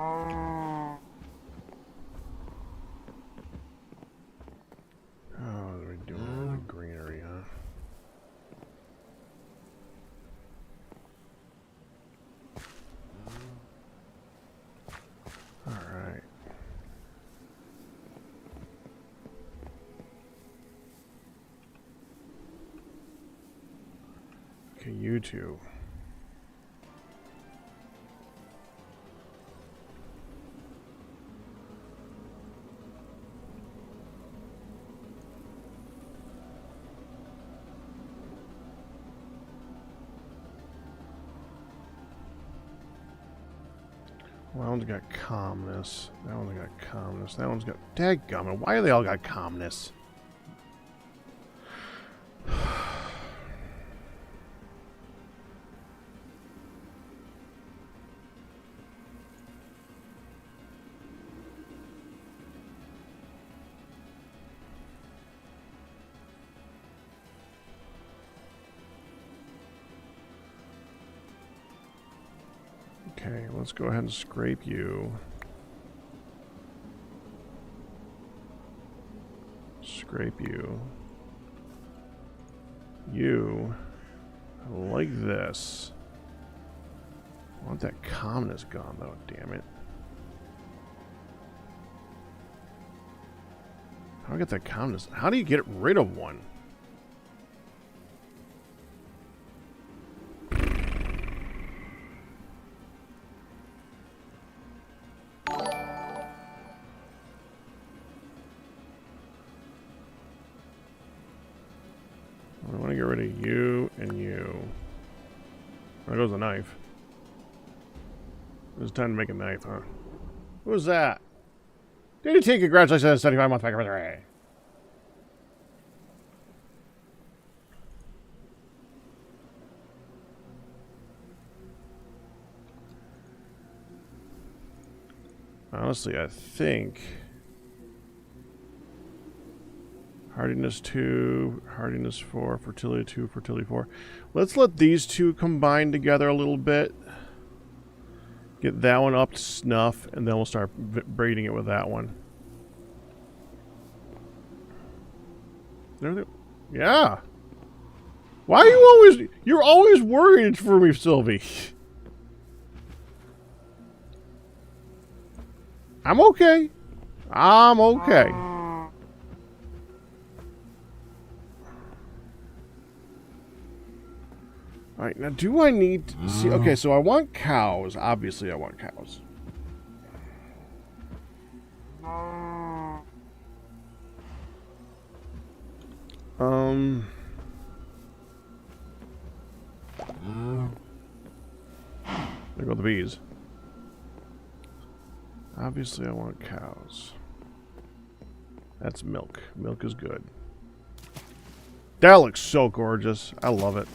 Oh, we're doing the greenery, huh? Alright. Okay, you two. Well, that one's got calmness. That one's got calmness. That one's got... Dadgummit, why do they all got calmness? Okay, let's go ahead and scrape you. Scrape you. You. Like this. I want that calmness gone, though, damn it. How do I get that calmness? How do you get rid of one? I want to get rid of you and you. There goes the knife. It's time to make a knife, huh? Who's that? Did you take congratulations on 75 month anniversary? Honestly, I think hardiness 2, hardiness 4, fertility 2, fertility 4. Let's let these two combine together a little bit. Get that one up to snuff, and then we'll start braiding it with that one. Yeah. Why are you always... You're always worried for me, Sylvie. I'm okay. I'm okay. Alright, now do I need to see... Okay, so I want cows. Obviously, I want cows. There go the bees. Obviously, I want cows. That's milk. Milk is good. That looks so gorgeous. I love it.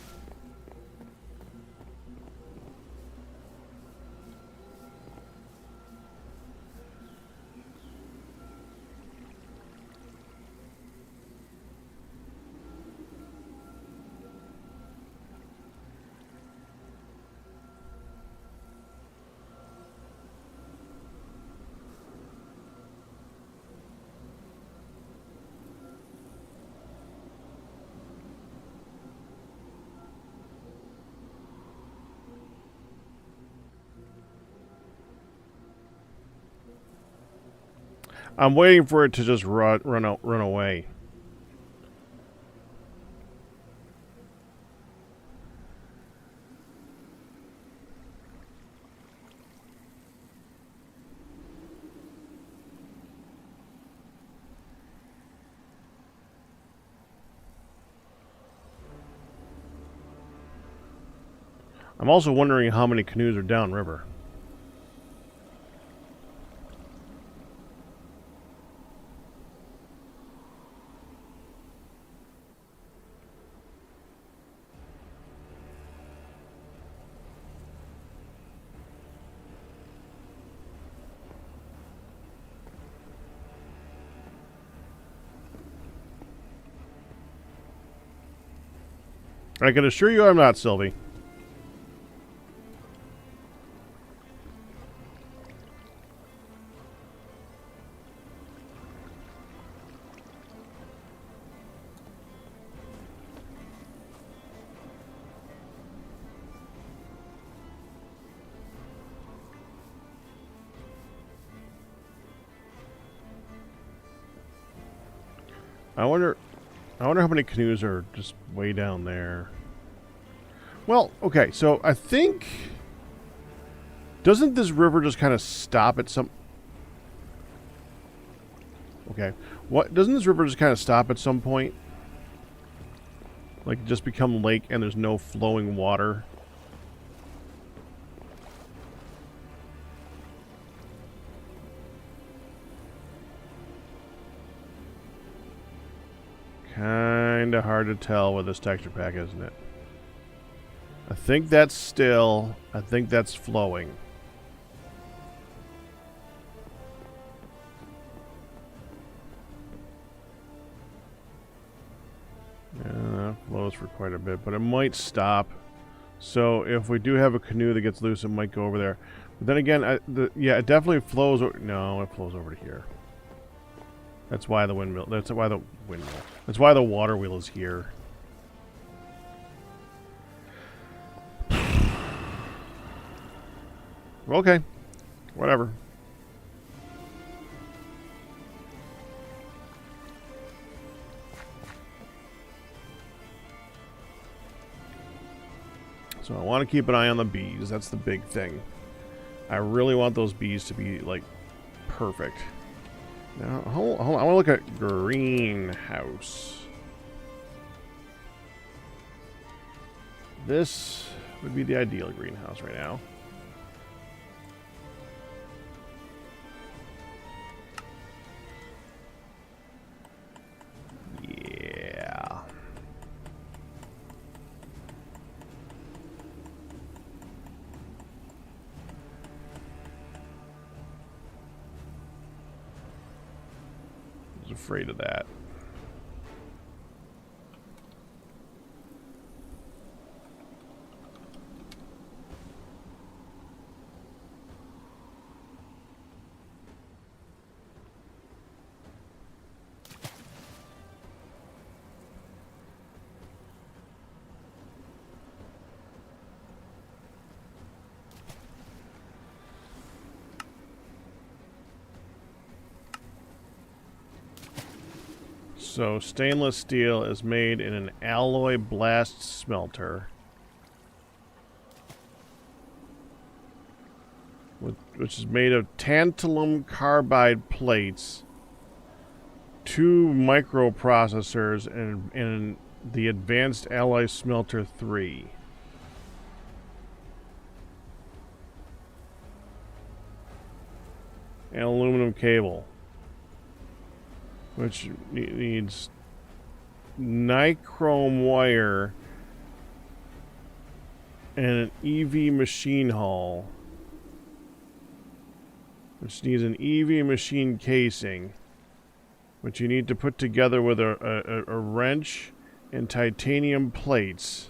I'm waiting for it to just run away. I'm also wondering how many canoes are downriver. I can assure you I'm not, Sylvie. I wonder how many canoes are just way down there. Well, okay, so I think... Doesn't this river just kind of stop at some... Okay. What? Doesn't this river just kind of stop at some point? Like, just become lake and there's no flowing water? Kinda hard to tell with this texture pack, isn't it? I think that's still. I think that's flowing. Yeah, that flows for quite a bit, but it might stop. So if we do have a canoe that gets loose, it might go over there. But then again, yeah, it definitely flows. No, it flows over to here. That's why the windmill. That's why the windmill. That's why the water wheel is here. Okay, whatever. So I want to keep an eye on the bees. That's the big thing. I really want those bees to be, like, perfect. Now, hold on. I want to look at greenhouse. This would be the ideal greenhouse right now. Yeah. I was afraid of that. So stainless steel is made in an alloy blast smelter, which is made of tantalum carbide plates, 2 microprocessors, and the advanced alloy smelter 3. And aluminum cable, which needs nichrome wire and an EV machine hull, which needs an EV machine casing, which you need to put together with a wrench and titanium plates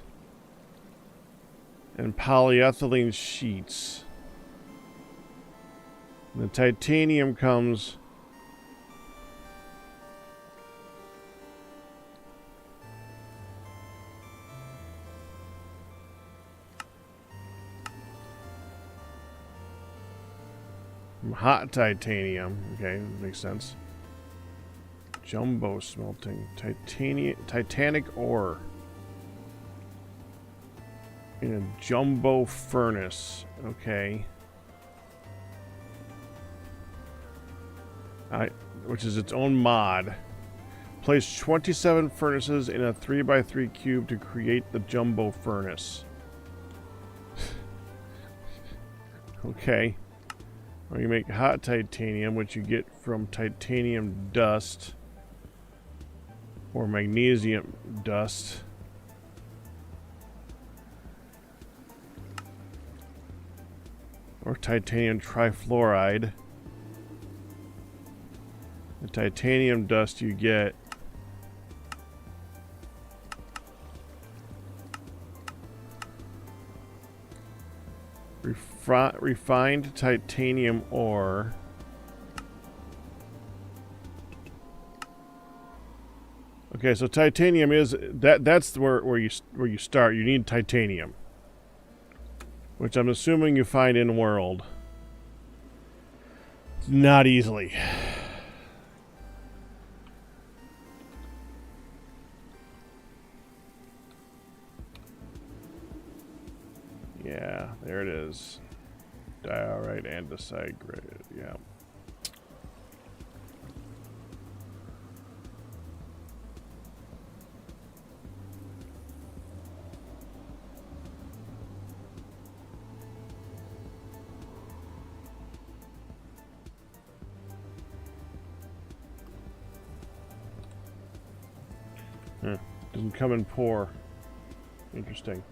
and polyethylene sheets. And the titanium comes from hot titanium. Okay, makes sense. Jumbo smelting. Titanic ore in a jumbo furnace. Okay. Which is its own mod. Place 27 furnaces in a 3x3 cube to create the jumbo furnace. Okay. Or you make hot titanium, which you get from titanium dust or magnesium dust. Or titanium trifluoride. The titanium dust you get refined titanium ore. Okay, so titanium is that's where you start. You need titanium, which I'm assuming you find in world. Not easily. is. Diorite, andesite, grit, yeah. Doesn't come in pour. Interesting.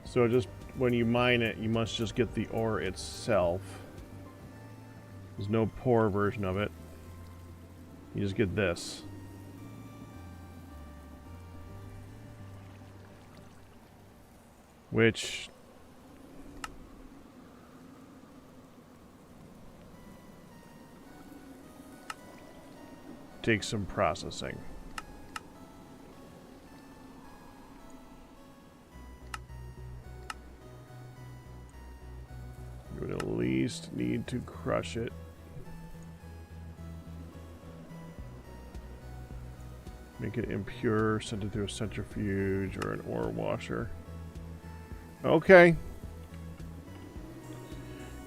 So just when you mine it, you must just get the ore itself. There's no pour version of it. You just get this. Which takes some processing. You would at least need to crush it. Make it impure, send it through a centrifuge or an ore washer. Okay.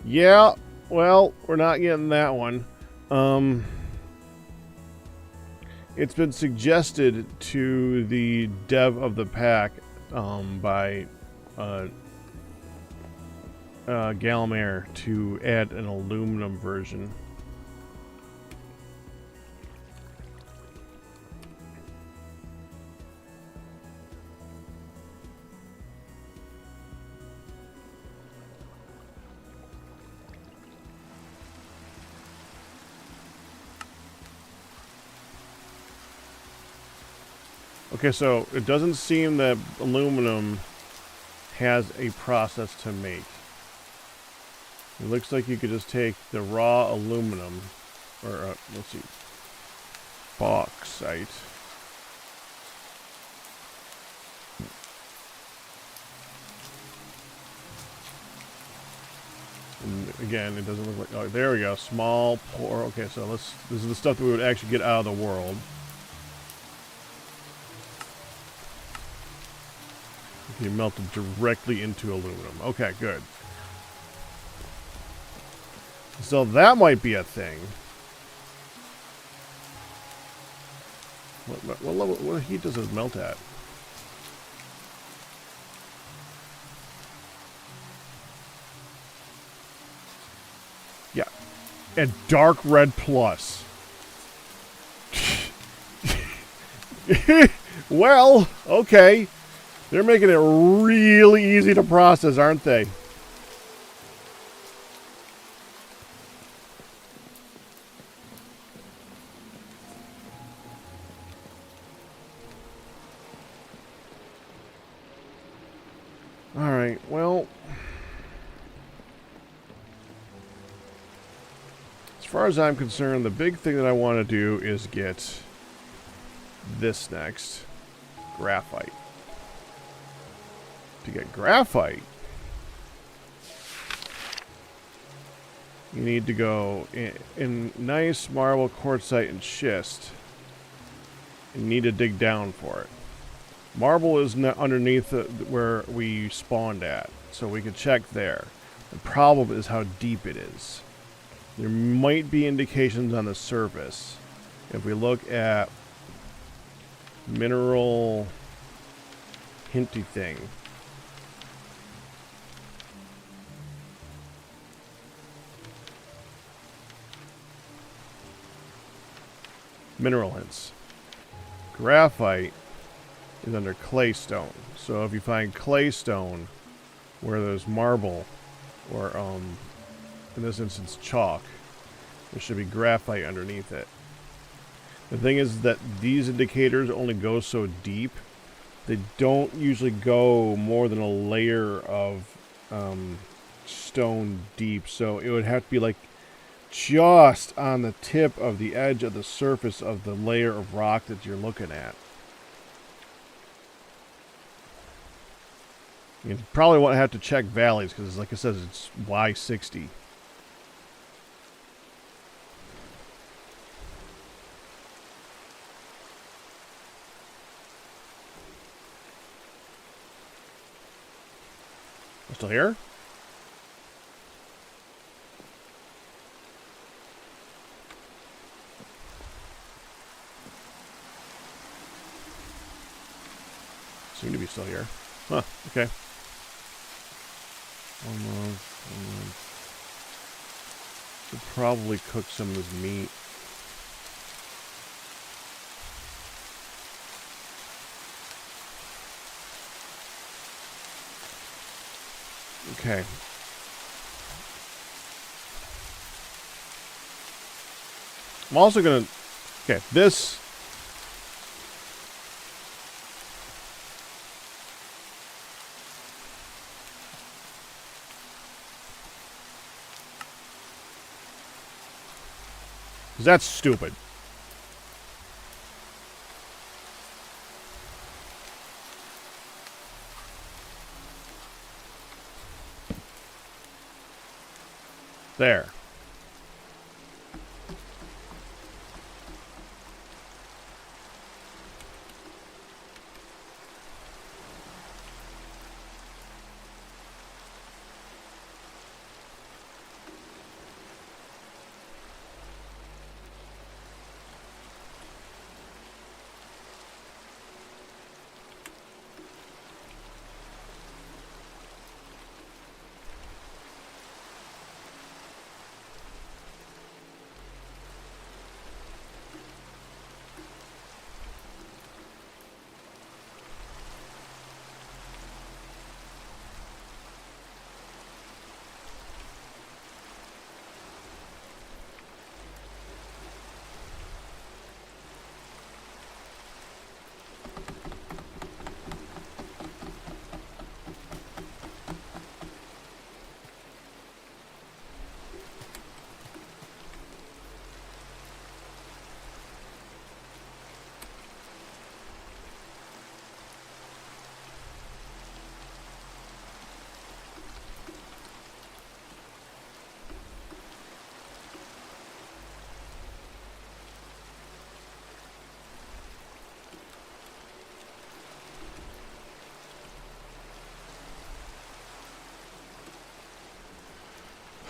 Yeah, well, we're not getting that one. It's been suggested to the dev of the pack by Galmair to add an aluminum version. Okay, so it doesn't seem that aluminum has a process to make. It looks like you could just take the raw aluminum, or let's see, bauxite. And again, it doesn't look like, oh, there we go, small pour. Okay, so this is the stuff that we would actually get out of the world. You melt it directly into aluminum. Okay, good. So that might be a thing. What heat does it melt at? Yeah. And dark red plus. Well, okay. They're making it really easy to process, aren't they? Alright, well, as far as I'm concerned, the big thing that I want to do is get this next. Graphite. To get graphite, you need to go in nice marble, quartzite, and schist. You need to dig down for it. Marble is underneath where we spawned at, so we can check there. The problem is how deep it is. There might be indications on the surface. If we look at mineral hinty thing, mineral hints. Graphite is under claystone. So if you find claystone where there's marble, or in this instance chalk, there should be graphite underneath it. The thing is that these indicators only go so deep. They don't usually go more than a layer of stone deep. So it would have to be like just on the tip of the edge of the surface of the layer of rock that you're looking at. You probably won't have to check valleys because, like I said, it's Y60. Still here? Seem to be still here. Huh, okay. Almost. Should probably cook some of this meat. Okay. I'm also gonna... Okay, this... That's stupid. There.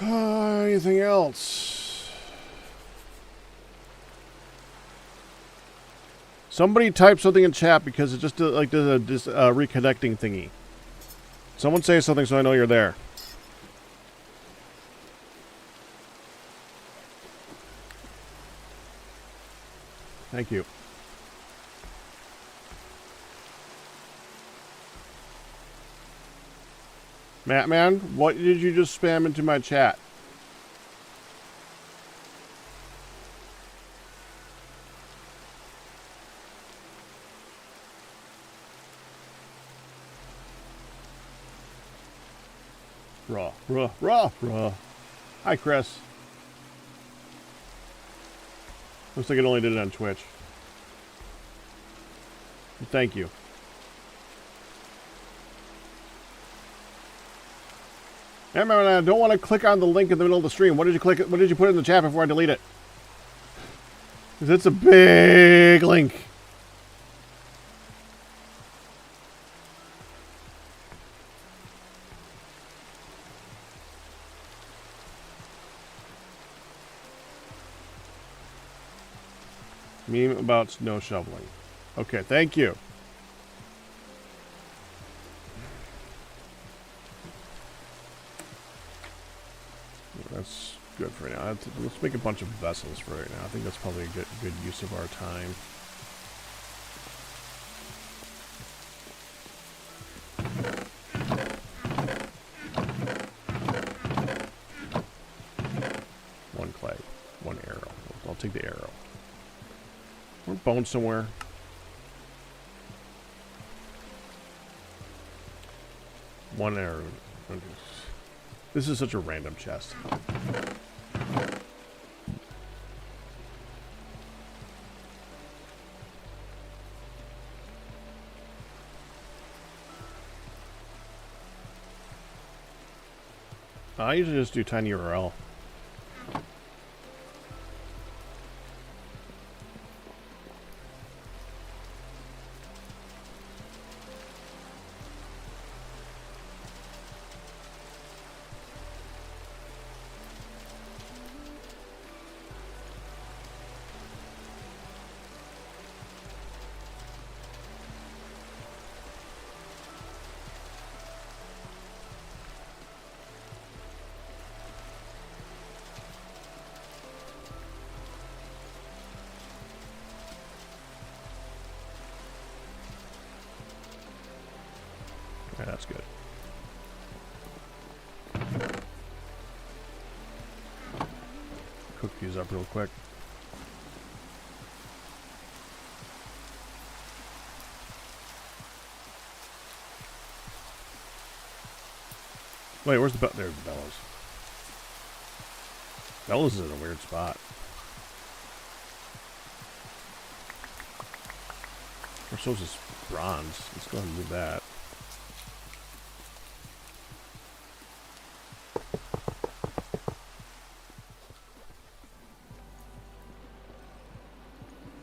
Anything else? Somebody type something in chat because it just like does a reconnecting thingy. Someone say something so I know you're there. Thank you. Matt Man, what did you just spam into my chat? Raw. Hi, Chris. Looks like it only did it on Twitch. Thank you. Remember, I don't want to click on the link in the middle of the stream. What did you click? What did you put in the chat before I delete it? Because it's a big link. Meme about snow shoveling. Okay, thank you. That's good for now. Let's make a bunch of vessels for right now. I think that's probably a good use of our time. One clay, one arrow. I'll take the arrow. Or bone somewhere. One arrow. This is such a random chest. I usually just do tiny URL. That's good. Cook these up real quick. Wait, where's the bell? There's the bellows. Bellows is in a weird spot. Or so is this bronze. Let's go ahead and move that.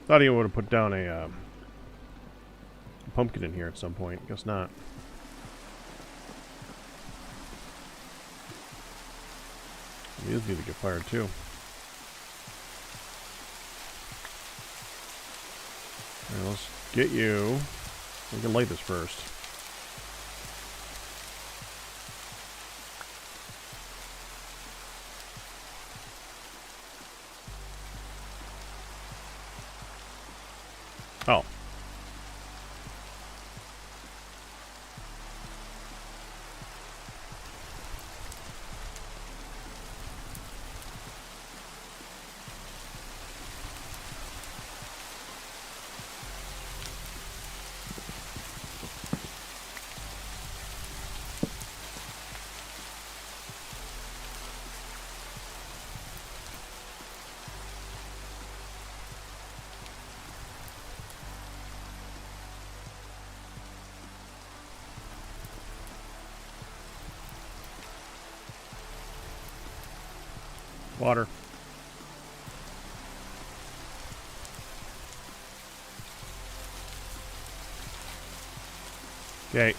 Thought he would have put down a pumpkin in here at some point. Guess not. These need to get fired too. Alright, let's get you. We can light this first. Oh. Water. Okay.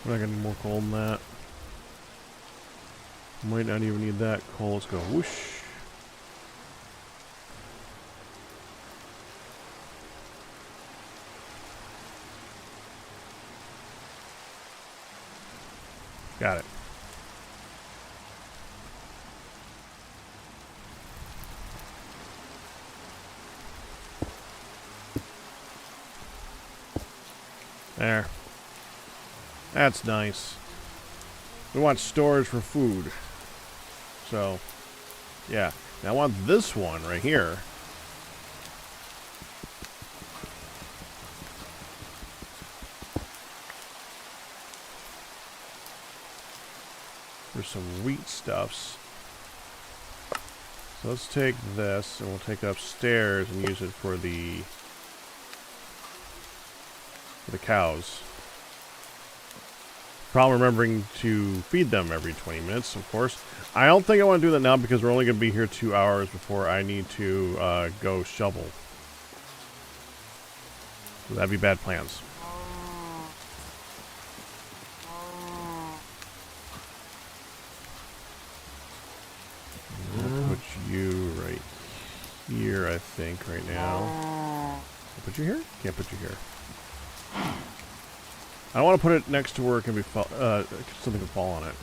We're not gonna need more coal than that. Might not even need that coal. Let's go whoosh. Got it. There. That's nice. We want storage for food. So, yeah. Now I want this one right here. For some wheat stuffs. So let's take this and we'll take it upstairs and use it for the cows. Problem remembering to feed them every 20 minutes, of course. I don't think I want to do that now because we're only going to be here 2 hours before I need to go shovel. So that'd be bad plans. I'll put you right here, I think, right now. I'll put you here? Can't put you here. I don't want to put it next to where it can be something can fall on it.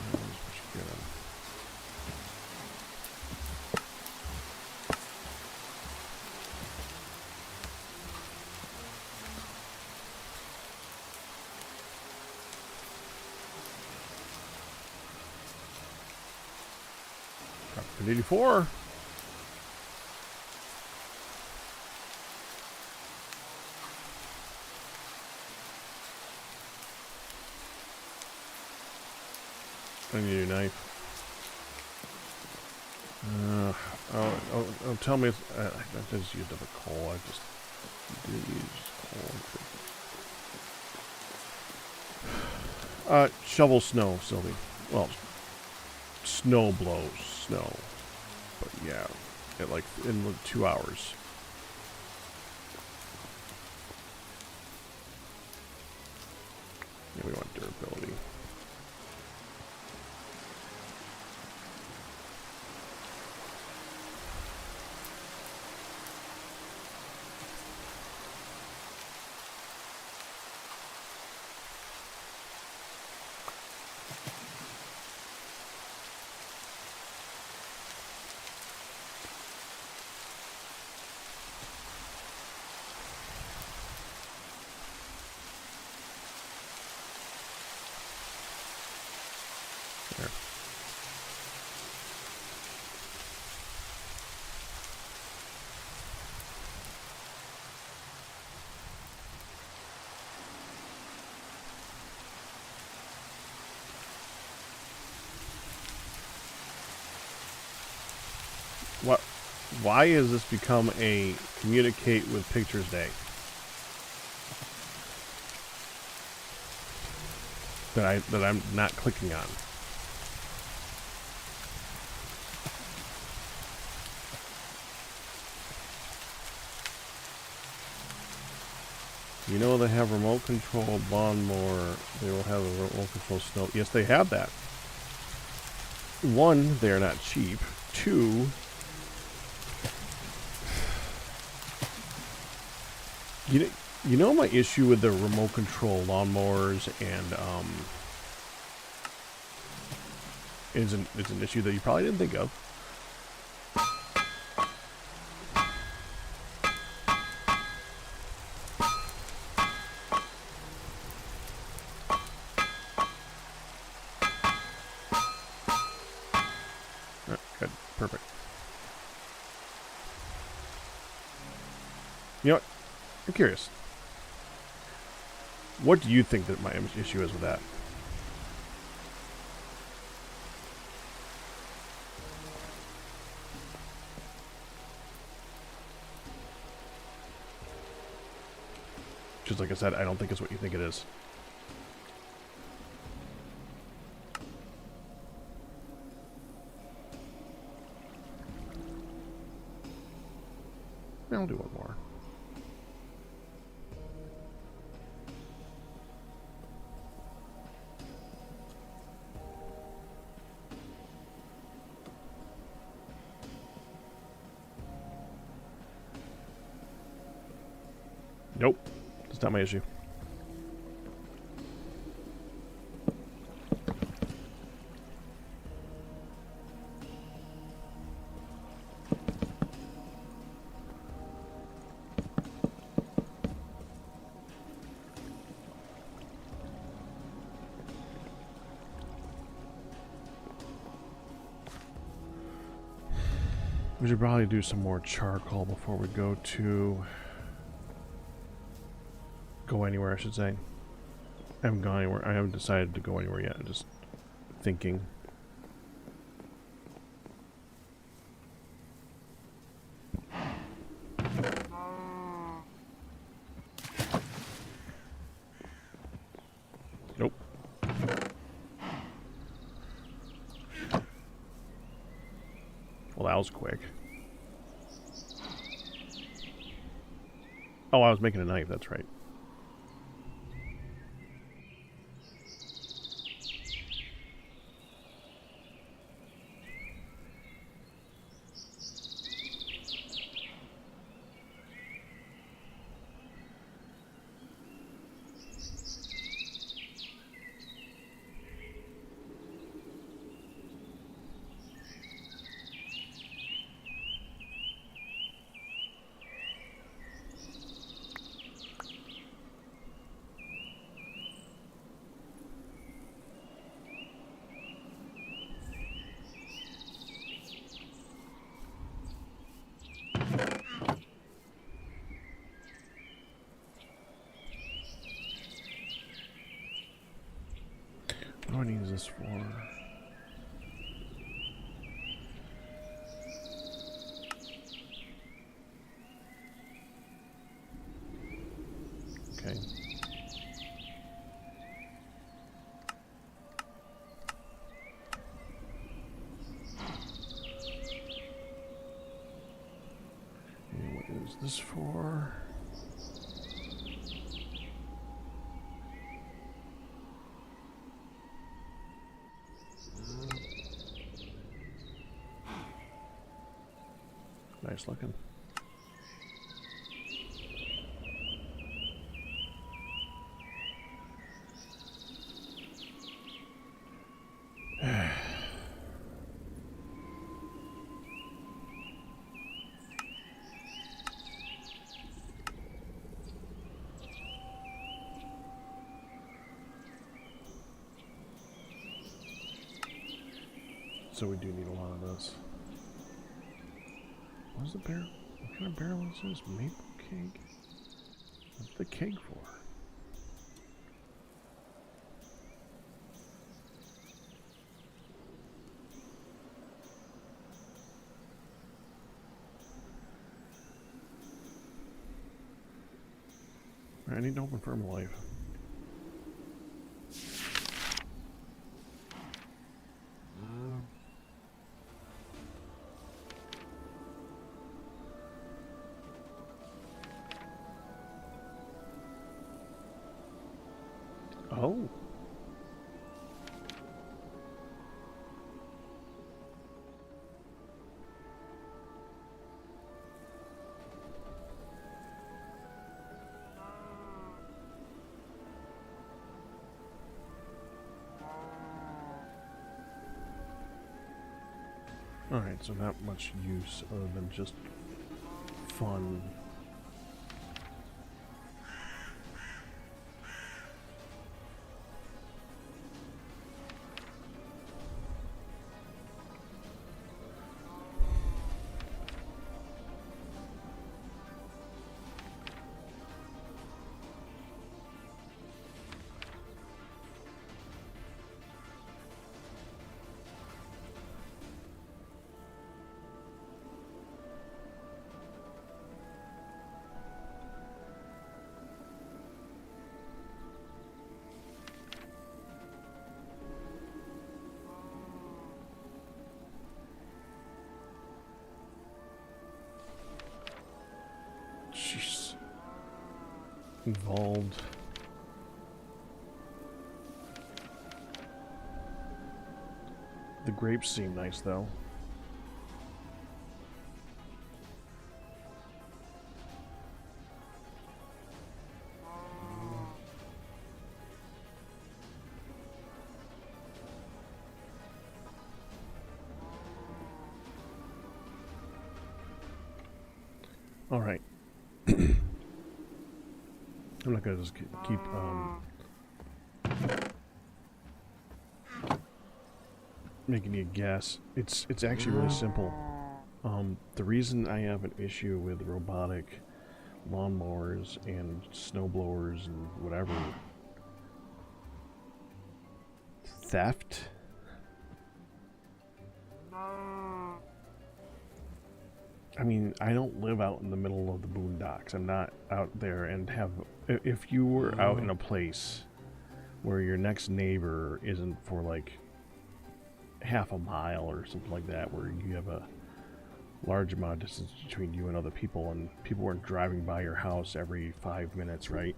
Drop 84. I need a new knife. Tell me. I just used up a coal. I just did use coal. Shovel snow, Sylvie. Well, snow blows snow. But yeah, in 2 hours. Yeah, we want durability. There. What? Why has this become a communicate with pictures day? That I'm not clicking on. You know they have remote control lawnmower. They will have a remote control snow. Yes, they have that. One, they're not cheap. Two, you know my issue with the remote control lawnmowers and is an issue that you probably didn't think of. Good, perfect. You know what? I'm curious. What do you think that my issue is with that? Just like I said, I don't think it's what you think it is. I'll do one more. Nope. That's not my issue. We should probably do some more charcoal before we go anywhere, I should say. I haven't gone anywhere. I haven't decided to go anywhere yet. I'm just thinking. Nope. Well, that was quick. Oh, I was making a knife, that's right. What do I need this for? this for? Nice looking. So we do need a lot of this. What's the barrel? What kind of barrel is this? Maple keg? What's the keg for? I need to open for my life. Oh. Alright, so not much use other than just fun. Jeez. Involved. The grapes seem nice, though. All right. I'm not gonna just keep making you guess. It's actually really simple. The reason I have an issue with robotic lawnmowers and snowblowers and whatever, theft. I mean, I don't live out in the middle of the boondocks. I'm not out there and have... If you were out in a place where your next neighbor isn't for like half a mile or something like that, where you have a large amount of distance between you and other people, and people weren't driving by your house every 5 minutes, right?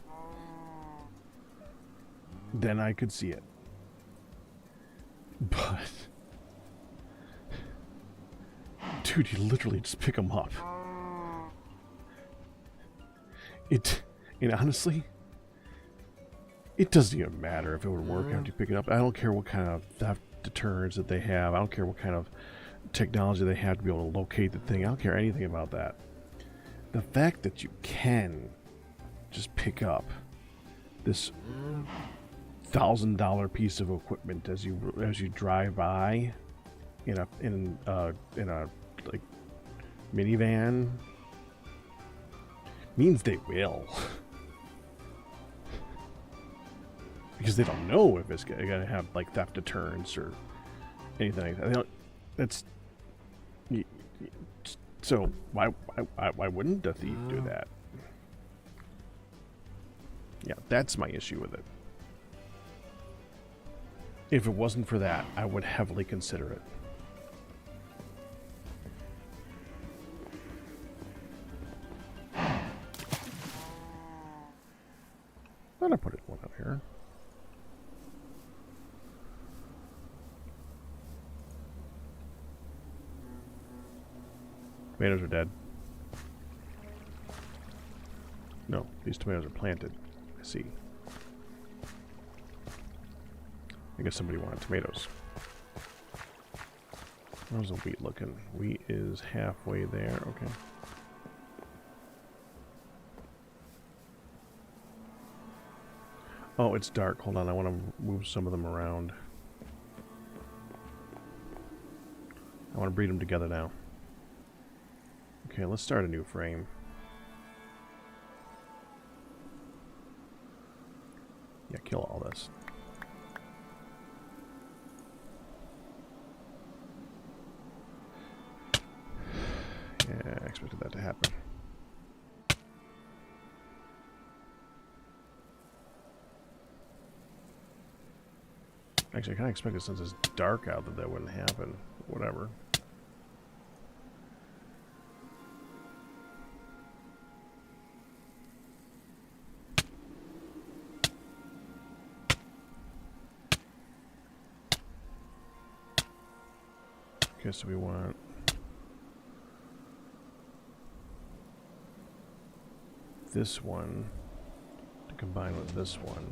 Then I could see it. But... dude, you literally just pick them up. And honestly, it doesn't even matter if it would work after you pick it up. I don't care what kind of theft deterrents that they have. I don't care what kind of technology they have to be able to locate the thing. I don't care anything about that. The fact that you can just pick up this $1,000 piece of equipment as you drive by in a like minivan means they will. Because they don't know if it's gonna have like theft deterrents or anything like that. They don't, that's so why wouldn't a thief do that? Yeah, that's my issue with it. If it wasn't for that, I would heavily consider it. thought I put one out here. Tomatoes are dead. No, these tomatoes are planted. I see. I guess somebody wanted tomatoes. How's the wheat looking? Wheat is halfway there. Okay. Oh, it's dark. Hold on. I want to move some of them around. I want to breed them together now. Okay, let's start a new frame. Yeah, kill all this. Yeah, I expected that to happen. Actually, I kind of expected since it's dark out that that wouldn't happen. Whatever. Okay, so we want this one to combine with this one.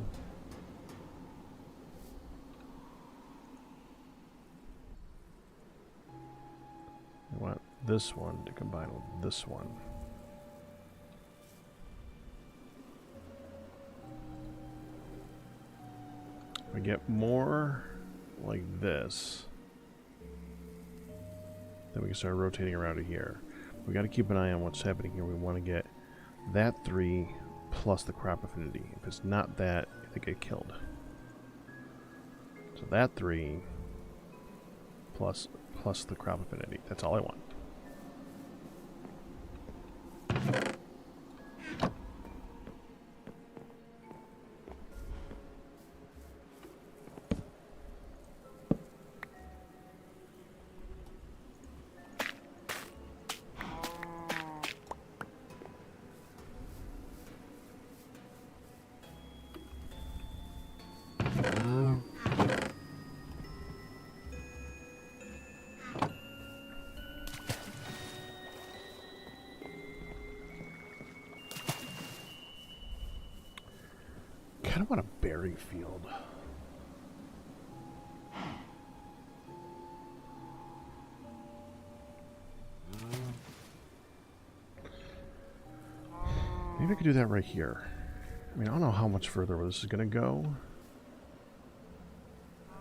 We want this one to combine with this one. If we get more like this, then we can start rotating around to here. We got to keep an eye on what's happening here. We want to get that 3 plus the crop affinity. If it's not that, they get killed. So that 3 plus the crop affinity. That's all I want. I want a berry field. Maybe I could do that right here. I mean, I don't know how much further this is going to go.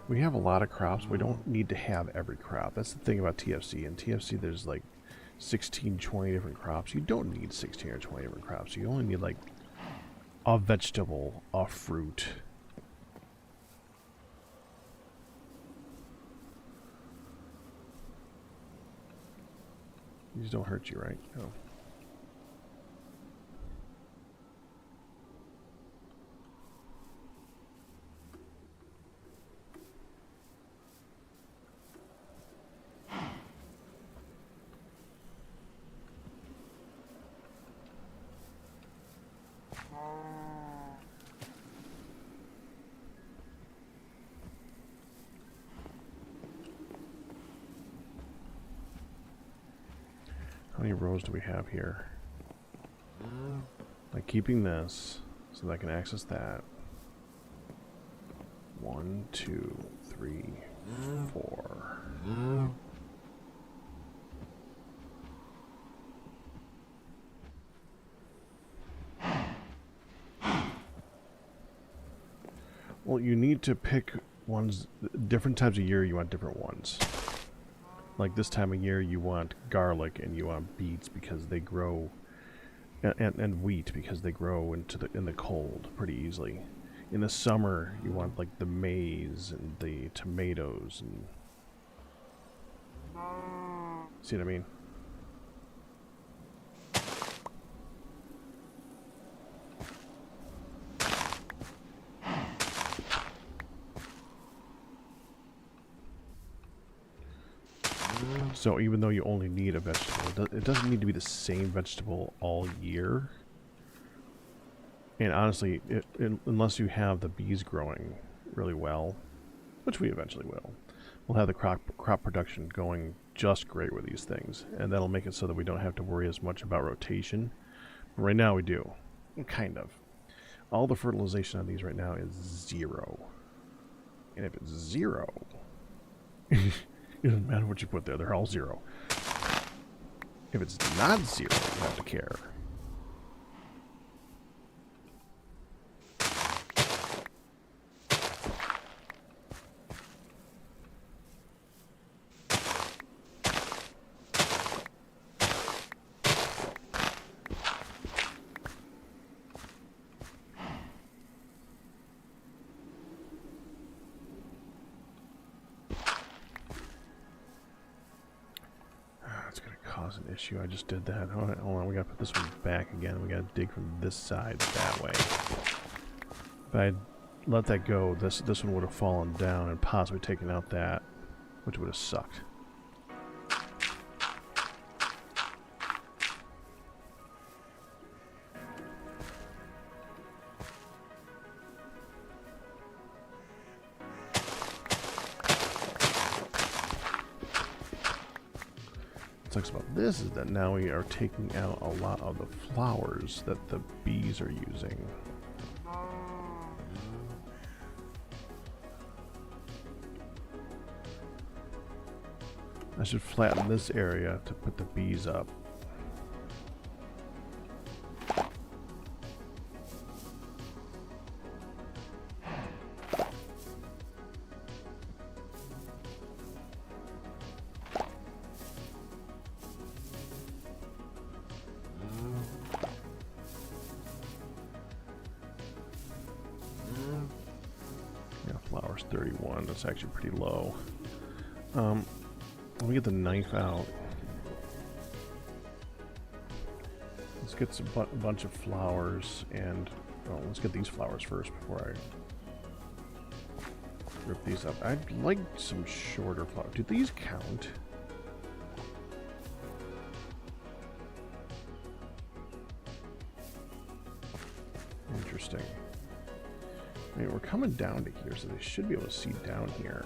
We have a lot of crops. We don't need to have every crop. That's the thing about TFC. In TFC, there's like 16, 20 different crops. You don't need 16 or 20 different crops. You only need like a vegetable, a fruit. These don't hurt you, right? No. How many rows do we have here? Like keeping this so that I can access that. 1, 2, 3, 4. Well, you need to pick ones, different times of year you want different ones. Like this time of year you want garlic and you want beets because they grow, and wheat because they grow in the cold pretty easily. In the summer you want like the maize and the tomatoes and see what I mean? So even though you only need a vegetable, it doesn't need to be the same vegetable all year. And honestly, unless you have the bees growing really well, which we eventually will, we'll have the crop production going just great with these things. And that'll make it so that we don't have to worry as much about rotation. Right now we do. Kind of. All the fertilization on these right now is 0. And if it's 0, it doesn't matter what you put there. They're all 0. If it's not 0, you have to care. An issue. I just did that. Hold on, we gotta put this one back again. We gotta dig from this side that way. If I let that go, this one would have fallen down and possibly taken out that, which would have sucked. What sucks about this is that now we are taking out a lot of the flowers that the bees are using. I should flatten this area to put the bees up. Flowers 31, that's actually pretty low. Let me get the knife out. Let's get a bunch of flowers, and let's get these flowers first before I rip these up. I'd like some shorter flowers. Do these count? Interesting. I mean, we're coming down to here, so they should be able to see down here.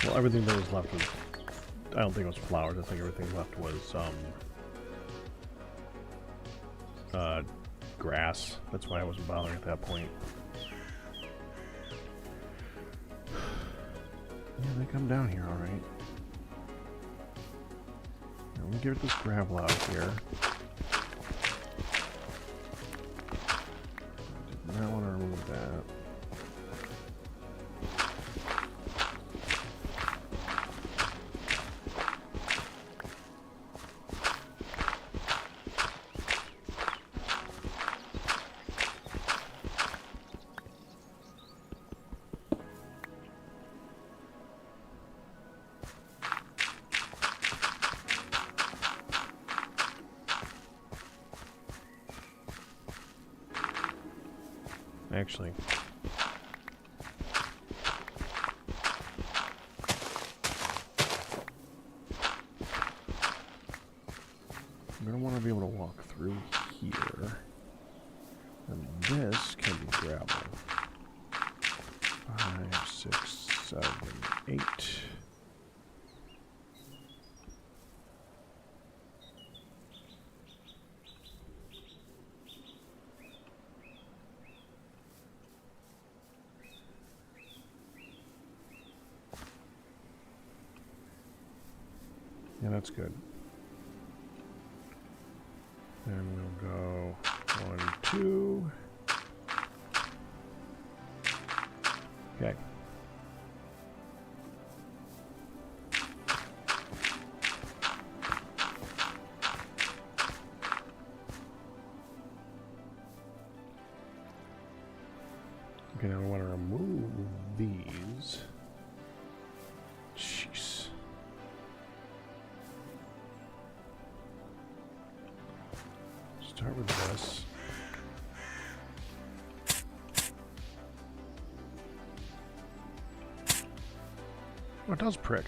Well, everything that was left was, I don't think it was flowers, I think everything left was, grass. That's why I wasn't bothering at that point. Yeah, they come down here, alright. Let me get this gravel out of here. Did not want to remove that. Actually, I'm going to want to be able to walk through here, and this can be gravel. 5, 6, 7, 8. Yeah, that's good. Then we'll go 1, 2. Okay. Okay, now we want to remove these. Jeez. Start with this. Oh, it does prick.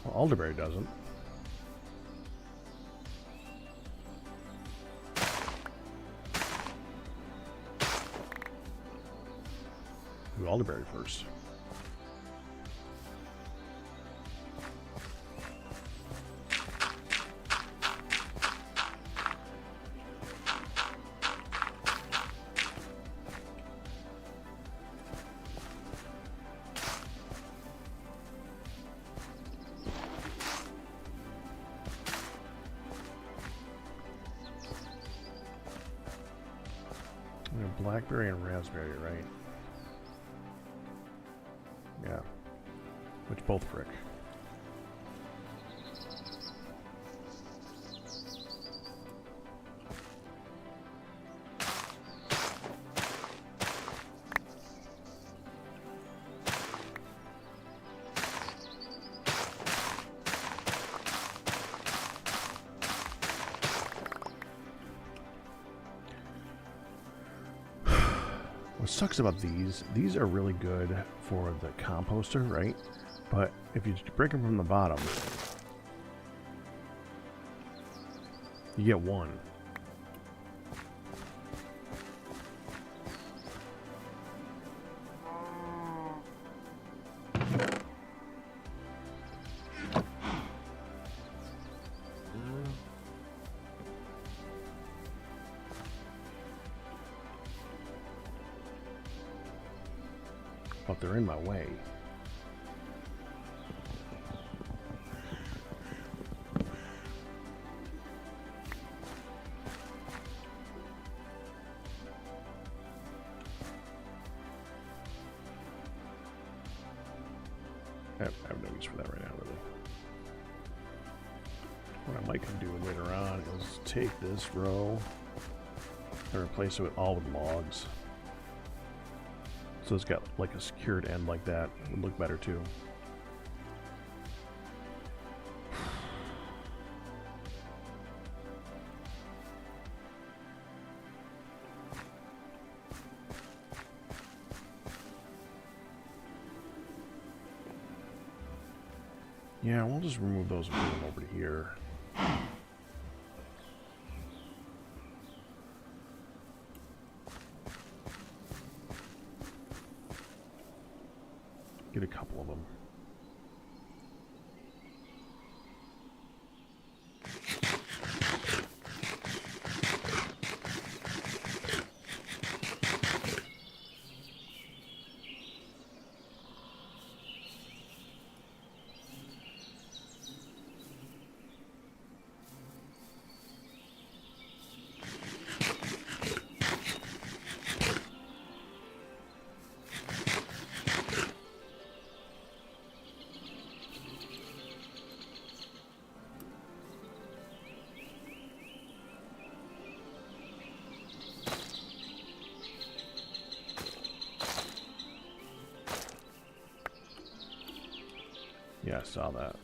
Well, elderberry doesn't. Do elderberry first. Blackberry and raspberry, right? Yeah. Which both frick. What sucks about these are really good for the composter, right? But if you break them from the bottom, you get one. But they're in my way. I have no use for that right now, really. What I might can do later on is take this row and replace it with all with logs. So it's got like a secured end like that. Would look better too. Yeah, we'll just remove those and put them over to here. Get a couple of them. Yeah, I saw that.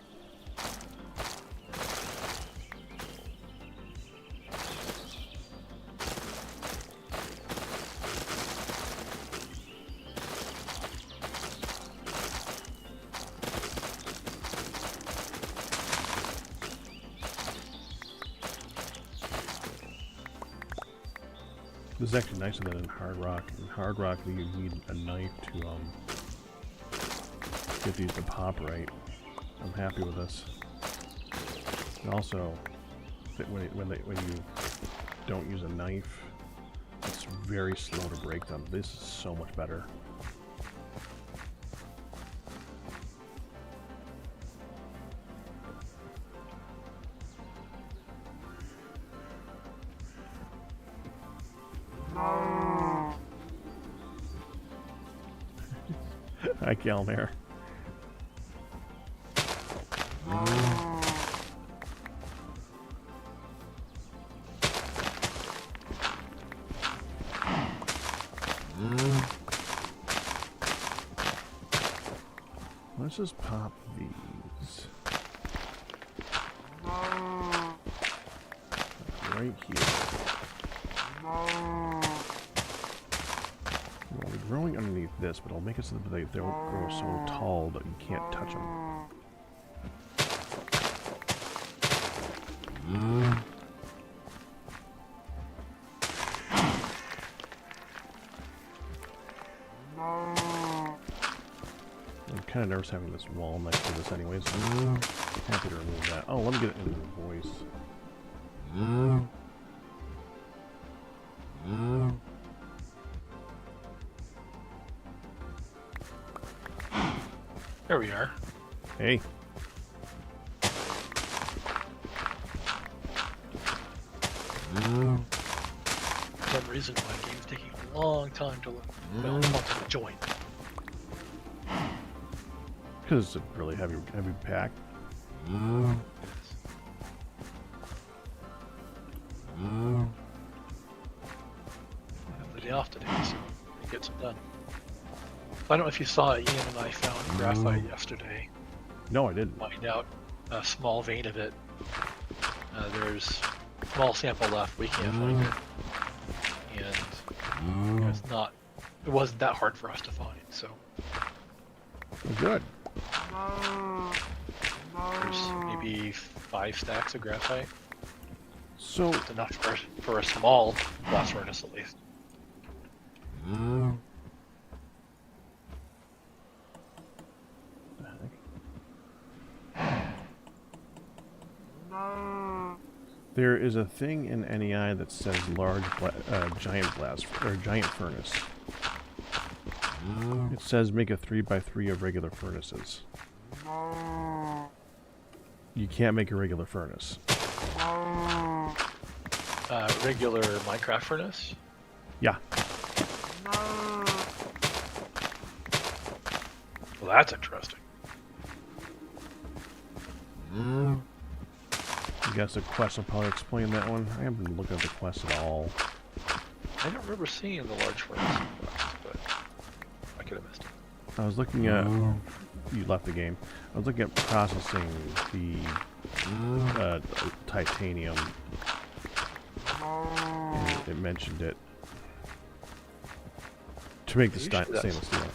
This is actually nicer than in Hard Rock. In Hard Rock, you need a knife to get these to pop right. I'm happy with this. And also, when you don't use a knife, it's very slow to break them. This is so much better. Hi, Calmair. Let's just pop these. Right here. Well, they're growing underneath this, but I'll make it so that they don't grow so tall that you can't touch them. I'm kind of nervous having this wall next to this anyways. I'm happy to remove that. Oh, let me get it into the voice. There we are. Hey. For some reason, my game's taking a long time to join. Because it's a really heavy pack. I have the day off today, so it gets it done. I don't know if you saw it, Ian and I found graphite yesterday. No, I didn't. Mined out a small vein of it. There's a small sample left. We can't find it, and it wasn't that hard for us to find. So Good. there's maybe 5 stacks of graphite. So It's enough for a small blast furnace at least. there is a thing in NEI that says giant blast or giant furnace. It says make a 3x3 of regular furnaces. You can't make a regular furnace. Regular Minecraft furnace? Yeah. Well, that's interesting. I guess the quest will probably explain that one. I haven't been looking at the quest at all. I don't remember seeing the large furnace quest, but I could have missed it. I was looking at... You left the game. I was looking at processing the titanium. And it mentioned it. To make the stainless steel.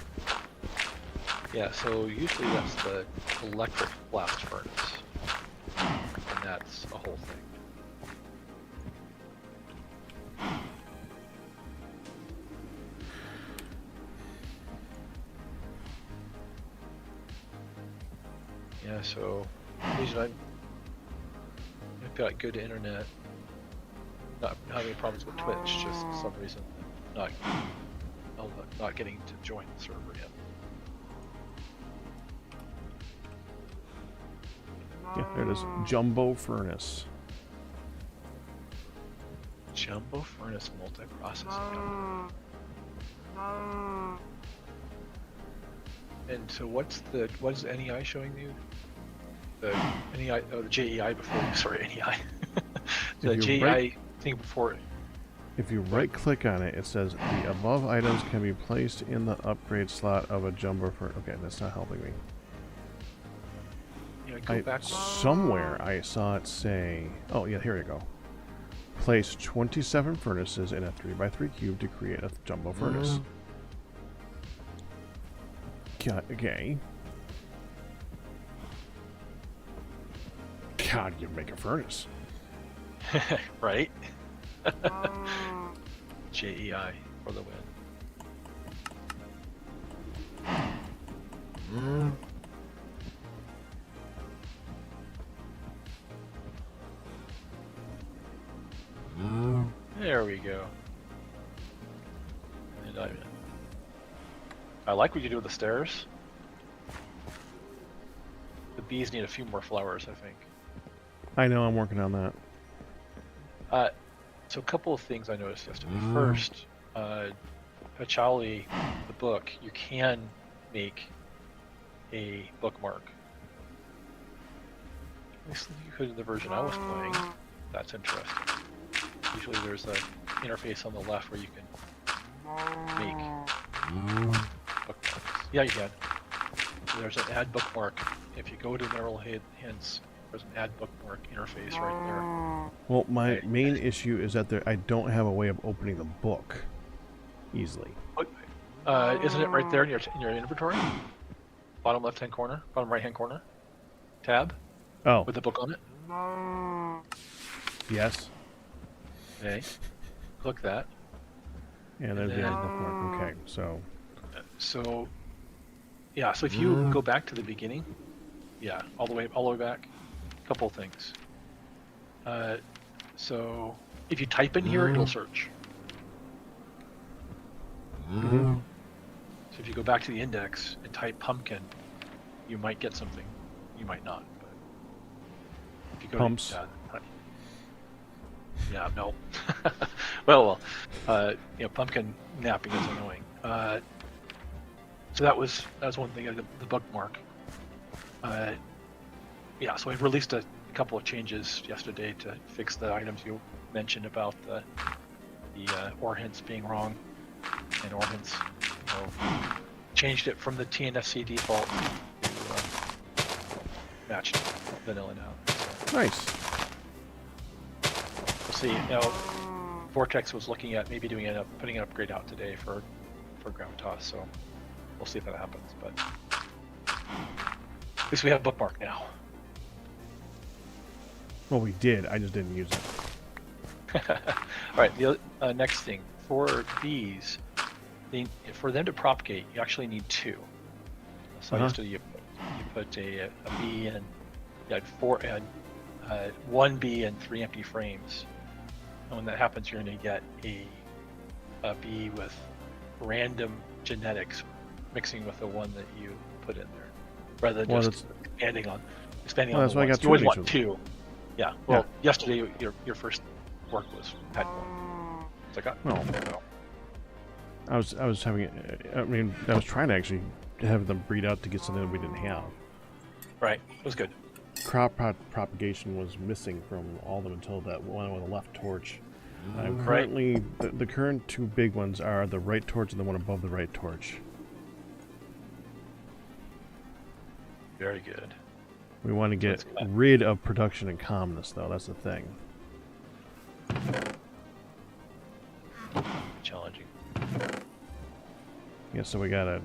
Yeah, so usually that's the electric blast furnace. And that's a whole thing. Yeah, so usually I've got good internet. Not having problems with Twitch, just for some reason not getting to join the server yet. Yeah, there it is. Jumbo furnace. Jumbo furnace multiprocessing. And so what is NEI showing you? The NEI, the JEI before, sorry, NEI. The JEI thing before it. If you right click on it, it says the above items can be placed in the upgrade slot of a jumbo furnace. Okay, that's not helping me. Yeah, go back. Somewhere I saw it say, oh yeah, here you go. Place 27 furnaces in a 3x3 cube to create a jumbo furnace. Okay. God, you make a furnace. Right? JEI for the win. There we go. And I like what you do with the stairs. The bees need a few more flowers, I think. I know, I'm working on that. So a couple of things I noticed yesterday. First, Pachali, the book, you can make a bookmark. At least you could in the version I was playing. That's interesting. Usually there's an interface on the left where you can make bookmarks. Yeah, you can. There's an add bookmark. If you go to Mineral Hints, there's an add bookmark interface right there. Well, my main issue is that I don't have a way of opening the book easily. Isn't it right there in your inventory? Bottom left-hand corner, bottom right-hand corner, tab. Oh. With the book on it. Yes. Okay. Click that. And there's the bookmark. Okay, so. So, yeah. So if you go back to the beginning, yeah, all the way back. A couple of things. So if you type in here, it'll search. So if you go back to the index and type pumpkin, you might get something. You might not. But if you go Pumps. To, yeah, no. well, pumpkin napping is annoying. So that was one thing. The bookmark. Yeah, so we've released a couple of changes yesterday to fix the items you mentioned about the OR hints being wrong, and OR hints changed it from the TNFC default to match vanilla now. So Nice. we'll see. Now, Vortex was looking at maybe putting an upgrade out today for Gravitas, so we'll see if that happens. But at least we have a bookmark now. Well, we did. I just didn't use it. All right. The next thing for these, for them to propagate, you actually need two. So yesterday you put a bee and you had one bee and 3 empty frames. And when that happens, you're going to get a bee with random genetics mixing with the one that you put in there, rather than just expanding on the that's why I got you always two of want these. two. Yeah. Well, yesterday your first work had one. It's like, No. I was having. I mean, I was trying to actually have them breed out to get something that we didn't have. Right. It was good. Crop propagation was missing from all of them until that one with the left torch. I'm Right. currently the current two big ones are the right torch and the one above the right torch. Very good. We want to get rid of production and calmness, though. That's the thing. Challenging. Yeah, so we gotta.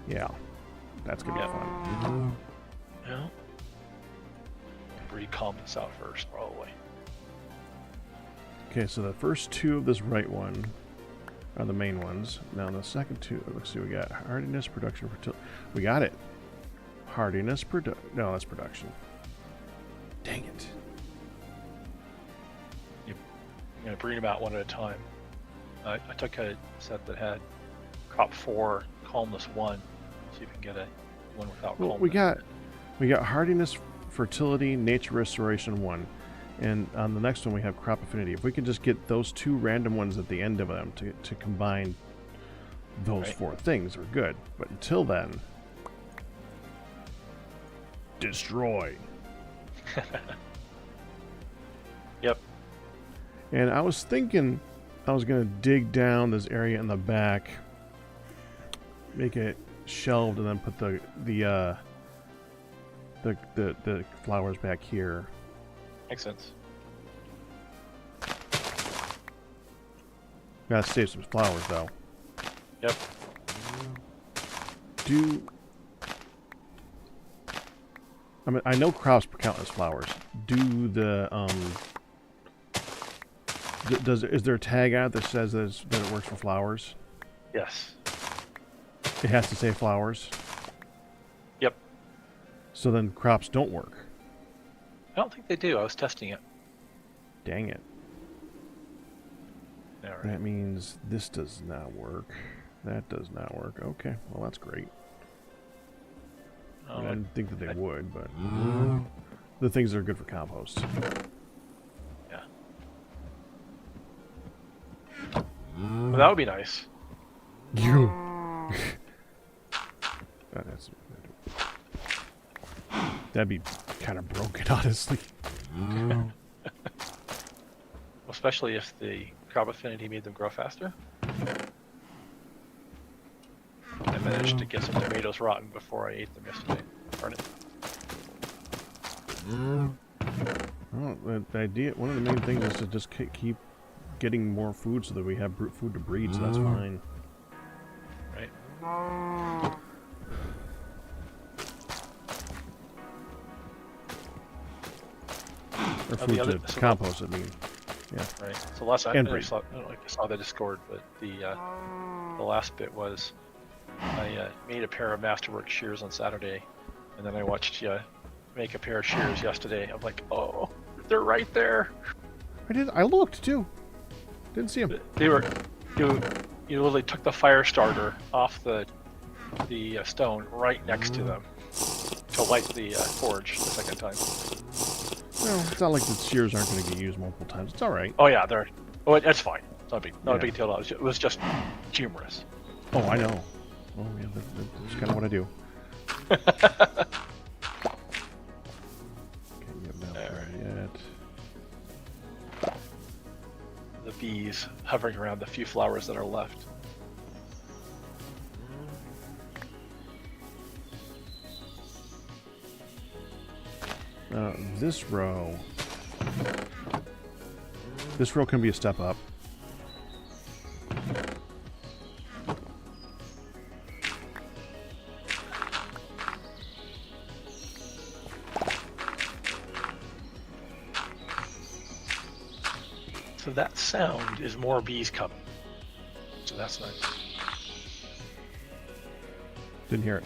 Yeah, that's gonna be fun. Yeah. Breed calmness out first, probably. Okay, so the first two of this right one are the main ones. Now the second two, let's see, we got hardiness, production, fertility. We got it. Hardiness, no, that's production. Dang it. You're going to breed them out one at a time. I took a set that had crop 4, calmness 1, so you can get a one without Well, calmness. we got hardiness, fertility, nature restoration 1. And on the next one we have crop affinity. If we could just get those two random ones at the end of them to combine those 4 things, we're good. But until then, destroy. Yep. And I was thinking I was gonna dig down this area in the back, make it shelved, and then put the flowers back here. Makes sense. Gotta save some flowers though. Yep. I mean, I know crops count as flowers. Do the Is there a tag out that says that it works for flowers? Yes. It has to say flowers. Yep. So then crops don't work. I don't think they do. I was testing it. Dang it. Yeah, right. That means this does not work. That does not work. Okay, well that's great. I didn't think that they would, but the things that are good for compost. Yeah. Well, that would be nice. You. That'd be kind of broken, honestly. Especially if the crop affinity made them grow faster. I managed to get some tomatoes rotten before I ate them yesterday. Darn it. Well, the idea, one of the main things is to just keep getting more food so that we have food to breed, so that's fine. Right. Or food to compost, I mean. Yeah. Right. So last night, And I don't know if you saw the Discord, but the last bit was I made a pair of Masterwork shears on Saturday, and then I watched you make a pair of shears yesterday. I'm like, oh, they're right there. I looked too. Didn't see them. They were. You literally took the fire starter off the stone right next to them to light the forge the second time. No, it's not like the shears aren't going to get used multiple times. It's all right. Oh yeah, they're. Oh, that's fine. It's not a big deal. It was just humorous. Oh, I know. Oh yeah, that's kind of what I do. Can't get them out there yet. The bees hovering around the few flowers that are left. This row can be a step up. So that sound is more bees coming. So that's nice. Didn't hear it.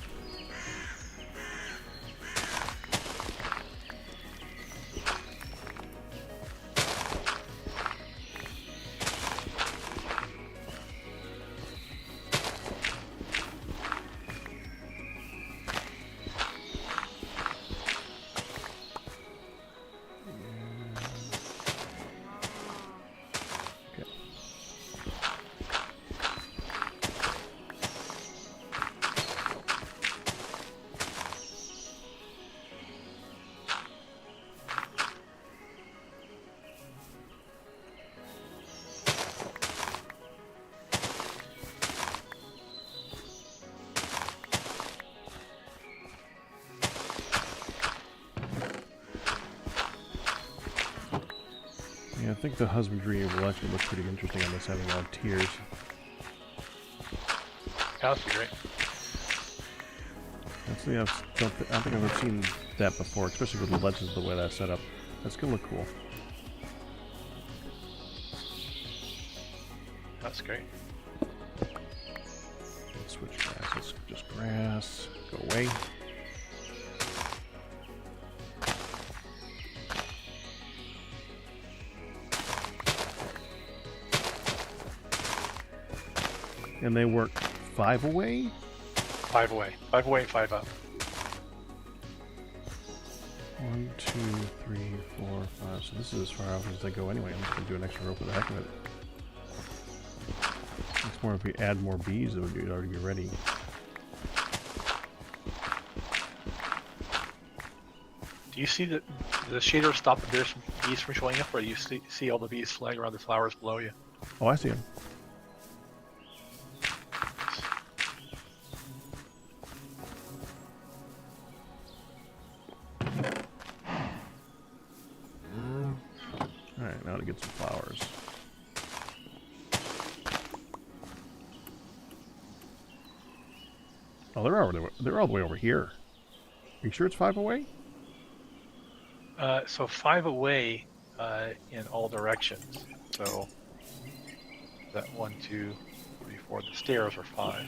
Yeah, I think the husbandry will actually look pretty interesting on this, having a lot of tiers. That would be great. Actually, I don't think I've ever seen that before, especially with the legends the way that's set up. That's gonna look cool. That's great. Let's switch grass. Let's just grass. Go away. And they work 5 away? 5 away. 5 away, 5 up. 1, 2, 3, 4, 5. So this is as far off as they go anyway. I'm just going to do an extra row for the heck of it. It's more if we add more bees, it would already be ready. Do you see the shader stop the bees from showing up, or do you see all the bees flying around the flowers below you? Oh, I see them. Alright, now to get some flowers. Oh, they're all the way over here. Are you sure it's 5 away? So 5 away in all directions. So that 1, 2, 3, 4. The stairs are 5.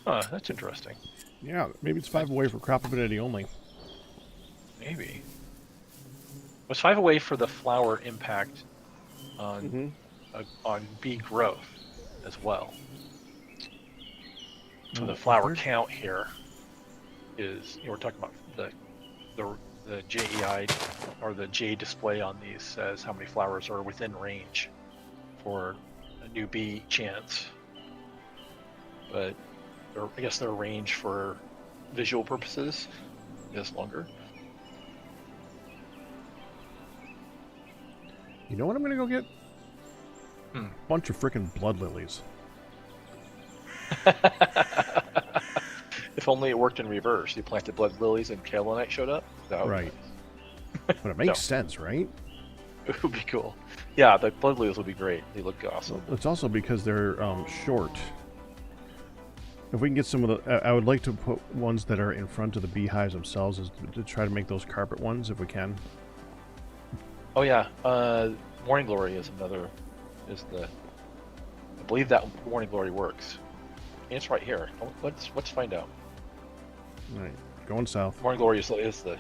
Huh, that's interesting. Yeah, maybe it's 5 away for crop affinity only. Maybe. Was 5 away for the flower impact Mm-hmm. on bee growth as well. So the Well, flower count here is, we're talking about the JEI or the J display on these says how many flowers are within range for a new bee chance. But I guess their range for visual purposes is longer. You know what I'm gonna go get? Hmm. Bunch of freaking blood lilies. If only it worked in reverse. You planted blood lilies and kaolinite showed up. That would be Right. nice. But it makes sense, right? It would be cool. Yeah, the blood lilies would be great. They look awesome. It's also because they're short. If we can get some of the... I would like to put ones that are in front of the beehives themselves is to try to make those carpet ones if we can. Oh yeah, Morning Glory is another. I believe that Morning Glory works. It's right here. Let's find out. All right, going south. Morning Glory is the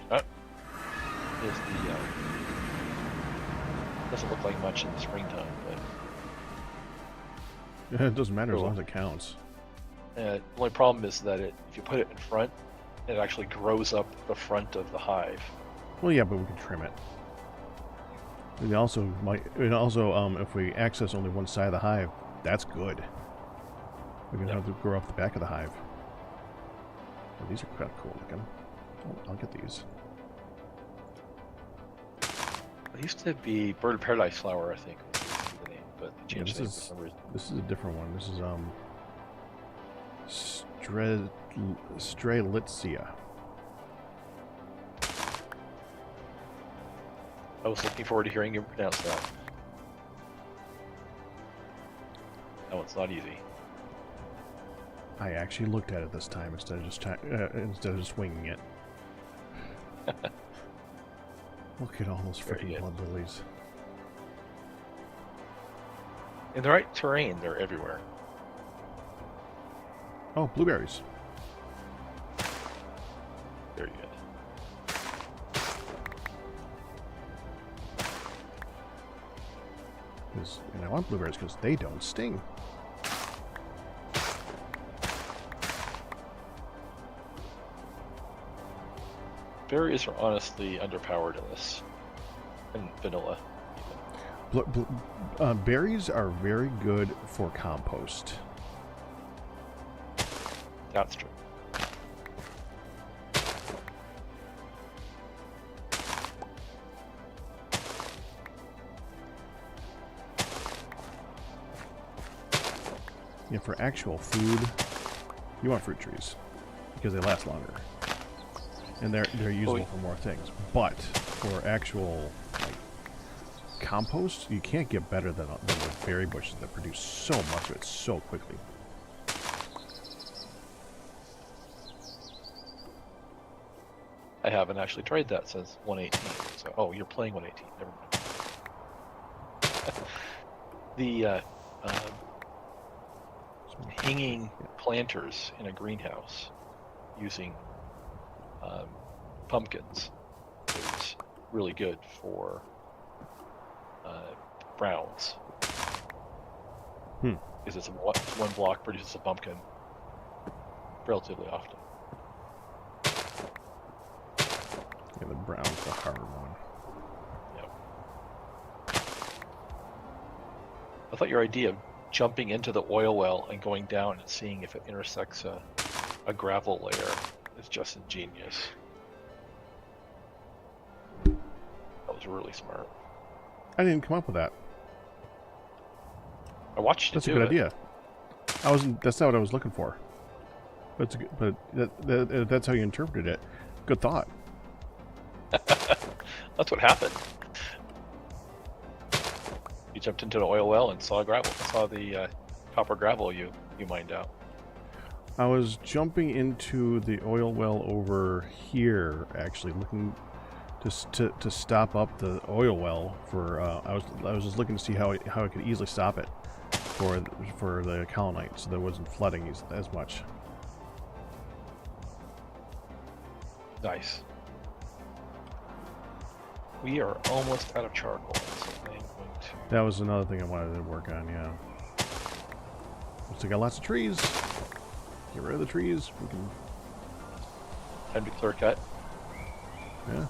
doesn't look like much in the springtime, but It doesn't matter as Cool. long as it counts. the only problem is that if you put it in front, it actually grows up the front of the hive. Well, yeah, but we can trim it. We also might. And also, if we access only one side of the hive, that's good. We can have to grow up the back of the hive. Oh, these are quite cool looking. Oh, I'll get these. It used to be Bird of Paradise flower, I think, was the name, but they Yeah, changed the name for some reason. this is a different one. This is Strelitzia. I was looking forward to hearing you pronounce that. No, it's not easy. I actually looked at it this time instead of just winging it. Look at all those Very freaking good. blood lilies. In the right terrain, they're everywhere. Oh, blueberries. Very good. And I want blueberries because they don't sting. Berries are honestly underpowered in this. In vanilla. Berries are very good for compost. That's true. Yeah, for actual food, you want fruit trees because they last longer, and they're usable for more things. But for actual compost, you can't get better than the berry bushes that produce so much of it so quickly. I haven't actually tried that since 118. So, oh, you're playing 118. Never mind. The hanging planters in a greenhouse using pumpkins is really good for browns. Because it's one block produces a pumpkin relatively often. Yeah, the brown's the harder one. Yep. I thought your idea of jumping into the oil well and going down and seeing if it intersects a gravel layer is just ingenious. That was really smart. I didn't come up with that. I watched you That's a do good it. idea. That's not what I was looking for. But that's how you interpreted it. Good thought. That's what happened. You jumped into the oil well and saw the copper gravel you mined out. I was jumping into the oil well over here, actually looking to stop up the oil well for. I was just looking to see how I could easily stop it for the colonite, so that it wasn't flooding as much. Nice. We are almost out of charcoal, so I'm going to... That was another thing I wanted to work on. Yeah. Looks like I got lots of trees. Get rid of the trees. We can. Time to clear cut. Yeah.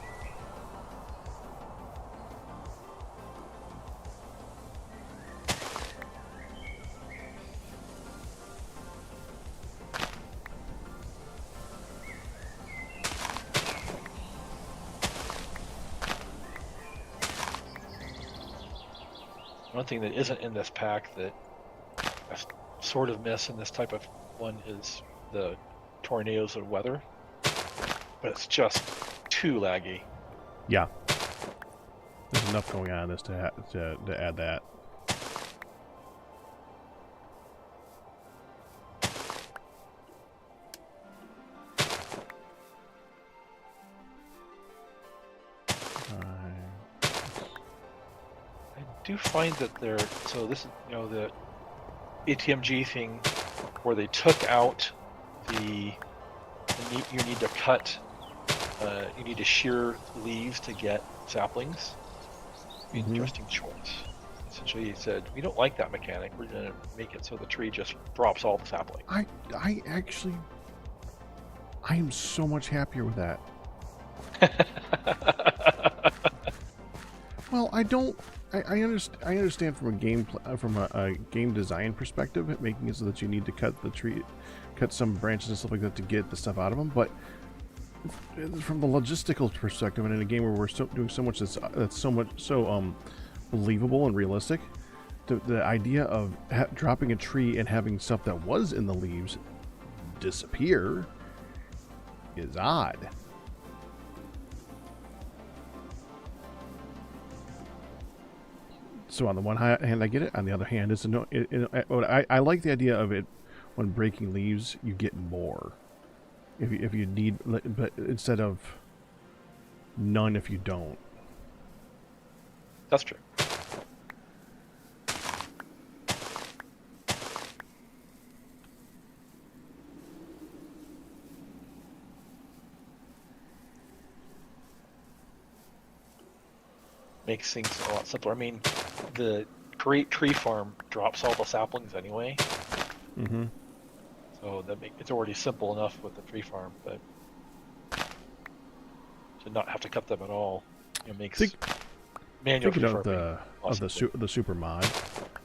One thing that isn't in this pack that I sort of miss in this type of one is the tornadoes of weather, but it's just too laggy. Yeah. There's enough going on in this to add that. I do find that they're, so this is, the ATMG thing where they took out you need to cut, you need to shear leaves to get saplings. Interesting choice. Essentially, he said, we don't like that mechanic. We're going to make it so the tree just drops all the sapling. I am so much happier with that. Well, I understand from a game design perspective, making it so that you need to cut some branches and stuff like that to get the stuff out of them. But from the logistical perspective, and in a game where we're doing so much that's so believable and realistic, the idea of dropping a tree and having stuff that was in the leaves disappear is odd. So on the one hand, I get it. On the other hand, I like the idea of it. When breaking leaves, you get more. If you need, but instead of none if you don't. That's true. Makes things a lot simpler. I mean, the Great Tree Farm drops all the saplings anyway. Mm-hmm. So it's already simple enough with the tree farm, but to not have to cut them at all, makes manual tree farming of the super mod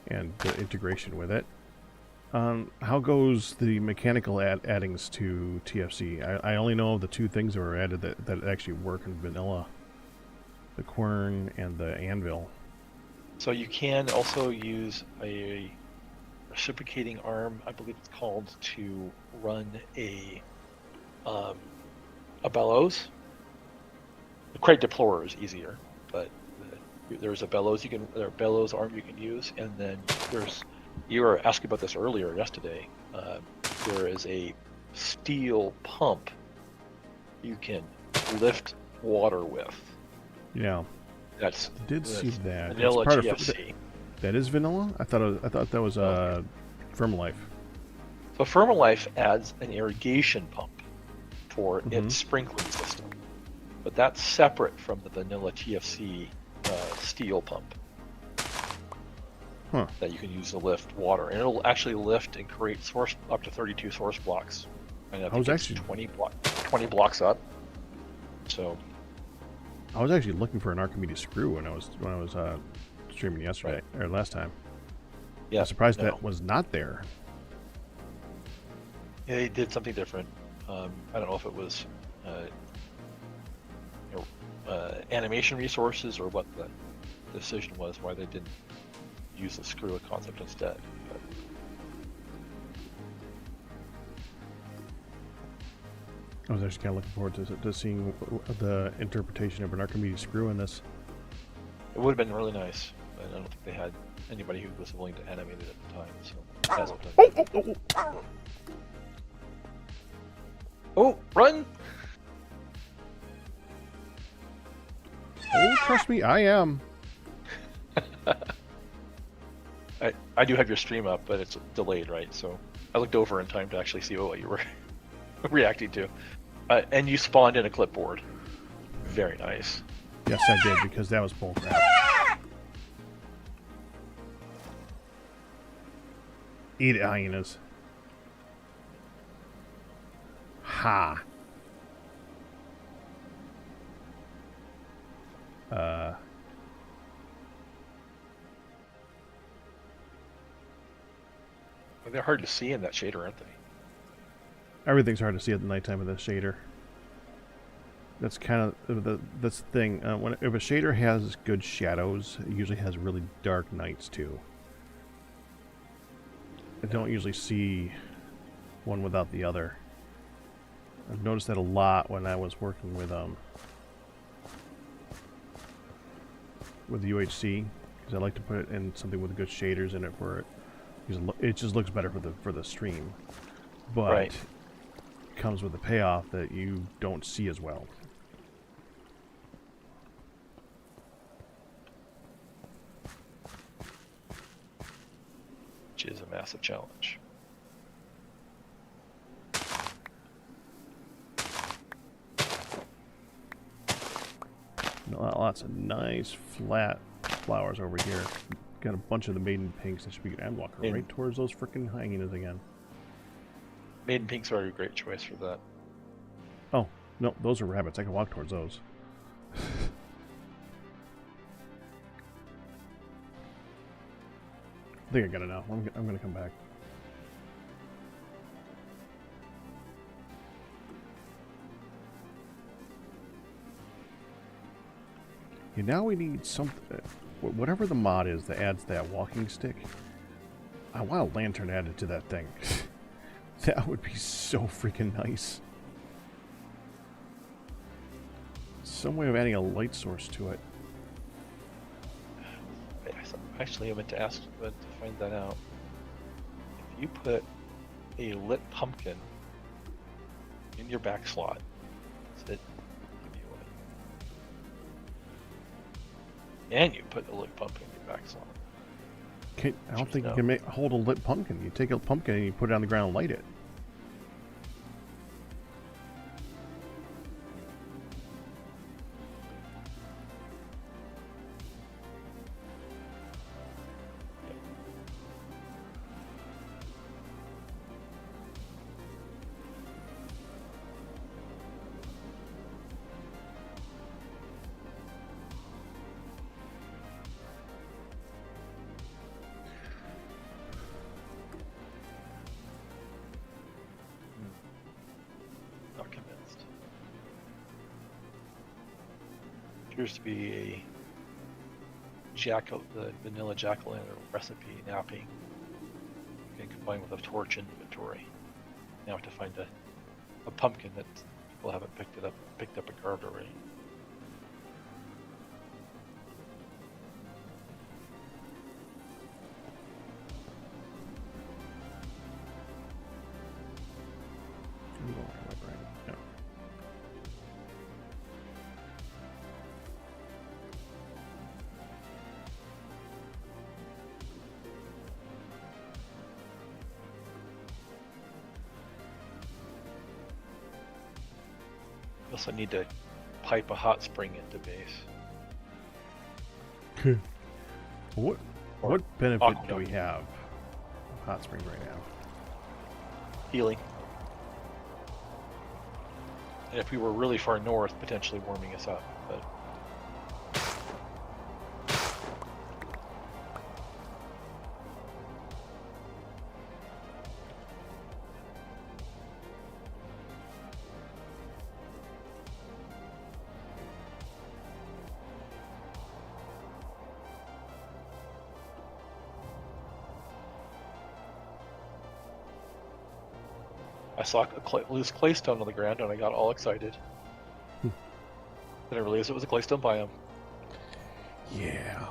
and the integration with it. How goes the mechanical addings to TFC? I only know of the two things that were added that actually work in vanilla. The quern and the anvil. So you can also use a reciprocating arm, I believe it's called, to run a bellows. The crate deplorer is easier, but there's a bellows bellows arm you can use, and then you were asking about this earlier yesterday. There is a steel pump you can lift water with. Yeah, I did see that. Vanilla TFC. That is vanilla. I thought that was Firmalife. So Firmalife adds an irrigation pump for its sprinkling system, but that's separate from the vanilla TFC steel pump that you can use to lift water, and it'll actually lift and create up to 32 source blocks. And I think it's 20 blocks up. So. I was actually looking for an Archimedes screw when I was streaming yesterday or last time. Yeah, I'm surprised that was not there. Yeah, they did something different. I don't know if it was animation resources or what the decision was, why they didn't use the screw concept instead. But I was actually kind of looking forward to seeing the interpretation of an Archimedes screw in this. It would have been really nice, but I don't think they had anybody who was willing to animate it at the time. So oh, run! Trust me, I am. I do have your stream up, but it's delayed, right? So I looked over in time to actually see what you were reacting to. And you spawned in a clipboard. Very nice. Yes, I did, because that was bullcrap. Eat it, hyenas. Ha. They're hard to see in that shader, aren't they? Everything's hard to see at the nighttime with the shader. That's kind of that's the thing. If a shader has good shadows, it usually has really dark nights too. I don't usually see one without the other. I've noticed that a lot when I was working with UHC, because I like to put it in something with good shaders in it for it. Because it just looks better for the stream, but right. It comes with a payoff that you don't see as well. Which is a massive challenge. Lots of nice flat flowers over here. Got a bunch of the maiden pinks that should be good. I'm walking right towards those frickin' hyenas again. Maiden pinks are a great choice for that. Oh, no, those are rabbits. I can walk towards those. I think I got it now. I'm going to come back. Yeah, now we need something. Whatever the mod is that adds that walking stick. I want a lantern added to that thing. That would be so freaking nice. Some way of adding a light source to it. Actually, I meant to ask to find that out. If you put a lit pumpkin in your back slot, and you put a lit pumpkin in your back slot. I don't think you can hold a lit pumpkin. You take a pumpkin and you put it on the ground and light it. Appears to be a the vanilla jack-o'-lantern recipe napping. You can combine with a torch in inventory. Now I have to find a pumpkin that people haven't picked up and carved already. I also need to pipe a hot spring into base. What benefit do we have of hot spring right now? Healing. And if we were really far north, potentially warming us up. But I saw a loose claystone on the ground and I got all excited. Didn't realize it was a claystone biome. Yeah.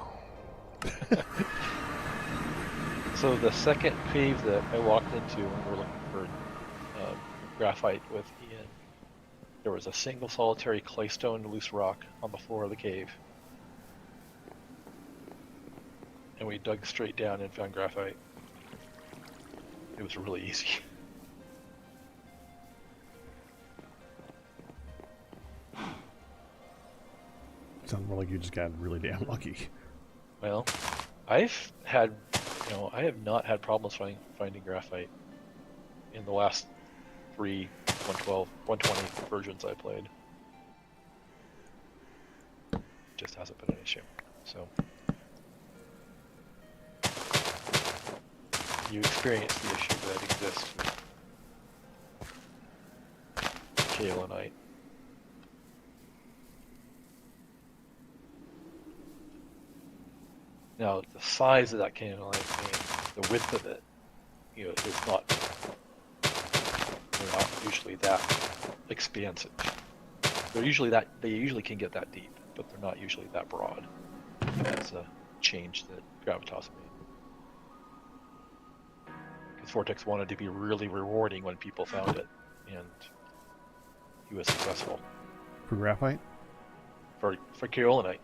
So the second cave that I walked into when we were looking for graphite with Ian, there was a single solitary claystone loose rock on the floor of the cave. and we dug straight down and found graphite. It was really easy. Sounds more like you just got really damn lucky. Well, I've had, I have not had problems finding graphite in the last 3 112, 120 versions I played. Just hasn't been an issue. So you experience the issue that exists with kaolinite. Now, the size of that kaolinite, the width of it, is not. They're not usually that expansive. They usually can get that deep, but they're not usually that broad. That's a change that Gravitas made. Because Vortex wanted to be really rewarding when people found it, and he was successful. For graphite? For kaolinite.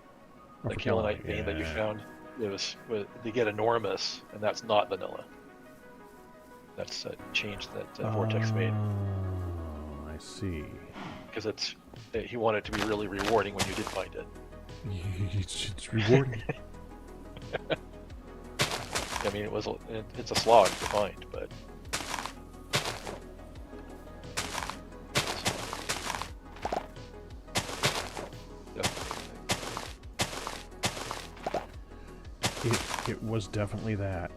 Oh, The for kaolinite vein that you found, they get enormous, and that's not vanilla. That's a change that Vortex made. Oh, I see. Because he wanted it to be really rewarding when you did find it. It's rewarding. I mean, it's a slog to find, but it was definitely that.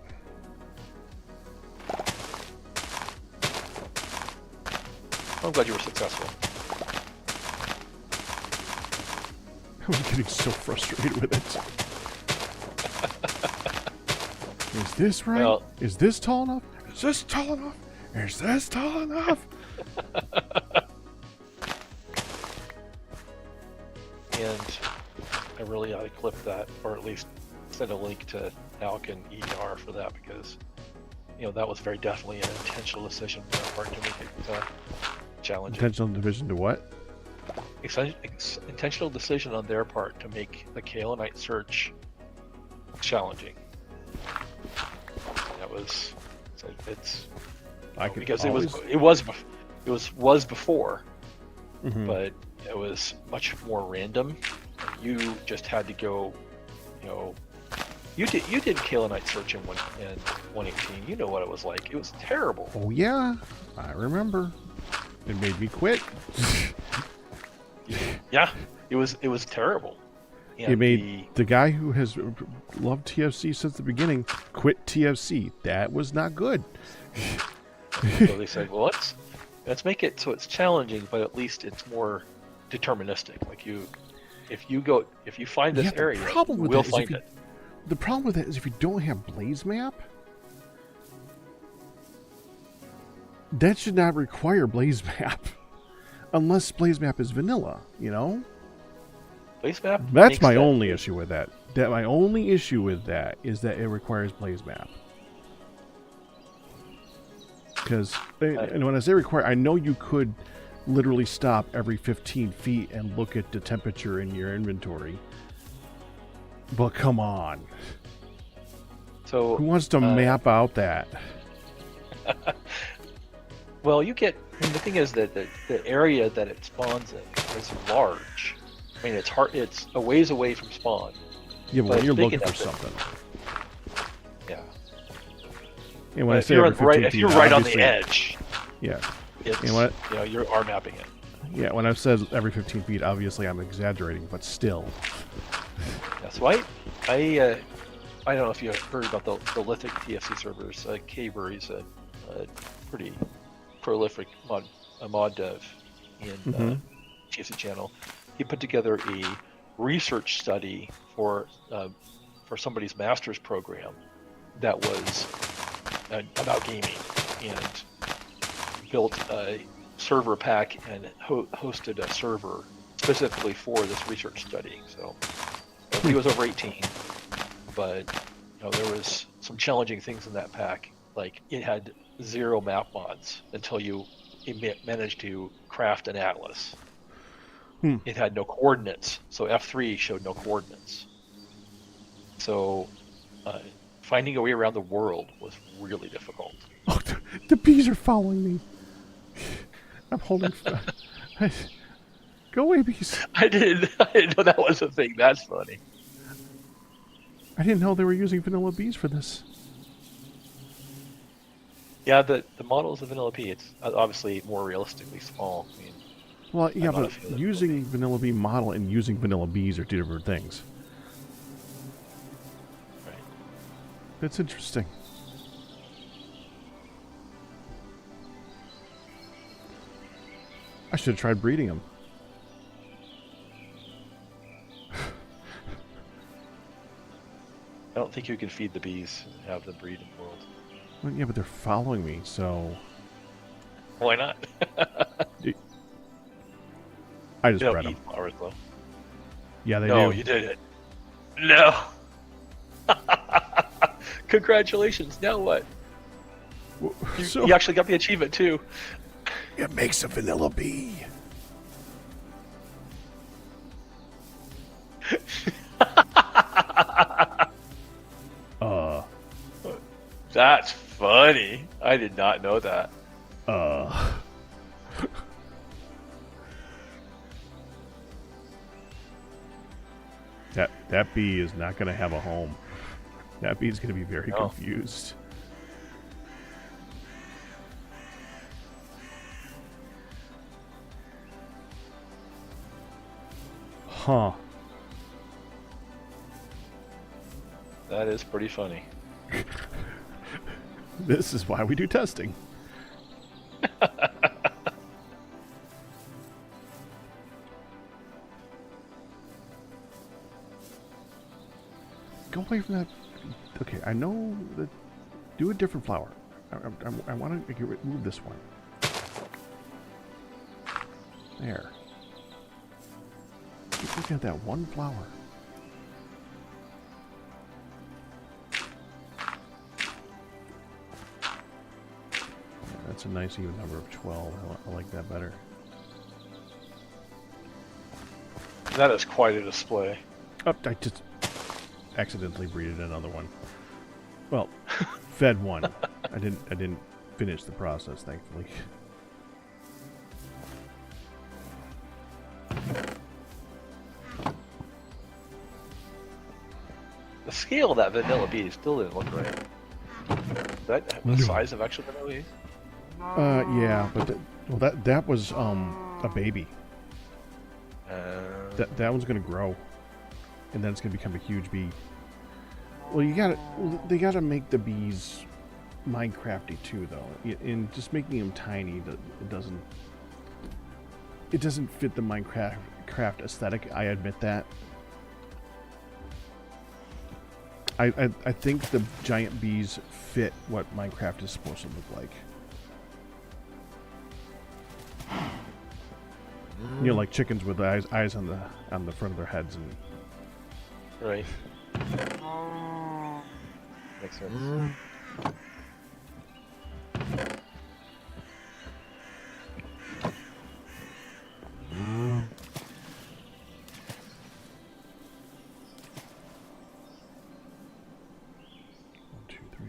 I'm glad you were successful. I was getting so frustrated with it. Is this right? Well, is this tall enough? Is this tall enough? Is this tall enough? And I really ought to clip that, or at least send a link to Alc and ER for that, because that was very definitely an intentional decision on our part to make it challenging. Intentional division to what? Intentional decision on their part to make the kaolinite search challenging. That was because it was before, but it was much more random. You just had to go, you did kaolinite search in 118. You know what it was like. It was terrible. Oh yeah, I remember. It made me quit. Yeah, it was terrible. And it made the guy who has loved TFC since the beginning quit TFC. That was not good. So they said, well, let's make it so it's challenging, but at least it's more deterministic. Like if you find this area, we'll find it. The problem with that is if you don't have Blaze Map, that should not require Blaze Map. Unless Blaze Map is vanilla, Blaze Map? That's my only issue with that. My only issue with that is that it requires Blaze Map. Because, and when I say require, I know you could literally stop every 15 feet and look at the temperature in your inventory. But come on. So who wants to map out that? Well, the thing is that the area that it spawns in is large. I mean, it's a ways away from spawn. Yeah, but when you're looking for something. Yeah. And when I say if you're right on the edge. Yeah. You are mapping it. Yeah, when I've said every 15 feet, obviously I'm exaggerating, but still. That's why I don't know if you heard about the lithic TFC servers. Kaber is a pretty prolific mod dev in TFC channel. He put together a research study for somebody's master's program that was about gaming, and built a server pack and hosted a server specifically for this research study. So he was over 18, but there was some challenging things in that pack. Like it had 0 map mods until you managed to craft an atlas. It had no coordinates, so F3 showed no coordinates. So Finding a way around the world was really difficult. Oh, the bees are following me. I'm holding. Go away, bees. I didn't know that was a thing. That's funny. I didn't know they were using vanilla bees for this. Yeah, the models of Vanilla P, it's obviously more realistically small. I mean, Well, yeah, I'm not a but fan of using vanilla bee model and using vanilla bees are two different things. right. That's interesting. I should have tried breeding them. I don't think you can feed the bees and have them breed in the world. Well, yeah, but they're following me, so Why not? I just You bred don't them. eat flowers, though. Yeah, they No, do. you did it. No. Congratulations. Now what? So You actually got the achievement, too. it makes a vanilla bee. That's funny. I did not know that. That bee is not going to have a home. That bee is going to be very No. confused. Huh. That is pretty funny. This is why we do testing. Go away from that. Okay, I know that. Do a different flower. I want to remove this one. There. Keep looking at that one flower. Yeah, that's a nice even number of 12. I like that better. That is quite a display. Oh, I just accidentally breeded another one. Well, fed one. I didn't finish the process, thankfully. The scale of that vanilla bee still didn't look right. Is that the size of actual vanilla bees? Yeah, but that was a baby. That one's gonna grow, and then it's gonna become a huge bee. Well, they gotta make the bees Minecrafty too, though. In just making them tiny, it doesn't fit the Minecraft aesthetic. I admit that. I think the giant bees fit what Minecraft is supposed to look like. You know, like chickens with eyes on the front of their heads and. Right. Makes sense. One, two, three,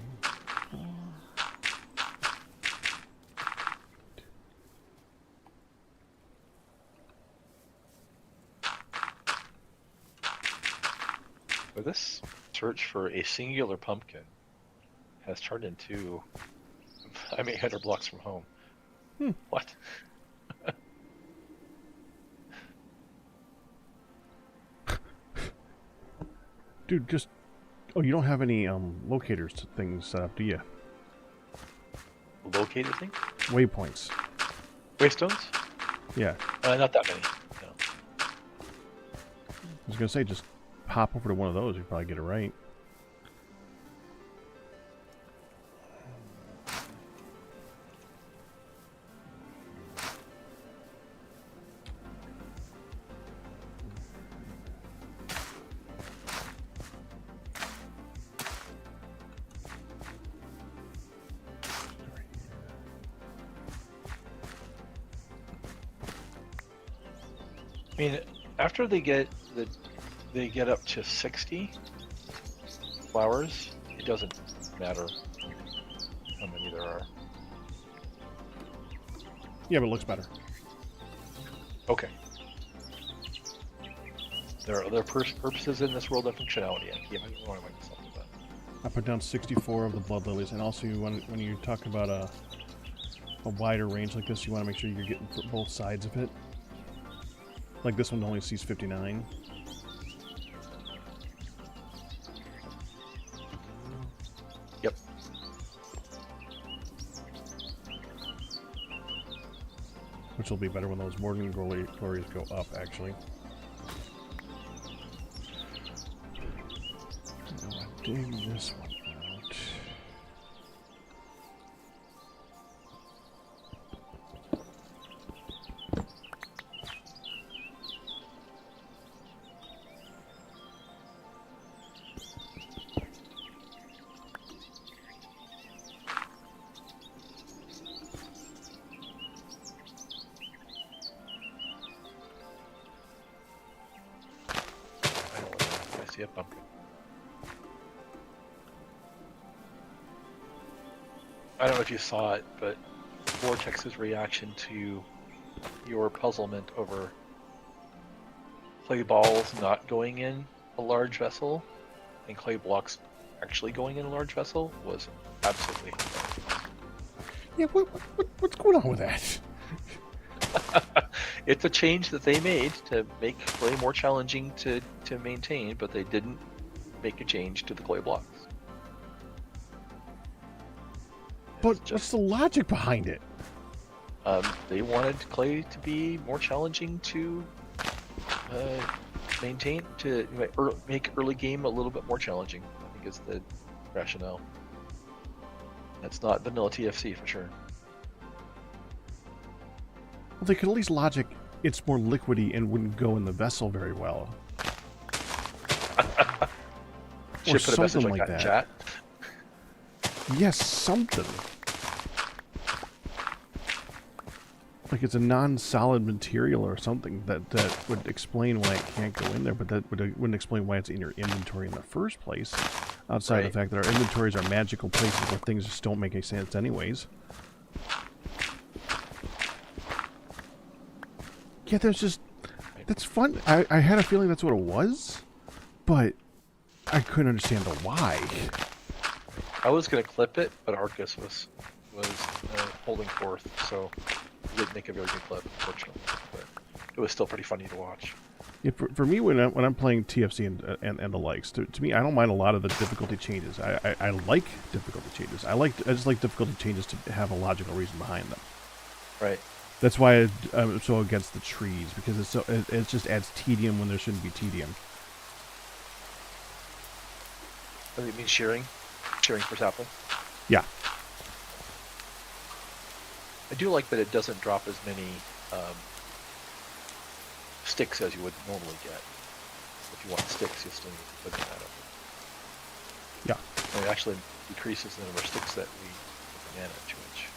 four. But this search for a singular pumpkin has turned into I'm 800 blocks from home. What? Dude, just... Oh, you don't have any locators things set up, do you? Located thing? Waypoints. Waystones? Yeah. Not that many. No. I was gonna say, just hop over to one of those, you probably get it right. I mean, after they get up to 60, flowers, it doesn't matter how many there are. Yeah, but it looks better. Okay. There are purposes in this world of functionality. I can't remember myself with that. I put down 64 of the blood lilies, and also when you talk about a wider range like this, you want to make sure you're getting both sides of it. Like this one only sees 59. Yep. Which will be better when those morning glories go up, actually. Now I dig this one out. I see a pumpkin. I don't know if you saw it, but Vortex's reaction to your puzzlement over clay balls not going in a large vessel and clay blocks actually going in a large vessel was absolutely Yeah, what's going on with that? It's a change that they made to make clay more challenging to maintain, but they didn't make a change to the clay blocks. But what's the logic behind it? They wanted clay to be more challenging to maintain, to make early game a little bit more challenging, I think is the rationale. That's not vanilla TFC for sure. Well, they could at least logic it's more liquidy and wouldn't go in the vessel very well. Or Should put a message something like like that in that. chat. Yes, something. Like it's a non-solid material or something that would explain why it can't go in there, but that wouldn't explain why it's in your inventory in the first place, outside of the fact that our inventories are magical places where things just don't make any sense anyways. Yeah, that's fun. I had a feeling that's what it was, but I couldn't understand the why. I was going to clip it, but Arcus was holding forth, so he didn't make a very good clip, unfortunately. But it was still pretty funny to watch. Yeah, for me, when I'm playing TFC and the likes, to me, I don't mind a lot of the difficulty changes. I like difficulty changes. I just like difficulty changes to have a logical reason behind them. Right. That's why I'm so against the trees, because it just adds tedium when there shouldn't be tedium. Does it mean shearing? Shearing for sapling? Yeah. I do like that it doesn't drop as many sticks as you would normally get. If you want sticks, you still need to put that up. Yeah. And it actually decreases the number of sticks that we manage, which...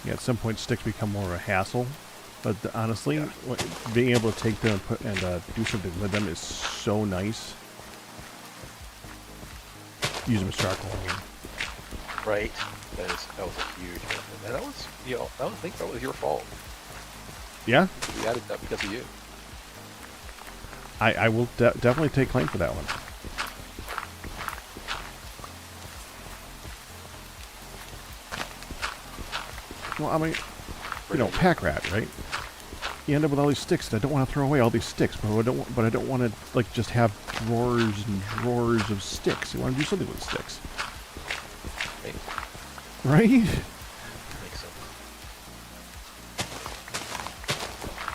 Yeah, at some point sticks become more of a hassle, but honestly, being able to take them and do something with them is so nice. Use them as charcoal. I mean. Right. That was a huge benefit. And that was, I think that was your fault. Yeah? We added that because of you. I will definitely take claim for that one. Well, I mean, pack rat, right? You end up with all these sticks, and I don't want to throw away all these sticks, but I don't want to like just have drawers and drawers of sticks. I want to do something with sticks, right? Makes sense.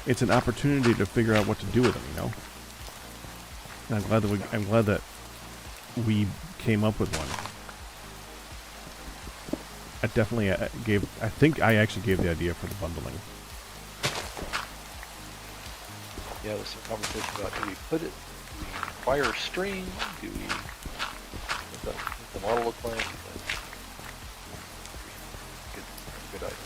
It's an opportunity to figure out what to do with them, you know. And I'm glad that we came up with one. I definitely I think I actually gave the idea for the bundling. Yeah, there's some conversation about do we put it, do we require string, do we, what the model look like? Good idea.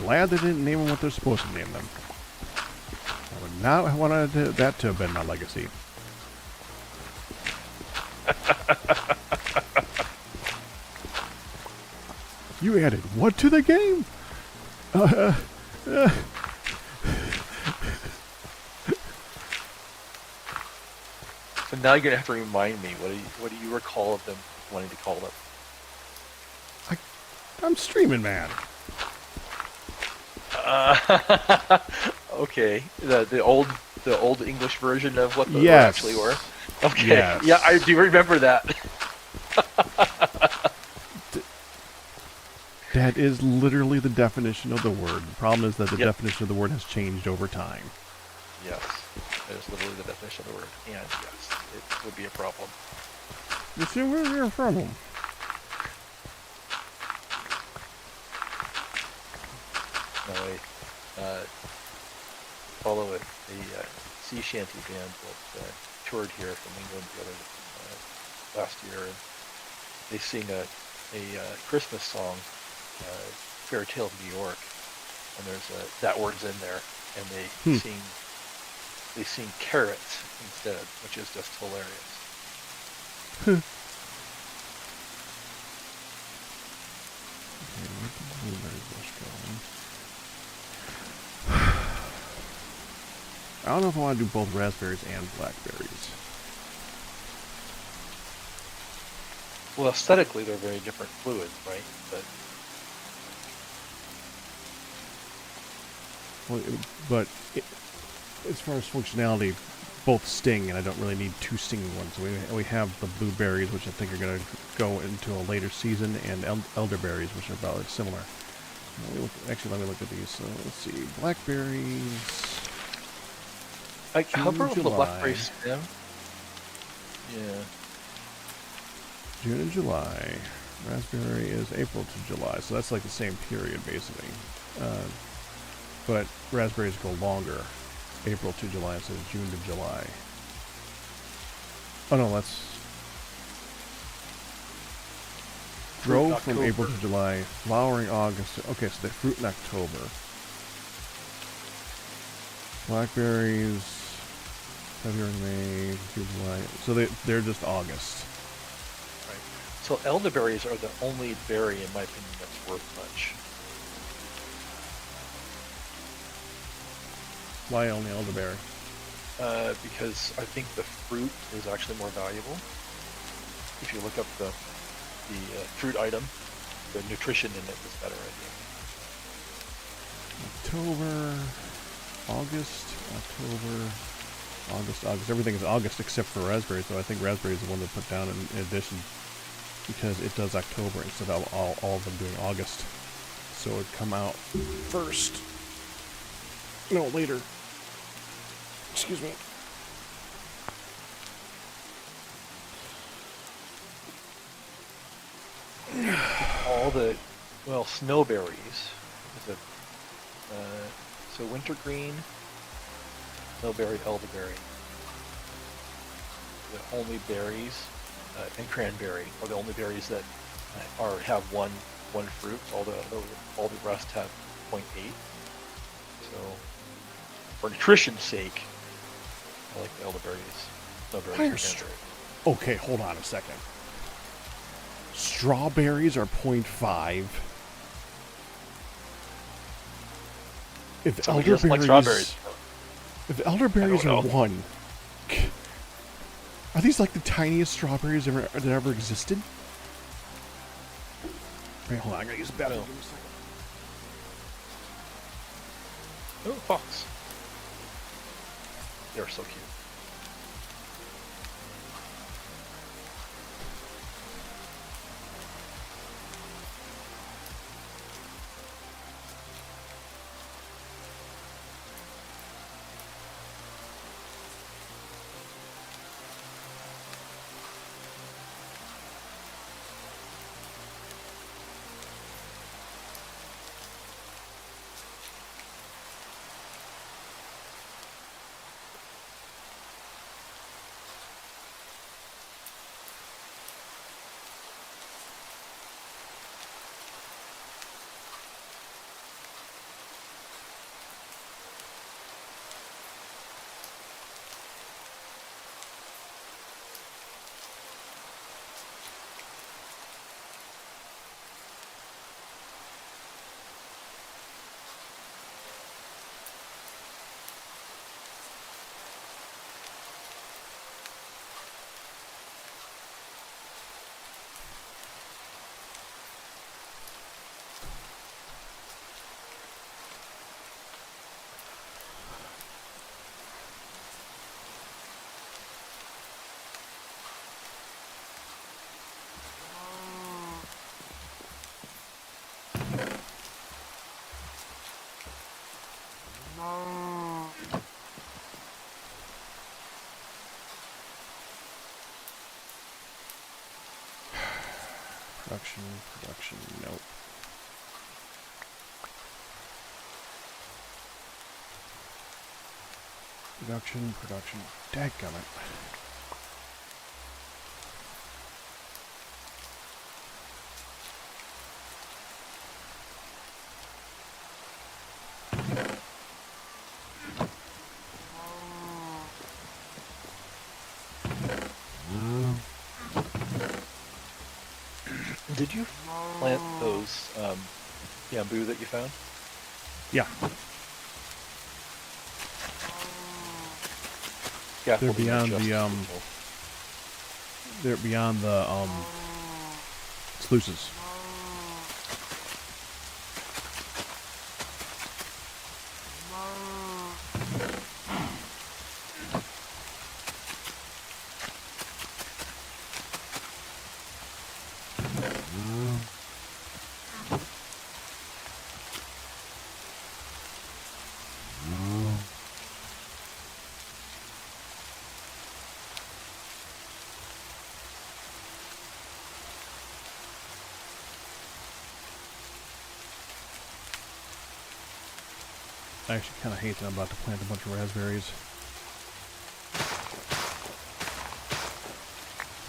glad they didn't name them what they're supposed to name them. I would not have wanted that to have been my legacy. You added what to the game? So now you're gonna have to remind me. What do you recall of them wanting to call them? I'm streaming, man. Okay, the old English version of what they Yes. actually were. Okay, Yes. yeah, I do remember that. That is literally the definition of the word. The problem is that the Yep. definition of the word has changed over time. Yes, that is literally the definition of the word, and yes, it would be a problem. You see where you're from? No, I follow a sea shanty band that toured here from England the other last year, and they sing a Christmas song, "Fairy Tale of New York," and there's that word's in there, and they sing carrots instead, which is just hilarious. Okay, where did the blueberry bush go? I don't know if I want to do both raspberries and blackberries. Well, aesthetically, they're very different fluids, right? But as far as functionality, both sting, and I don't really need two stinging ones. We have the blueberries, which I think are going to go into a later season, and elderberries, which are about similar. Let me look at these. So let's see, blackberries. How about the July. blackberry stem? Yeah. June and July. Raspberry is April to July, so that's like the same period basically. But raspberries go longer, April to July instead of June to July. Oh no, that's grow from October. April to July, flowering August. Okay, so they fruit in October. Blackberries, February, May, June, July. So they're just August. Right. So elderberries are the only berry, in my opinion, that's worth much. Why only elderberry? Because I think the fruit is actually more valuable. If you look up the fruit item, the nutrition in it is better, I think. October, August, October, August. Everything is August except for raspberries, so I think raspberry is the one to put down in addition because it does October instead of all of them doing August. So it would come out first. No, later. Excuse me. Snowberries. So wintergreen, snowberry, elderberry. The only berries, and cranberry are the only berries that have one fruit. All the rest have 0.8. So, for nutrition's sake, I like the elderberries, snowberries, and cranberry. Okay, hold on a second. Strawberries are 0.5. If Somebody doesn't like strawberries. If elderberries I are don't know. 1, are these like the tiniest strawberries that ever existed? Wait, hold on, I gotta use the bathroom. No. Give me a second. Oh, fox. They're so cute. Production, nope. Production, dadgummit. Did you plant those bamboo that you found? Yeah. They're beyond the sluices. I actually kind of hate that I'm about to plant a bunch of raspberries.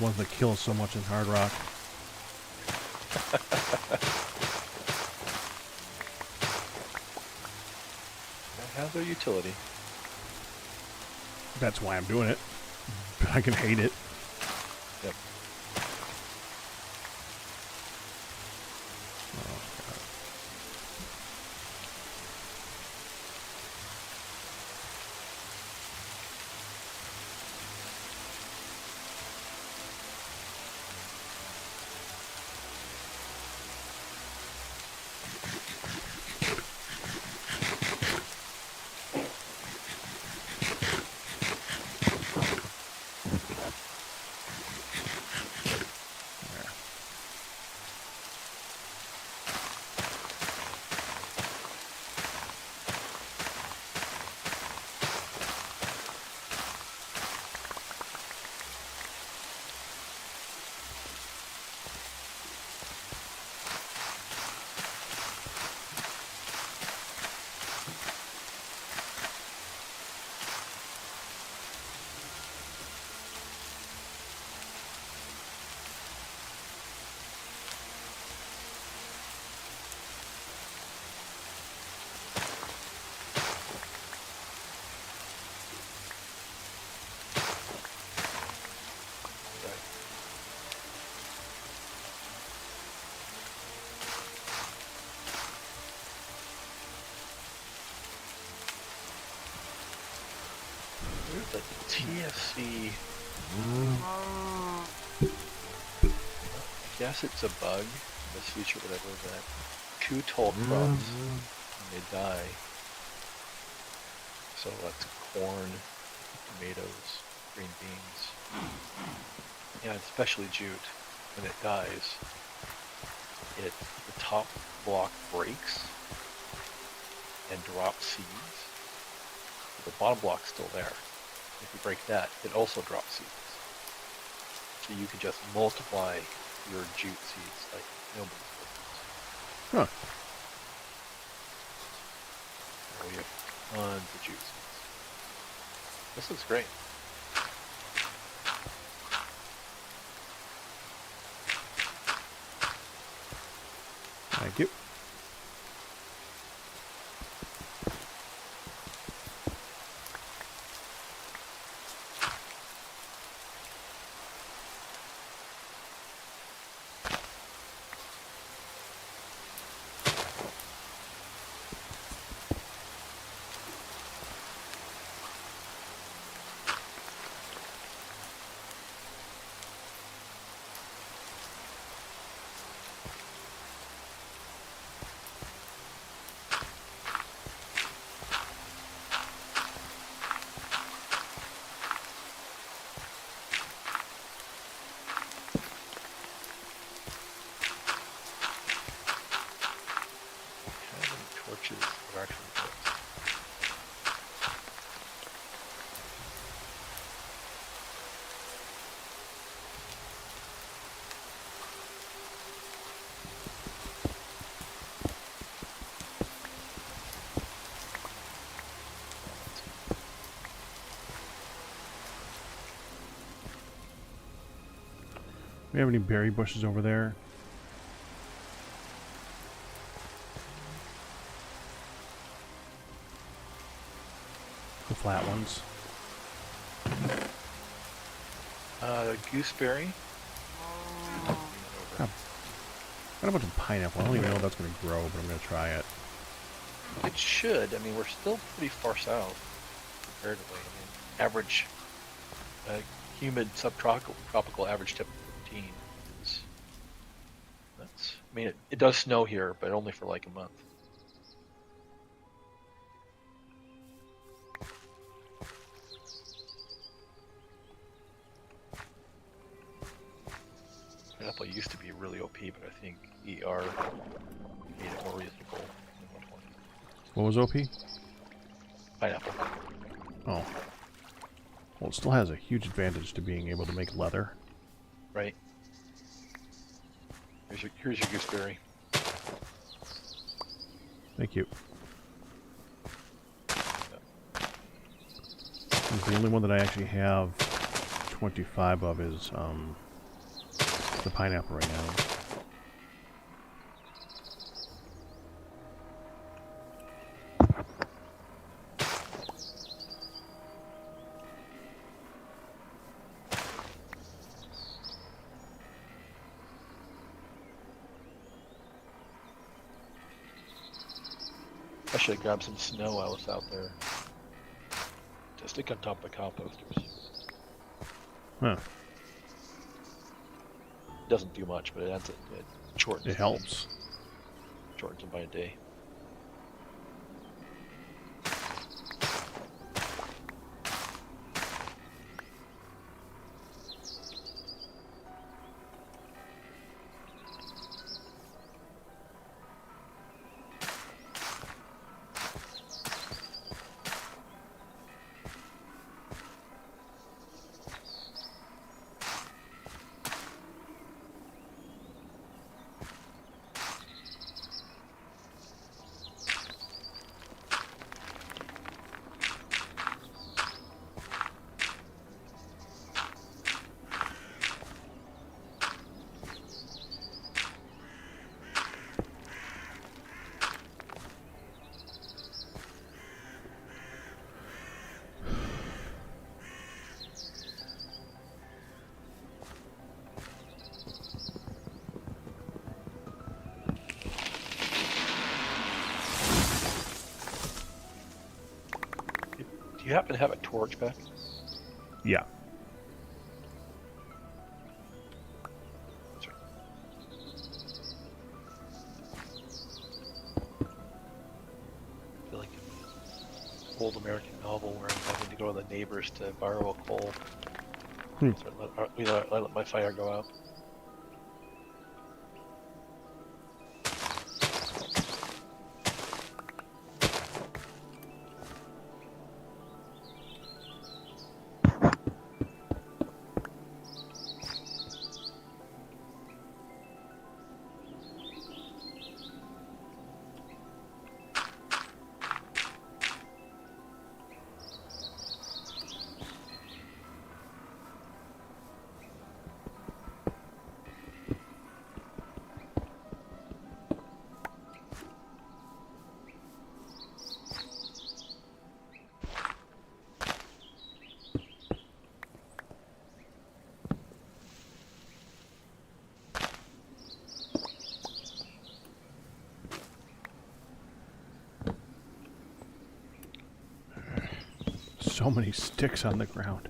Ones that kill so much in hard rock. They have their utility. That's why I'm doing it. But I can hate it. Yep. The TFC. I guess it's a bug. This feature, whatever that. 2 tall crops when they die. So that's corn, tomatoes, green beans. Yeah, especially jute. When it dies, the top block breaks and drops seeds. The bottom block's still there. If you break that, it also drops seeds. So you can just multiply your jute seeds like nobody's business. Huh. We have tons of jute seeds. This looks great. Thank you. We have any berry bushes over there? The flat ones. Gooseberry. Got a bunch of pineapple. I don't even know if that's going to grow, but I'm going to try it. It should. I mean, we're still pretty far south comparatively. I mean, average humid subtropical average temp 15 is. That's. I mean, it does snow here, but only for like a month. Pineapple used to be really OP, but I think ER made it more reasonable than 120. What was OP? Pineapple. Oh. Well, it still has a huge advantage to being able to make leather. Right. Here's your gooseberry. Thank you. The only one that I actually have 25 of is the pineapple right now. I should have grabbed some snow while I was out there. To stick on top of composters. Huh. Doesn't do much, but it adds it shortens. It helps. Shortens it by a day. Do you happen to have a torch back? Yeah. Sure. I feel like an old American novel where I'm having to go to the neighbors to borrow a coal. Hmm. So I let my fire go out. So many sticks on the ground.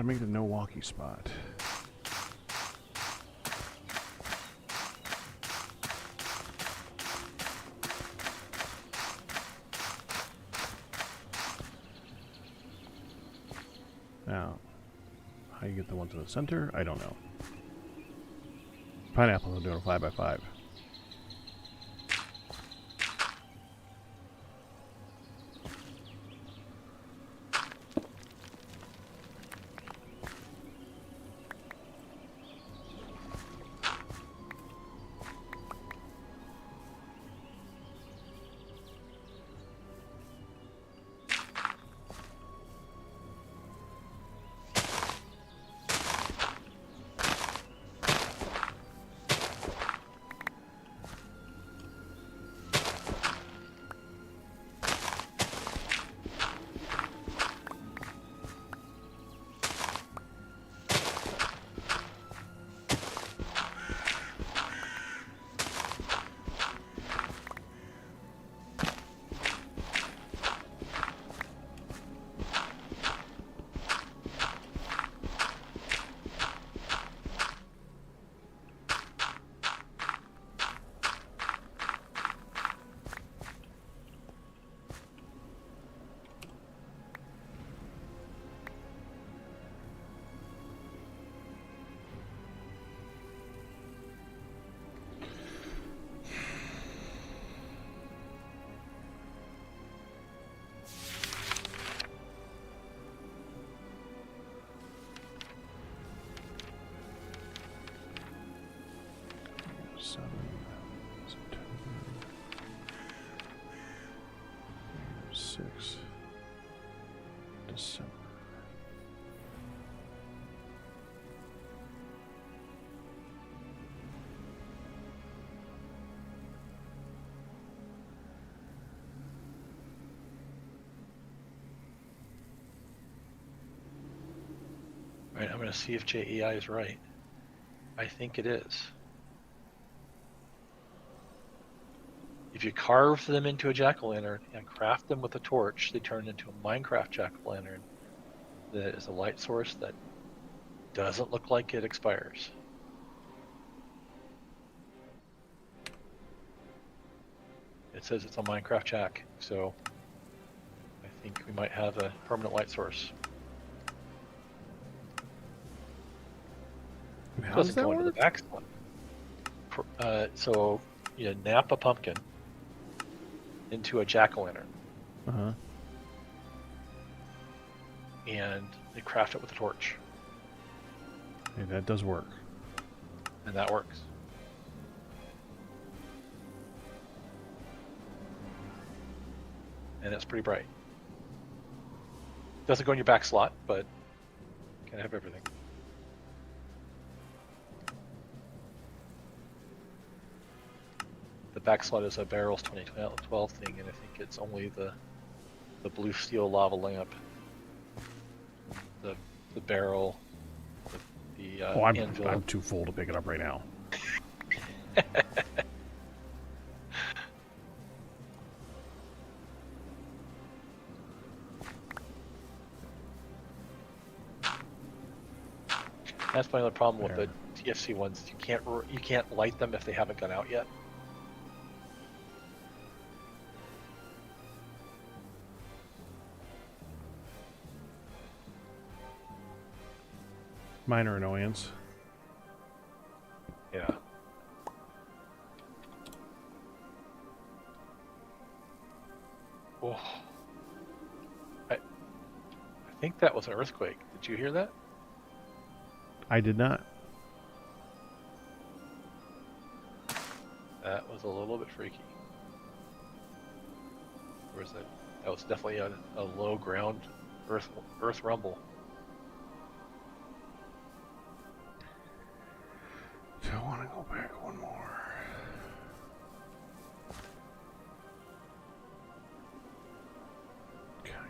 make it a no walkie spot? Now, how you get the ones in the center, I don't know. Pineapples are doing a 5x5. September 6 December. All right, I'm going to see if JEI is right. I think it is. If you carve them into a jack-o'-lantern and craft them with a torch, they turn into a Minecraft jack-o'-lantern that is a light source that doesn't look like it expires. It says it's a Minecraft jack, so I think we might have a permanent light source. How Doesn't does that go into the work? back slot. So you nap a pumpkin into a jack-o'-lantern, Uh-huh. and they craft it with a torch, Hey, that does work. and that works. And it's pretty bright. Doesn't go in your back slot, but can have everything. The back slot is a Barrels 2012 thing, and I think it's only the blue steel lava lamp, the barrel, the anvil. I'm too full to pick it up right now. That's my other problem with the TFC ones. You can't light them if they haven't gone out yet. Minor annoyance. Yeah. Oh. I think that was an earthquake. Did you hear that? I did not. That was a little bit freaky. Or is that was definitely a low ground earth rumble. Do I want to go back one more? Kinda.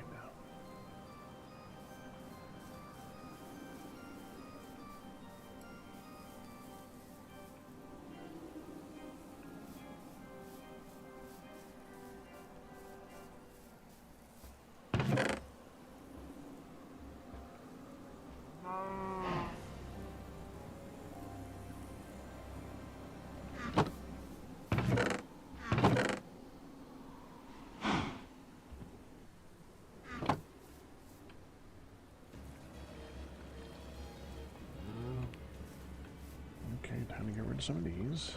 Okay, time to get rid of some of these.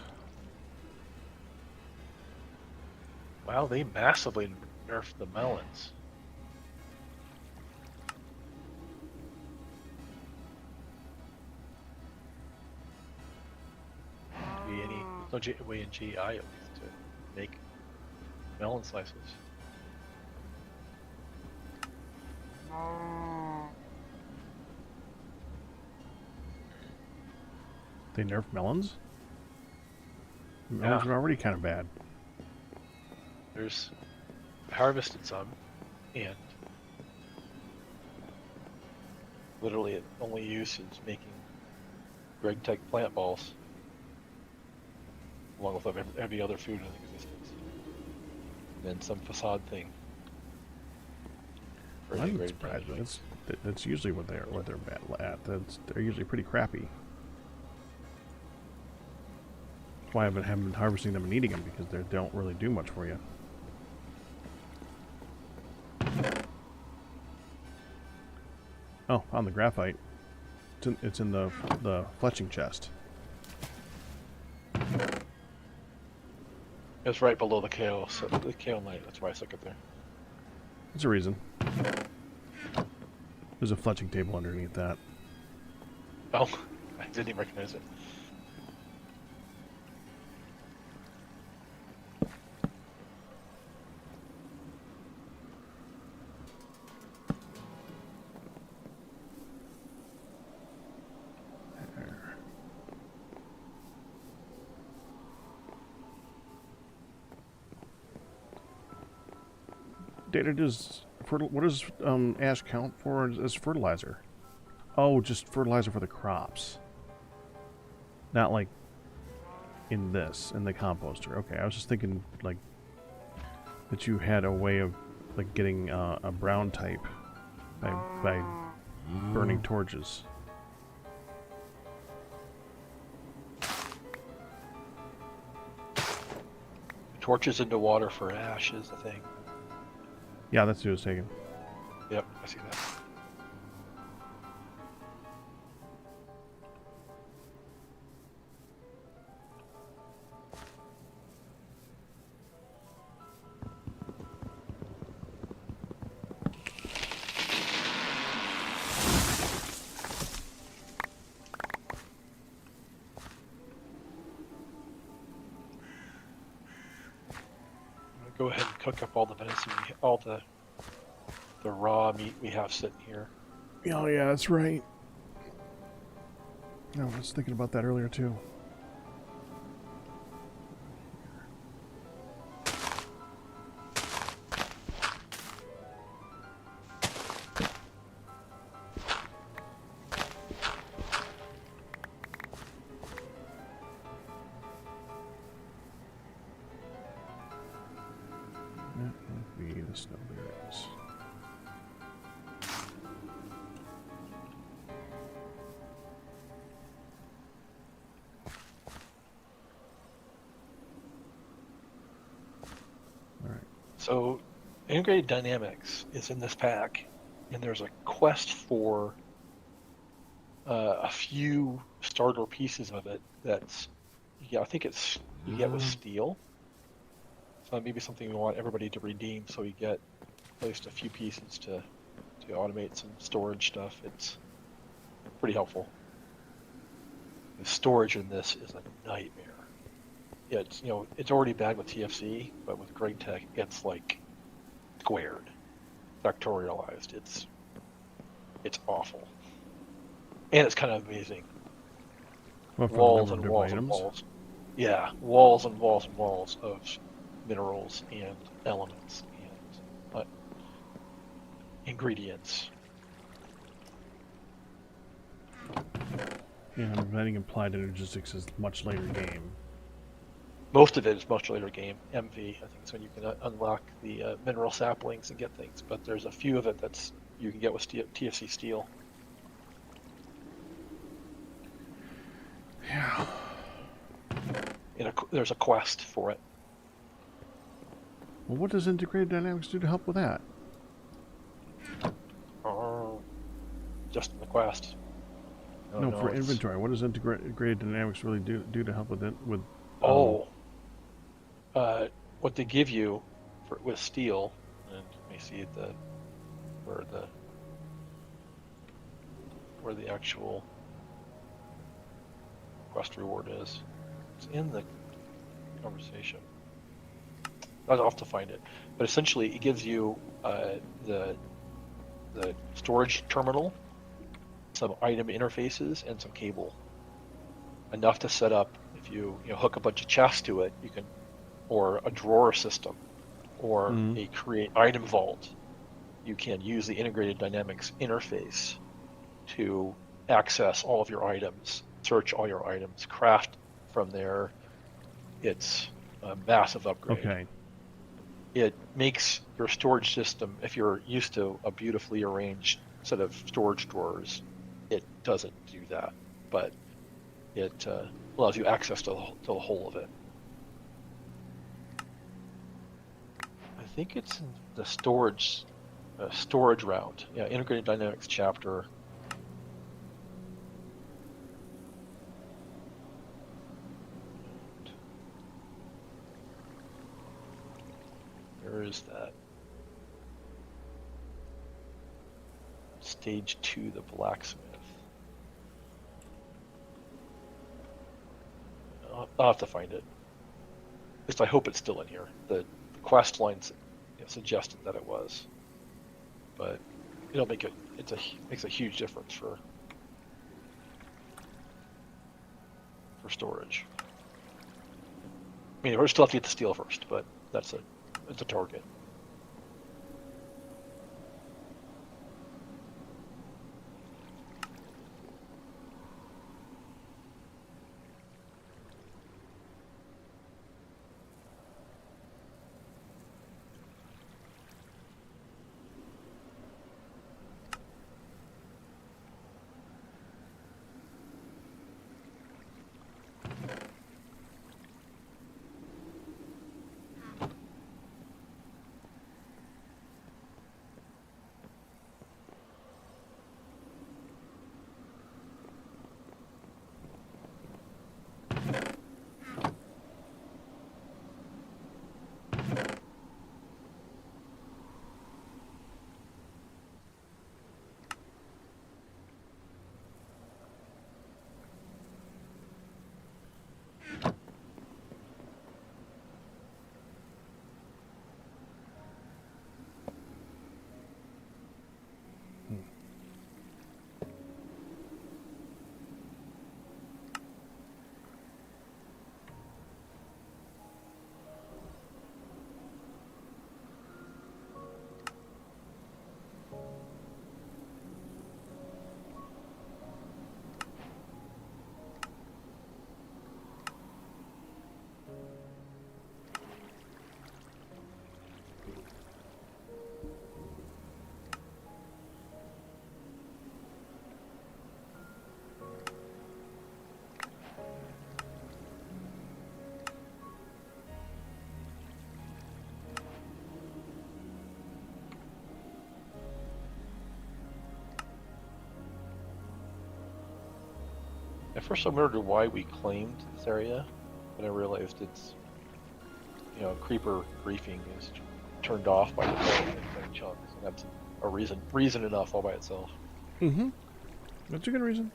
Wow, they massively nerfed the melons. Be any no way in GI at least to make melon slices. They nerfed melons? Melons Yeah. are already kind of bad. There's I harvested some, and literally its only use is making Gregtech plant balls, along with every other food in existence, and then some facade thing. For I'm integrated surprised. management. That's usually what they're bad at. They're usually pretty crappy. That's why I haven't been harvesting them and eating them, because they don't really do much for you. Oh, on the graphite. It's in the fletching chest. It's right below the kale, so the kale knight. That's why I stuck it there. There's a reason. There's a fletching table underneath that. Oh, I didn't even recognize it. Data what does ash count for as fertilizer? Oh, just fertilizer for the crops. Not like in the composter. Okay, I was just thinking like that you had a way of like getting a brown type by burning torches. Torches into water for ash is the thing. Yeah, that's what I was taking. Yep, I see that. Go ahead and cook up all the venison, all the raw meat we have sitting here. Oh yeah, that's right. No, I was thinking about that earlier too. That would be the snowberries. So, integrated dynamics is in this pack, and there's a quest for a few starter pieces of it. That's, yeah, I think it's you get with steel. So maybe something we want everybody to redeem, so we get at least a few pieces to automate some storage stuff. It's pretty helpful. The storage in this is a nightmare. Yeah, it's already bad with TFC, but with Gregtech, it's like squared, factorialized. It's awful, and it's kind of amazing. What, Walls and walls items? and walls. Yeah, walls and walls and walls of minerals and elements and ingredients. Yeah, I'm writing implied energistics is much later game. Most of it is much later game. MV, I think, is when you can unlock the mineral saplings and get things. But there's a few of it that's you can get with TFC steel. Yeah. There's a quest for it. Well, what does integrated dynamics do to help with that? Just in the quest. don't No, know. for inventory. What does integrated dynamics really do to help with it? With What they give you with steel, and let me see where the actual quest reward is. It's in the conversation. I'll have to find it. But essentially, it gives you the storage terminal, some item interfaces, and some cable. Enough to set up. If you hook a bunch of chests to it, you can, or a drawer system, or a create item vault. You can use the integrated dynamics interface to access all of your items, search all your items, craft from there. It's a massive upgrade. Okay. It makes your storage system, if you're used to a beautifully arranged set of storage drawers, it doesn't do that, but it allows you access to the whole of it. I think it's in the storage round. Yeah, integrated dynamics chapter. Where is that? Stage 2, the blacksmith. I'll have to find it. At least I hope it's still in here. The quest lines suggested that it was, but it'll make it. Makes a huge difference for storage. I mean, we're still have to get the steel first, but it's a target. At first, I wondered why we claimed this area, but I realized it's, creeper griefing is turned off by default in chunks, and that's a reason enough all by itself. Mm-hmm. That's a good reason.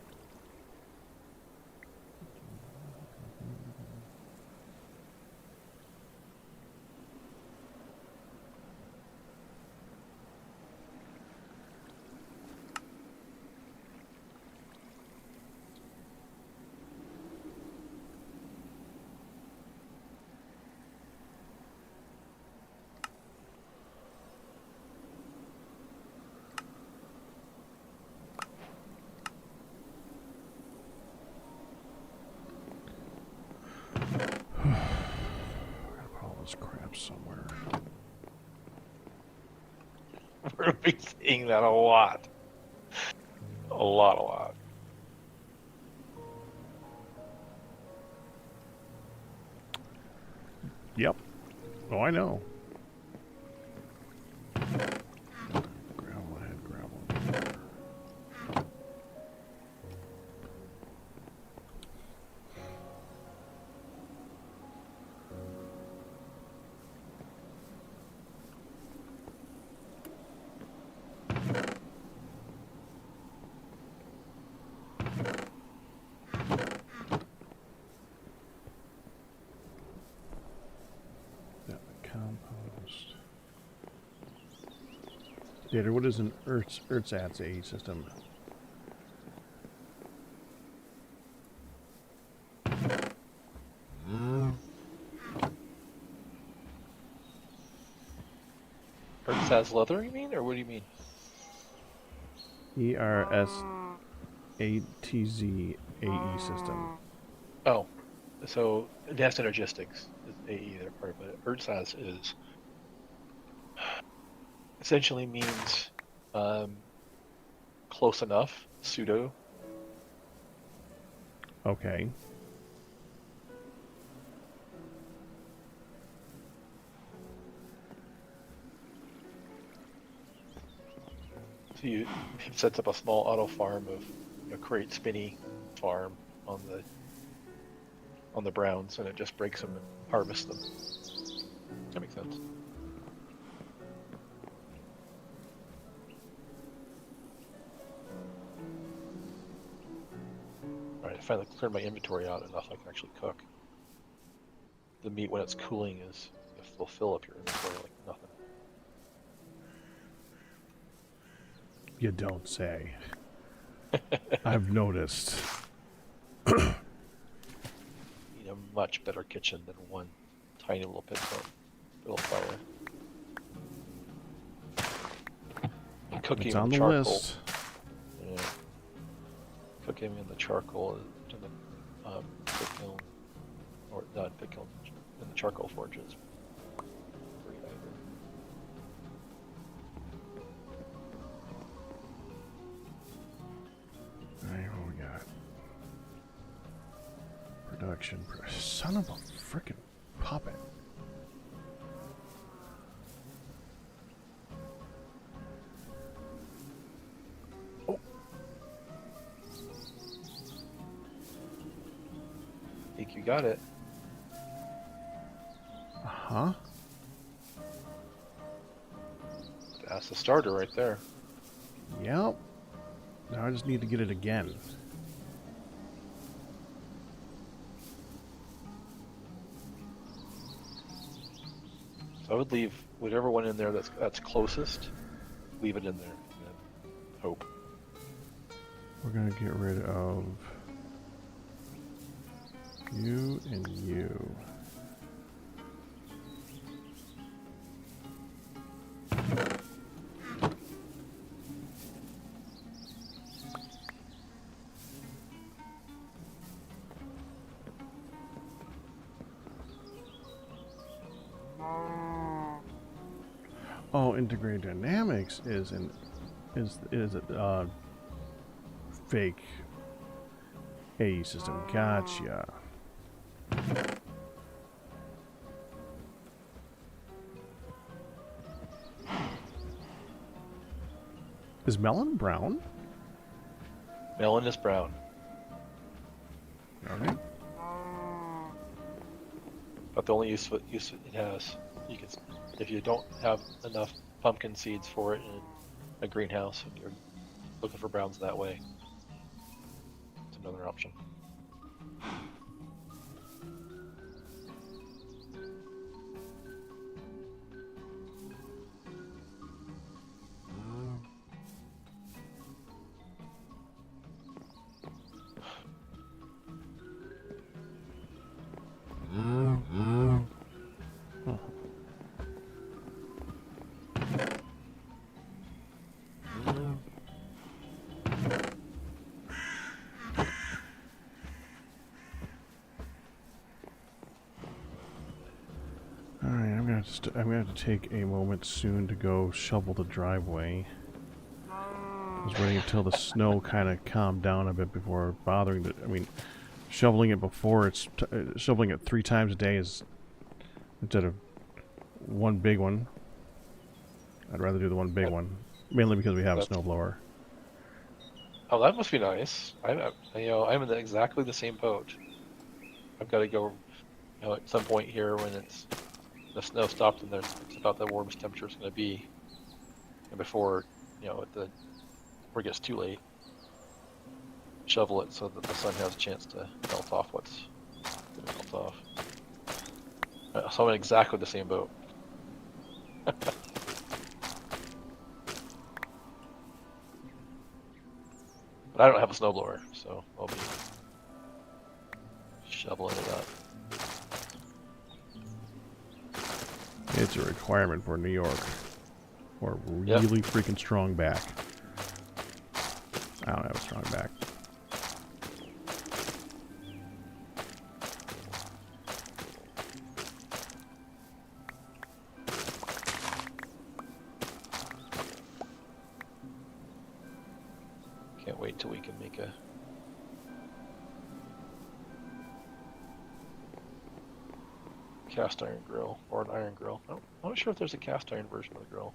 Crap somewhere. We're going to be seeing that a lot. A lot. Yep. Oh, I know. Gravel ahead, gravel. Gator, what is an ersatz AE system? Ersatz leather, you mean, or what do you mean? ERSATZ AE system. Oh, so advanced energistics is AE, they're part of it. Ersatz is essentially means close enough, pseudo. Okay. So he sets up a small auto farm of create spinny farm on the browns, and it just breaks them and harvests them. That makes sense. All right, I finally cleared my inventory out enough I can actually cook. The meat when it's cooling will fill up your inventory like nothing. You don't say. I've noticed. Need a much better kitchen than one tiny little pit little fire. And cooking It's in on the charcoal. list. Yeah. Cooking in the charcoal in the pit kiln, or not pit kiln, in the charcoal forges. Pretty either. Alright, what we got? Production. Son of a frickin' puppet. Oh. Think you got it. Uh-huh. That's the starter right there. Yep. Now I just need to get it again. So I would leave whatever one in there that's closest. Leave it in there. And hope. We're gonna get rid of you and you. Oh, integrated dynamics is a fake AE system. Gotcha. Is melon brown? Melon is brown. Okay. But the only use it has, if you don't have enough pumpkin seeds for it in a greenhouse, and you're looking for browns that way, it's another option. I'm gonna have to take a moment soon to go shovel the driveway. I was waiting until the snow kind of calmed down a bit before bothering the. I mean, shoveling it before shoveling it 3 times a day is instead of one big one. I'd rather do the one big one, mainly because we have a snowblower. Oh, that must be nice. I'm in exactly the same boat. I've got to go, at some point here when the snow stopped and it's about the warmest temperature it's going to be, and before before it gets too late, shovel it so that the sun has a chance to melt off what's going to melt off. So I'm in exactly the same boat. But I don't have a snowblower, so I'll be shoveling it up. It's a requirement for New York. Or a really freaking strong back. I don't have a strong back. Can't wait till we can make a cast iron grill or an iron grill. I'm not sure if there's a cast iron version of the grill.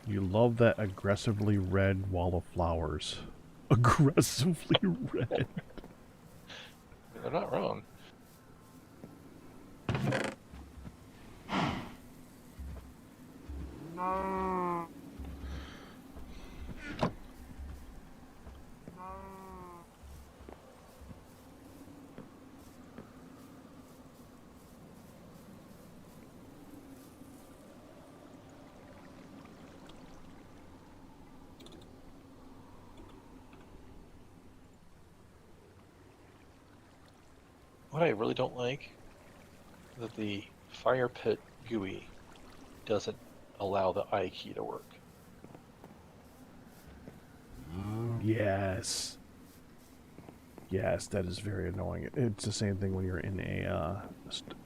You love that aggressively red wall of flowers. Aggressively red. They're not wrong. What I really don't like is that the fire pit GUI doesn't allow the I key to work. Yes. Yes, that is very annoying. It's the same thing when you're in a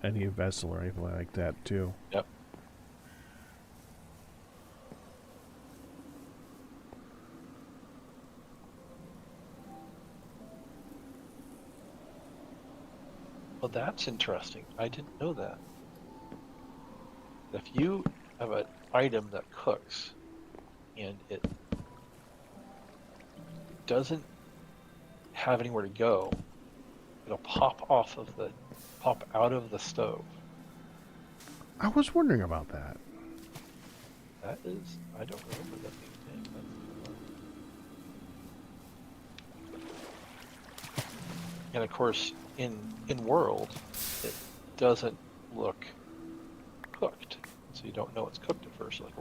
any vessel or anything like that too. Yep. Well, that's interesting. I didn't know that. If you have an item that cooks and it doesn't have anywhere to go, it'll pop out of the stove. I was wondering about that. That is, I don't remember that being a thing. And of course, in world, it doesn't look cooked, so you don't know it's cooked at first. Like,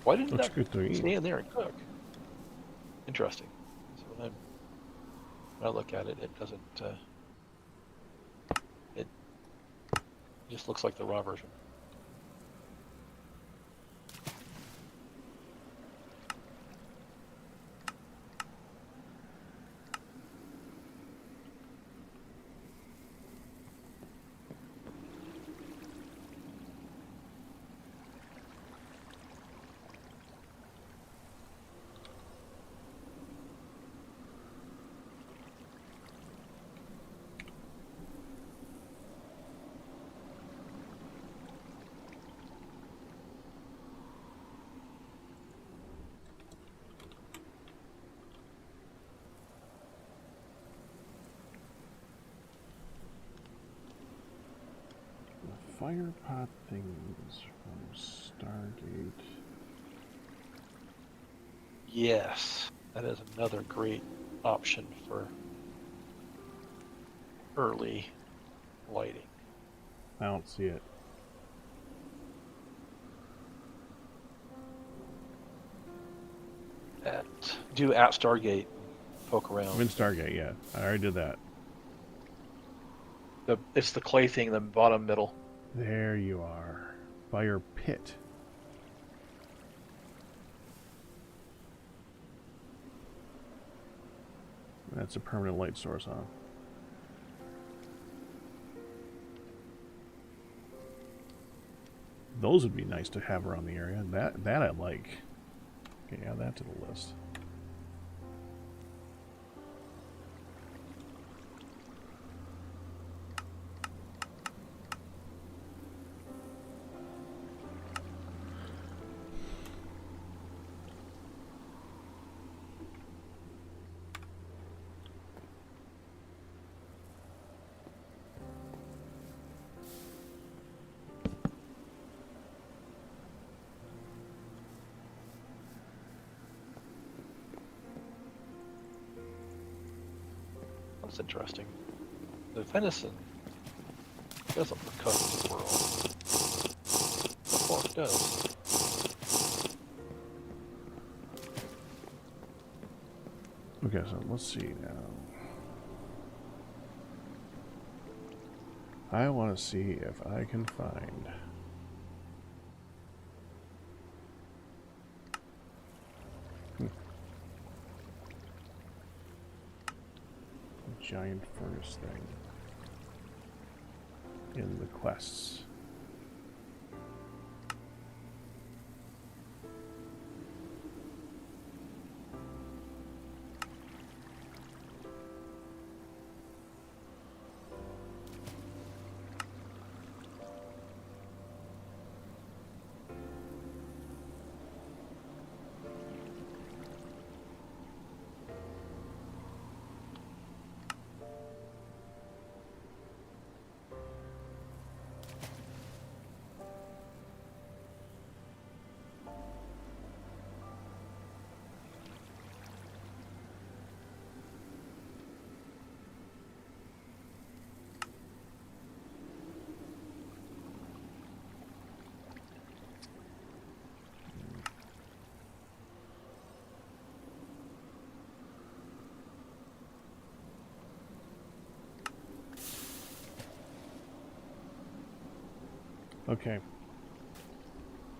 why didn't Looks that good to eat. stay in there and cook? Interesting. So when I look at it, it doesn't. It just looks like the raw version. Fire pot things from Stargate. Yes, that is another great option for early lighting. I don't see it. Do at Stargate, poke I'm around. in Stargate, yeah. I already did that. It's the clay thing in the bottom middle. There you are. Fire pit. That's a permanent light source, huh? Those would be nice to have around the area. That I like. Okay, add that to the list. That's interesting. The venison doesn't look cooked in the world. The pork does. Okay, so let's see now. I want to see if I can find a giant furnace thing in the quests. Okay.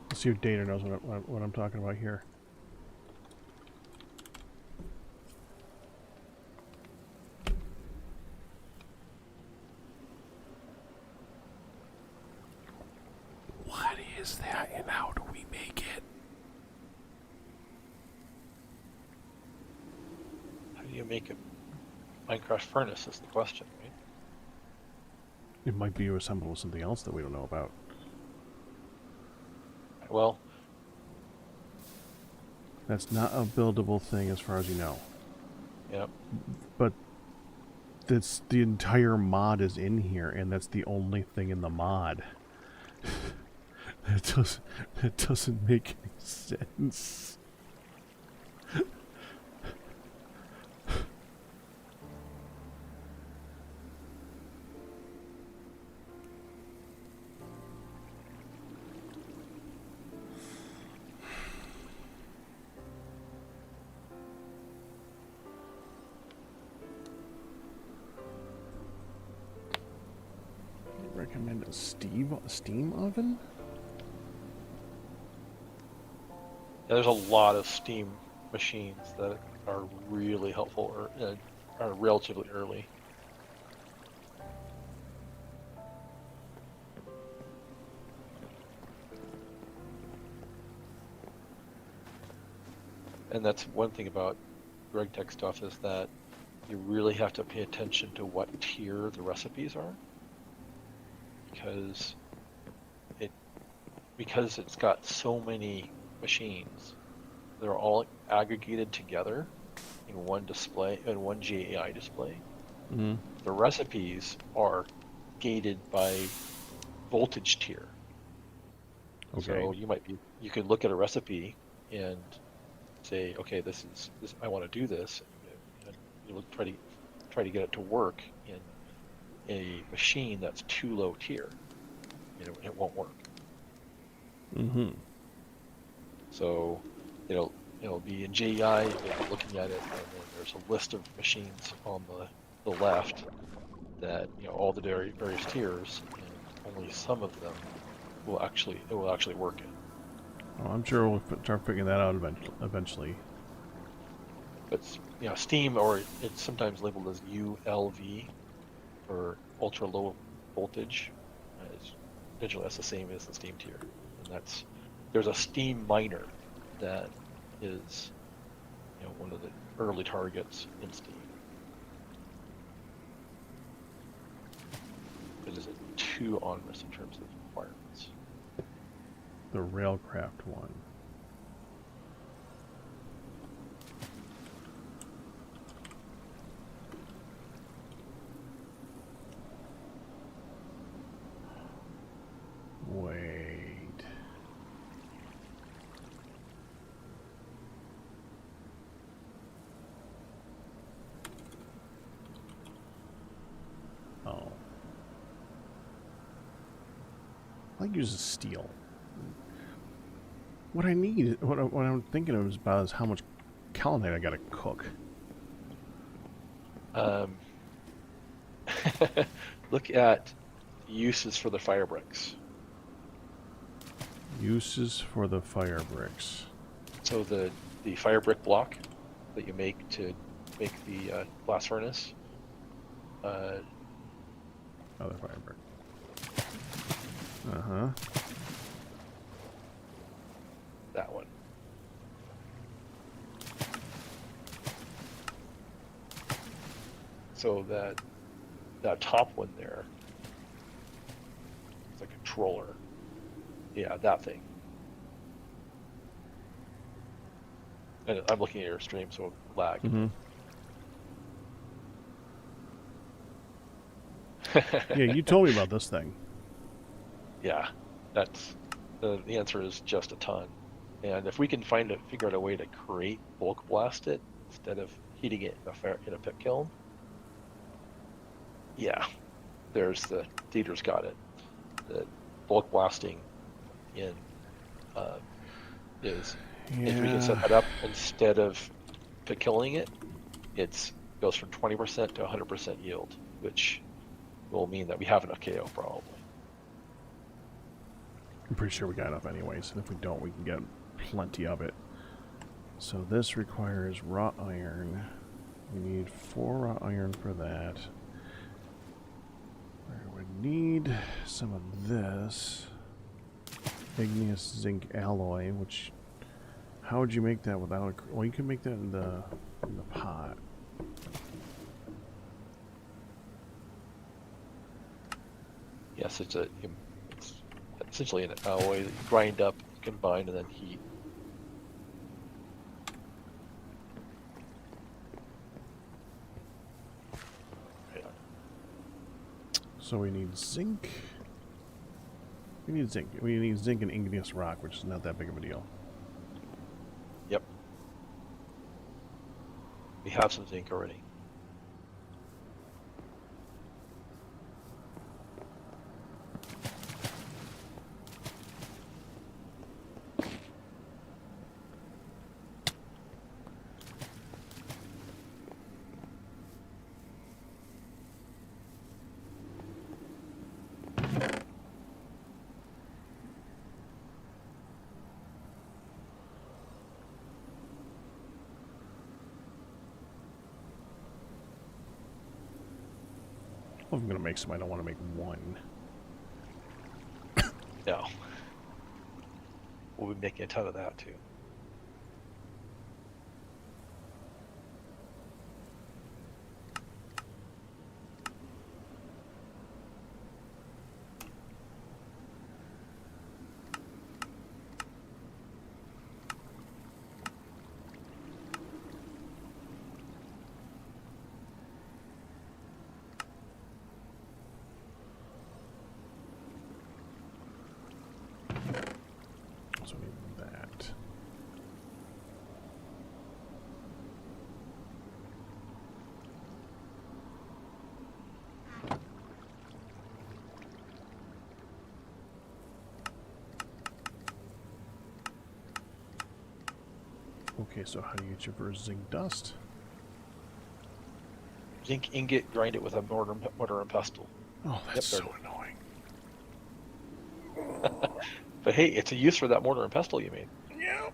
Let's see if Data knows what I'm talking about here. What is that and how do we make it? How do you make a Minecraft furnace is the question, right? It might be assembled with something else that we don't know about. Well, That's not a buildable thing as far as you know. yeah. But that's the entire mod is in here, and that's the only thing in the mod. That doesn't make any sense. Recommend a steam oven? Yeah, there's a lot of Steam machines that are really helpful or are relatively early. And that's one thing about Gregtech stuff is that you really have to pay attention to what tier the recipes are, because it's got so many machines. They're all aggregated together in one display, in one GAI display. Mm-hmm. The recipes are gated by voltage tier. Okay. So you could look at a recipe and say, okay, this I want to do this, and you'll try to get it to work in a machine that's too low tier. It won't work. Mm-hmm. So it'll be in JEI, you'll be looking at it, and then there's a list of machines on the left that all the various tiers, and only some of them will actually work in. Well, I'm sure we'll start figuring that out eventually. But Steam, or it's sometimes labeled as ULV for ultra low voltage. Digitally, that's the same as the Steam tier, and there's a Steam miner that is one of the early targets in Steam. It is too onerous in terms of requirements. The Railcraft one. Wait. Oh. I use steel. What I need, what I'm thinking of is how much kaolinite I gotta cook. Um, look at uses for the fire bricks. Uses for the fire bricks. So the fire brick block that you make to make the blast furnace. Other fire brick. Uh-huh. That one. So that top one there, it's a controller. Yeah, that thing. And I'm looking at your stream, so lag. Mm-hmm. Yeah, you told me about this thing. Yeah, that's the answer is just a ton. And if we can figure out a way to create bulk blast it instead of heating it in a pit kiln, yeah, there's the Dieter's got it. The bulk blasting in is if we can set that up instead of pit killing it, goes from 20% to 100% yield, which will mean that we have enough KO probably. I'm pretty sure we got enough anyways, and if we don't, we can get plenty of it. So this requires wrought iron. We need 4 wrought iron for that. We would need some of this igneous zinc alloy, which how would you make that without a... Well, you can make that in the pot. Yes, it's essentially an alloy that you grind up, combine, and then heat. Yeah. So we need zinc. We need zinc. We need zinc and igneous rock, which is not that big of a deal. Yep. We have some zinc already. Well, if I'm going to make some, I don't want to make one. No. We'll be making a ton of that too. So we need that. Okay, so how do you get your zinc dust? Zinc ingot, grind it with a mortar and pestle. Oh, that's so annoying. But hey, it's a use for that mortar and pestle you made. Yeah.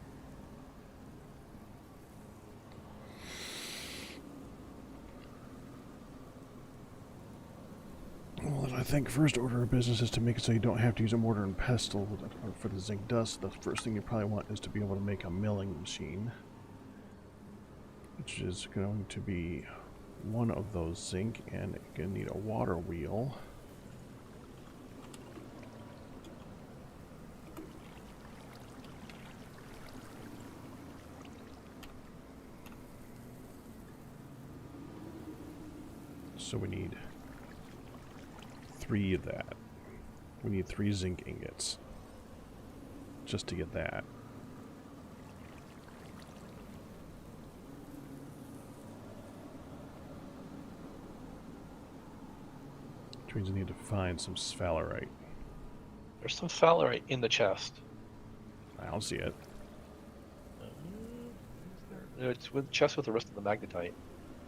Well, I think first order of business is to make it so you don't have to use a mortar and pestle for the zinc dust. The first thing you probably want is to be able to make a milling machine, which is going to be one of those zinc, and you're going to need a water wheel. So we need 3 of that. We need 3 zinc ingots just to get that. Which means we need to find some sphalerite. There's some sphalerite in the chest. I don't see it. It's with chest with the rest of the magnetite,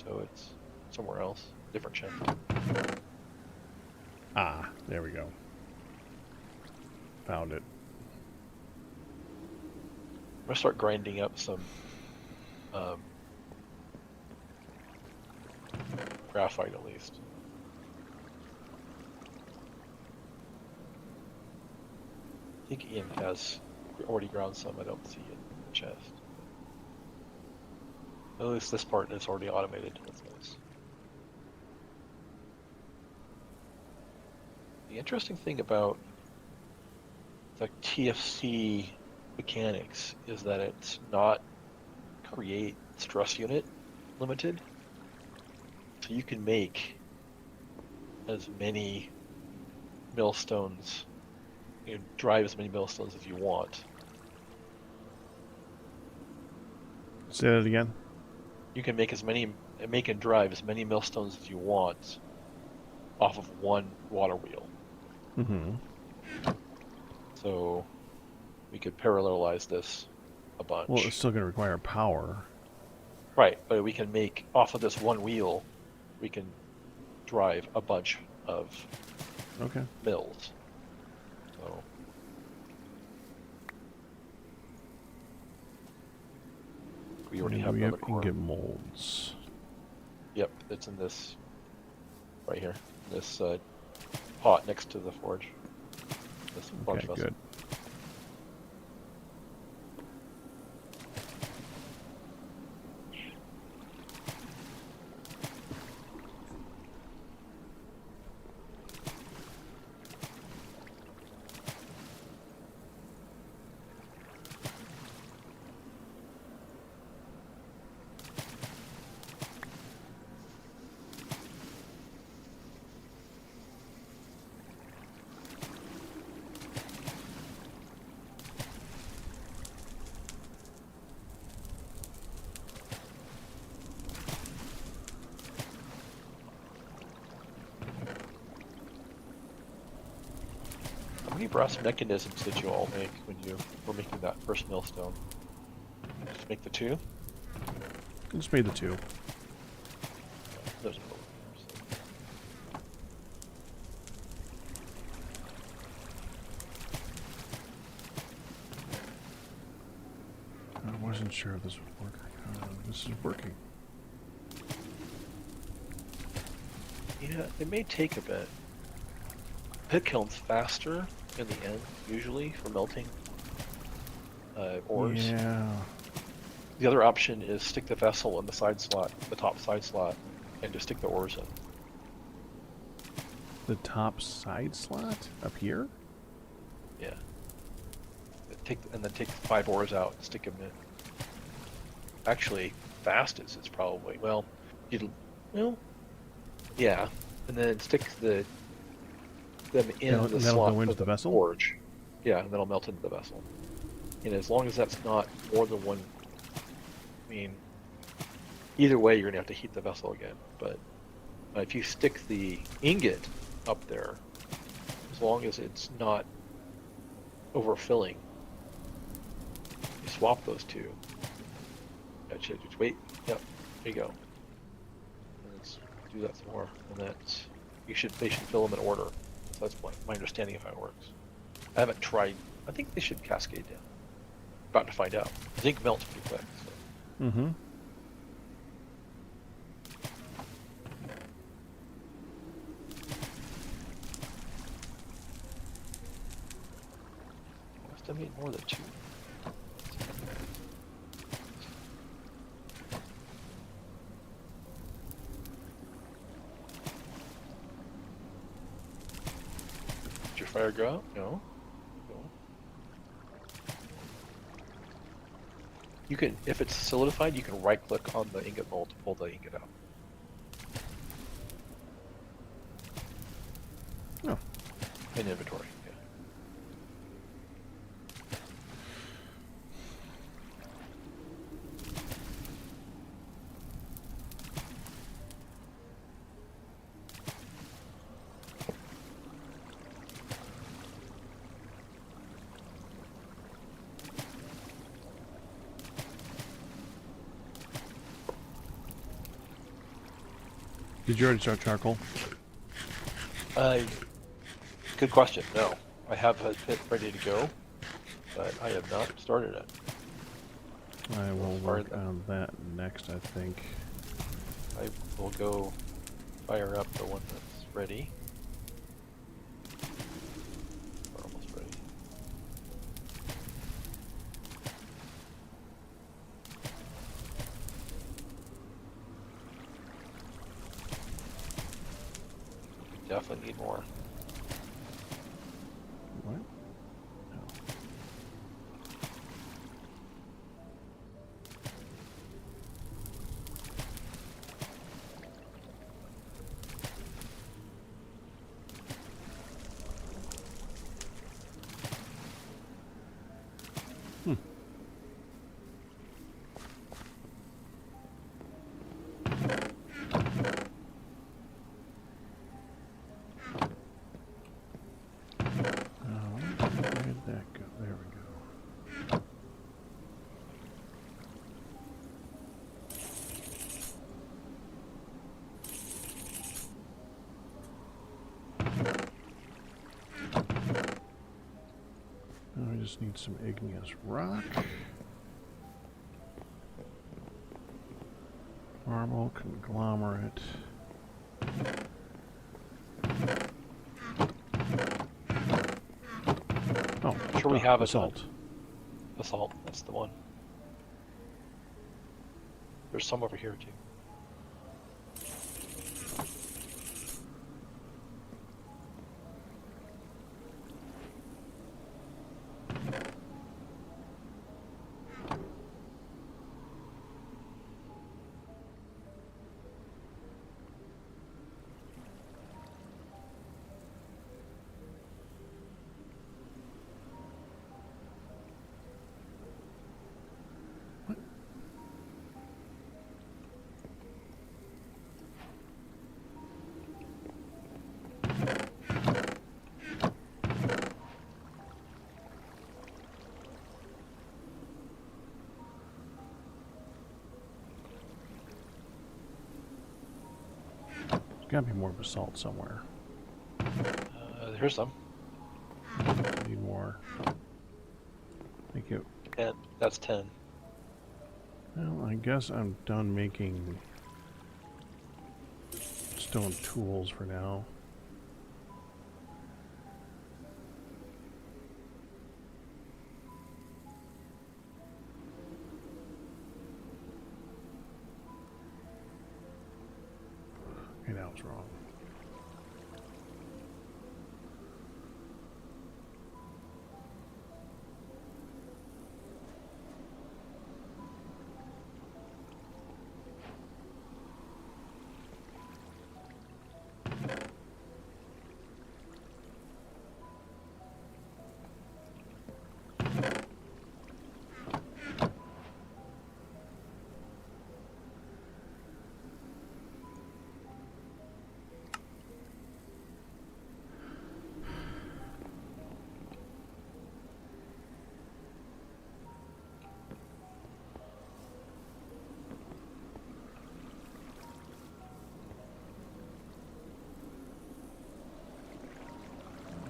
so it's somewhere else, different chest. Ah, there we go. Found it. I'm gonna start grinding up some graphite at least. I think Ian has already ground some. I don't see it in the chest. At least this part is already automated. That's nice. The interesting thing about the TFC mechanics is that it's not create stress unit limited. So you can make as many millstones, you know, drive as many millstones as you want. Say that again. You can make and drive as many millstones as you want off of one water wheel. Mm-hmm. So we could parallelize this a bunch. Well, it's still going to require power. Right, but we can make off of this one wheel, we can drive a bunch of Okay. mills. So we already have we another have core. ingot molds. Yep, it's in this right here. This pot next to the forge. This large Okay, vessel. good. How many brass mechanisms did you all make when you were making that first millstone? Just make the two? I just made the two. There's a couple here, I wasn't sure if this would work. This is working. Yeah, it may take a bit. Pit kiln's faster in the end, usually, for melting ores. Yeah. The other option is stick the vessel in the side slot, the top side slot, and just stick the ores in. The top side slot up here? Yeah. And then take 5 ores out and stick them in. Actually, fastest is probably, well, yeah. And then stick them in That'll the slot go into of the vessel? forge. Yeah, and then it'll melt into the vessel. And as long as that's not more than one, I mean, either way you're gonna have to heat the vessel again. But if you stick the ingot up there, as long as it's not overfilling, you swap those two. Just wait. Yep. There you go. And let's do that some more, and that's they should fill them in order. So that's my understanding of how it works. I haven't tried. I think they should cascade down. About to find out. Zinc melts pretty quick. So. Mm-hmm. Must have made more than 2. Did your fire go out? No. You can, if it's solidified, you can right click on the ingot mold to pull the ingot out. Oh. In inventory, yeah. Did you already start charcoal? Good question. No, I have a pit ready to go, but I have not started it. I will work on that next, I think. I will go fire up the one that's ready. We're almost ready. Definitely need more. What? No. Where did that go? There we go. Now we just need some igneous rock. Marble conglomerate. Oh, Sure, we have basalt. Basalt, that's the one. There's some over here too. Gotta be more basalt somewhere. Here's some. Need more. Make it. 10. That's 10. Well, I guess I'm done making stone tools for now. Okay, that was wrong.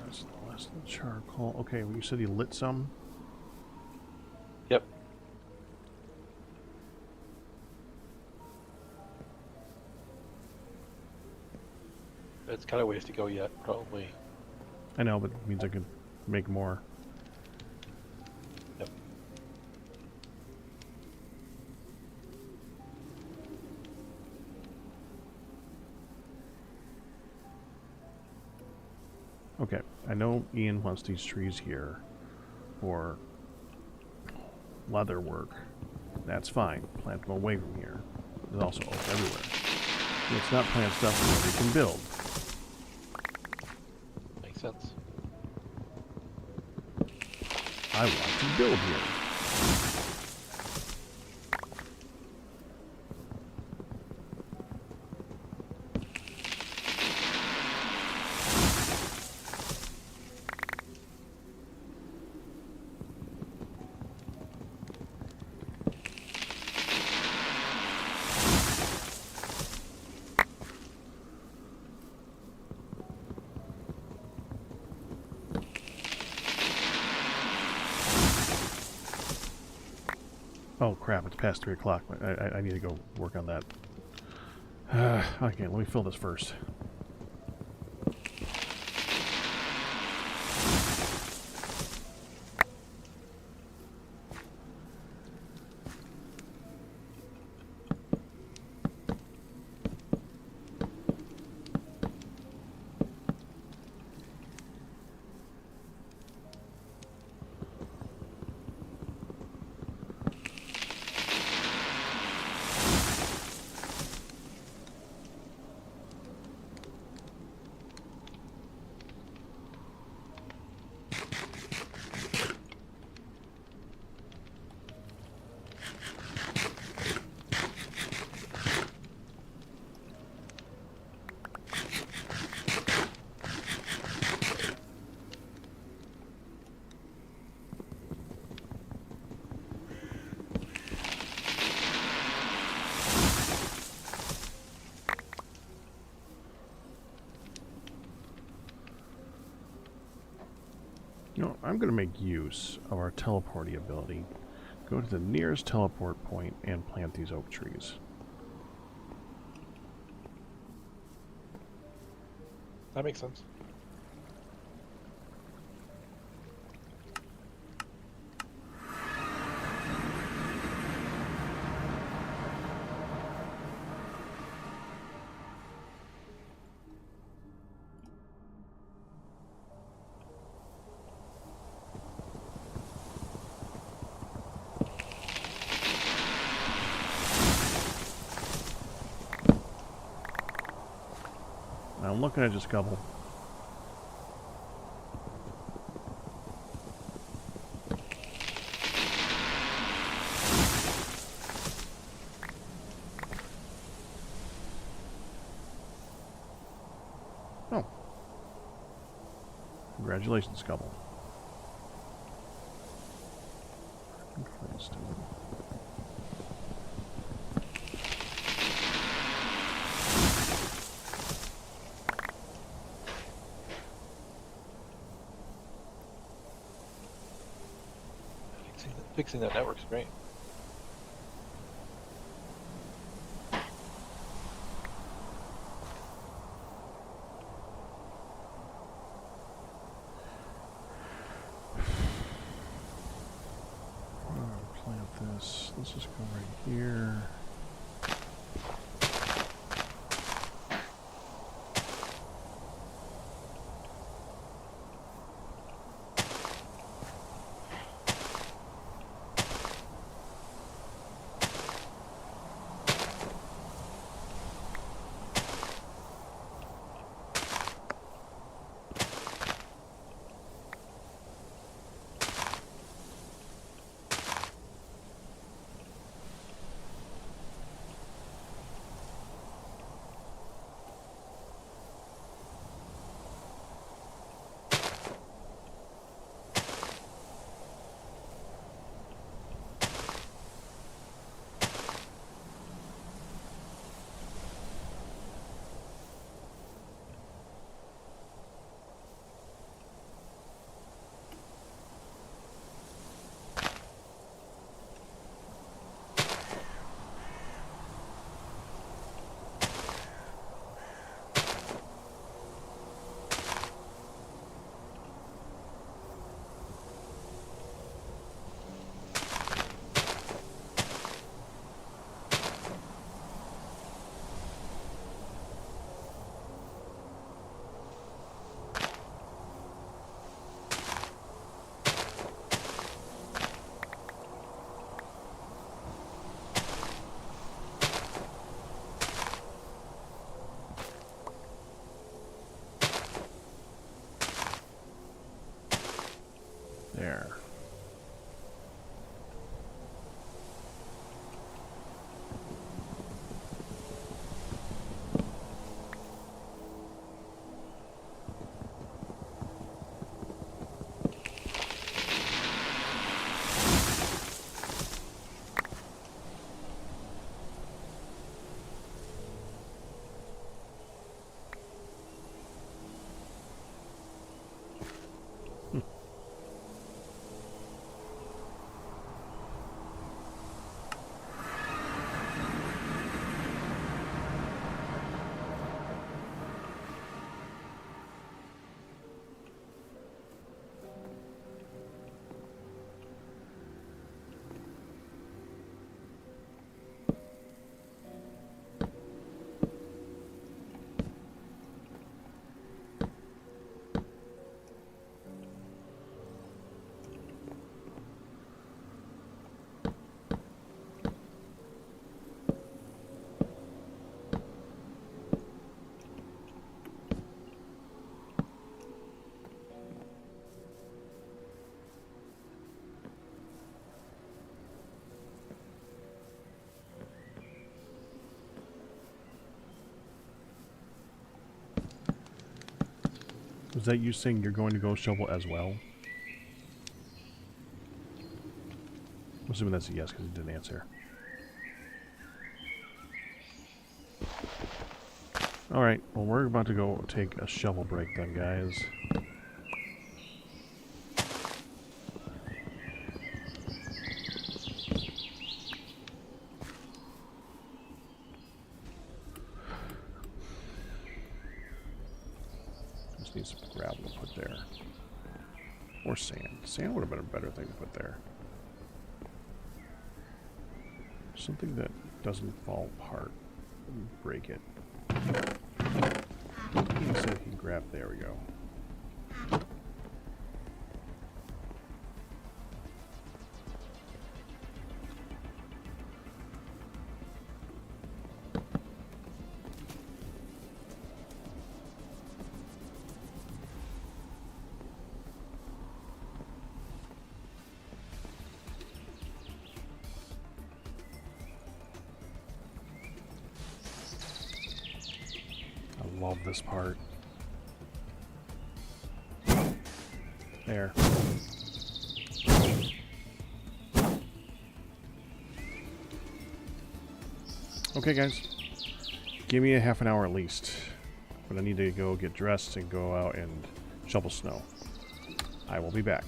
That's less than charcoal. Okay, well, you said you lit some? Yep. It's kind of ways to go yet, probably. I know, but it means I could make more. Yep. Okay, I know Ian wants these trees here for leather work. That's fine. Plant them away from here. There's also oak everywhere. Let's not plant stuff where we can build. Makes sense. I want to build here. Oh crap! It's past 3 o'clock. I need to go work on that. Okay, let me fill this first. You know, I'm going to make use of our teleporting ability. Go to the nearest teleport point and plant these oak trees. That makes sense. Now I'm looking at just a couple. Oh. Congratulations, couple. Fixing that network's great. Plant this. Let's just go right here. Is that you saying you're going to go shovel as well? I'm assuming that's a yes because he didn't answer. Alright, well we're about to go take a shovel break then, guys. Just need some gravel to put there. Or sand. Sand would have been a better thing to put there. Something that doesn't fall apart. Break it. He said he grabbed. There we go. I love this part. There. Okay, guys. Give me a half an hour at least. But I need to go get dressed and go out and shovel snow. I will be back.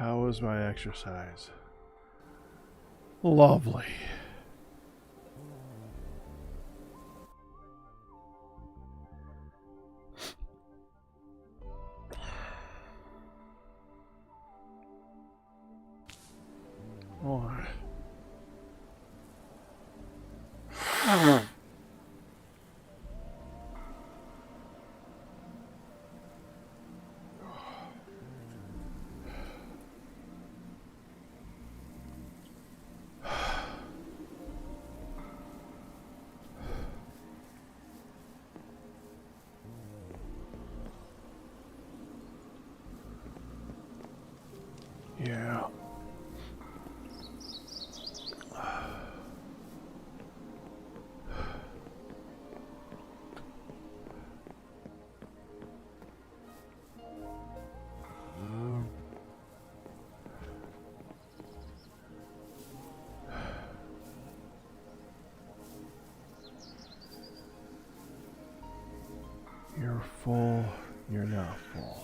How was my exercise? Lovely. Oh. Yeah. You're full. You're not full.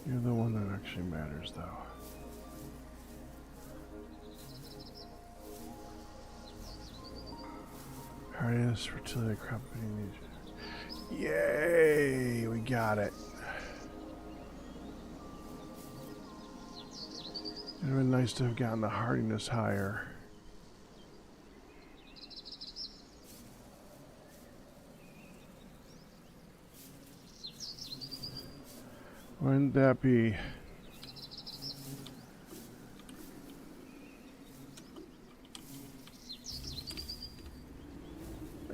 You're the one that actually matters, though. Hardiness, fertility, crop feeding needs. Yay! We got it. It'd have been nice to have gotten the hardiness higher. Wouldn't that be?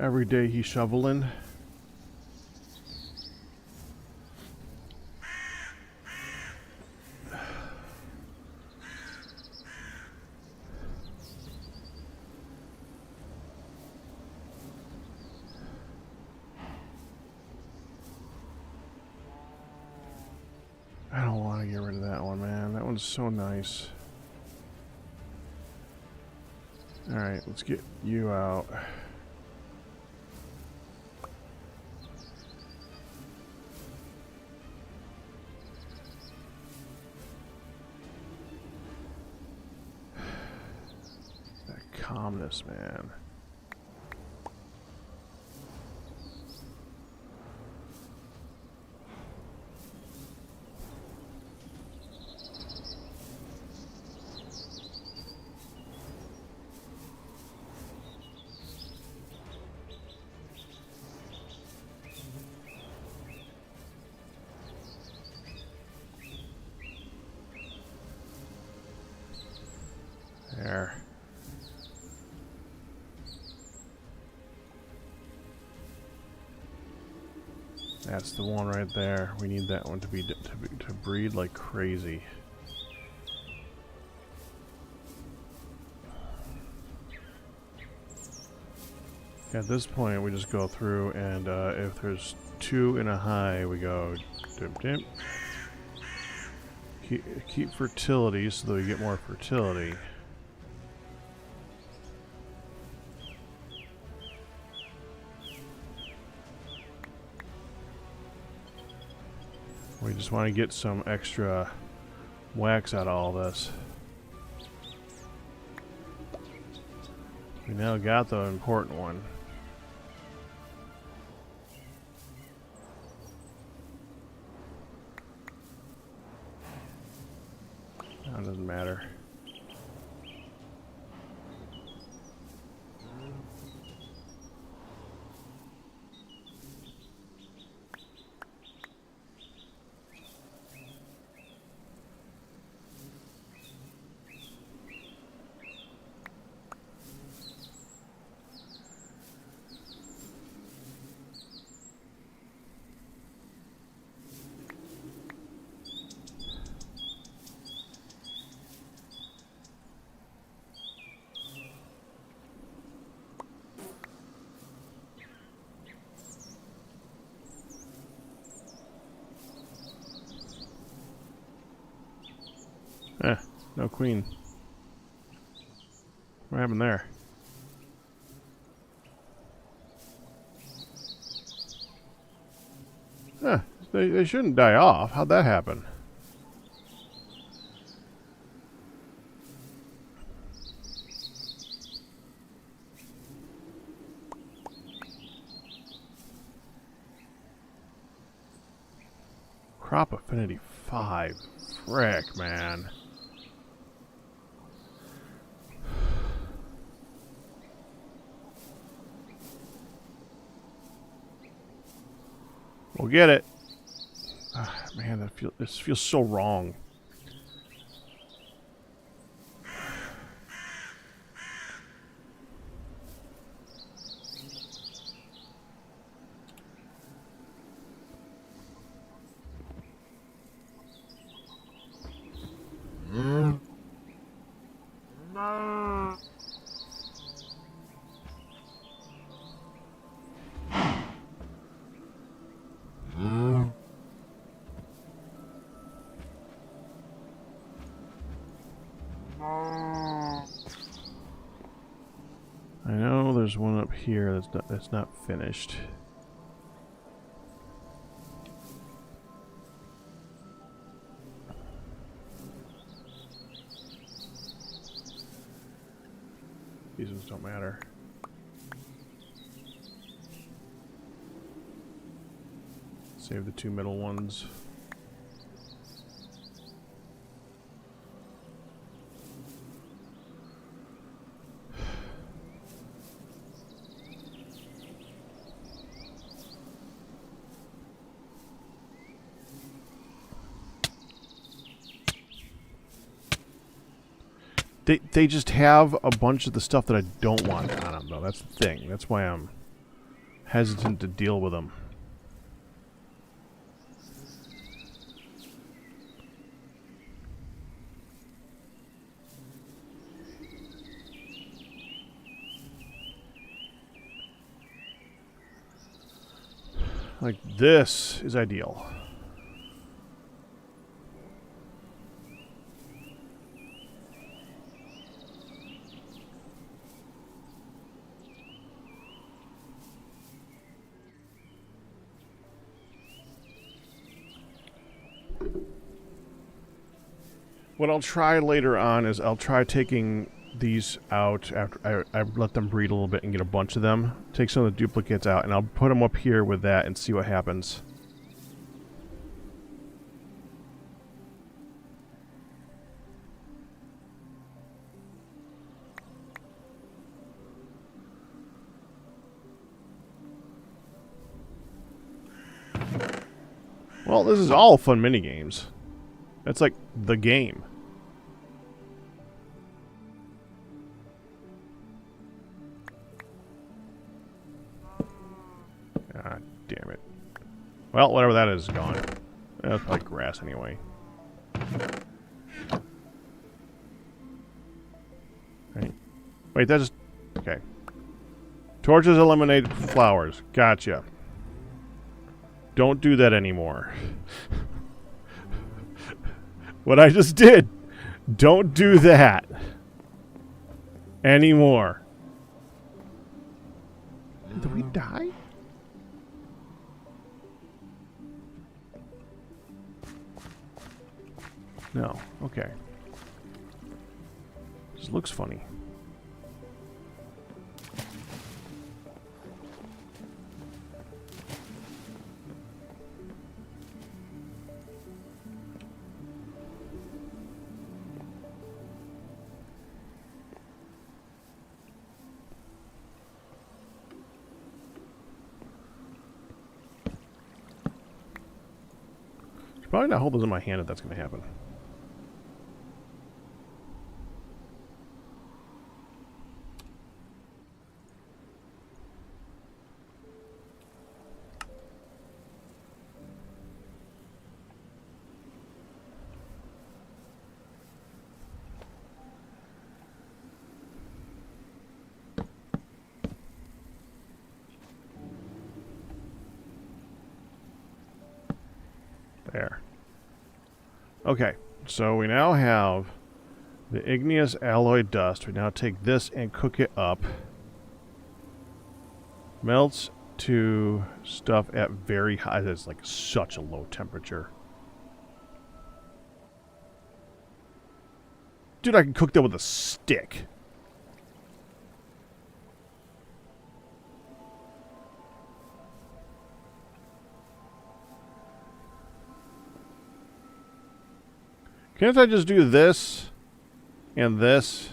Every day he's shoveling. I don't want to get rid of that one, man. That one's so nice. Alright, let's get you out. That calmness, man. There. That's the one right there. We need that one to breed like crazy. At this point, we just go through and if there's 2 in a high, we go dip dip. Keep fertility so that we get more fertility. We just want to get some extra wax out of all this. We now got the important one. That doesn't matter. No queen. What happened there? Huh, they shouldn't die off. How'd that happen? Crop affinity 5. Frick, man. We'll get it. Ah, man, this feels so wrong. I know there's one up here that's not finished. These ones don't matter. Save the 2 middle ones. They just have a bunch of the stuff that I don't want on them, though. That's the thing. That's why I'm hesitant to deal with them. Like, this is ideal. What I'll try later on is I'll try taking these out after I let them breed a little bit and get a bunch of them. Take some of the duplicates out, and I'll put them up here with that and see what happens. Well, this is all fun minigames. That's like the game. God damn it. Well, whatever that is gone. That's probably grass anyway. Right. Wait, that just... Okay. Torches eliminate flowers. Gotcha. Don't do that anymore. What I just did. Don't do that anymore. Did we die? No. Okay. This looks funny. Probably not hold those in my hand if that's going to happen. There. Okay, so we now have the igneous alloy dust. We now take this and cook it up. Melts to stuff at very high. It's like such a low temperature. Dude, I can cook that with a stick. Can't I just do this and this?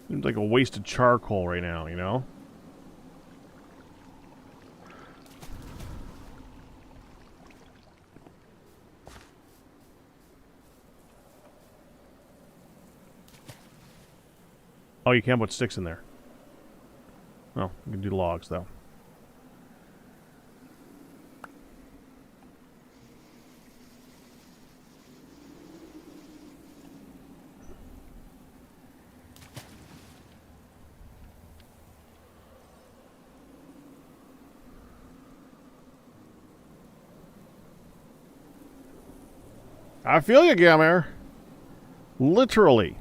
Seems like a waste of charcoal right now, you know? Oh, you can't put sticks in there. Oh, you can do logs, though. I feel you, Gamer. Literally.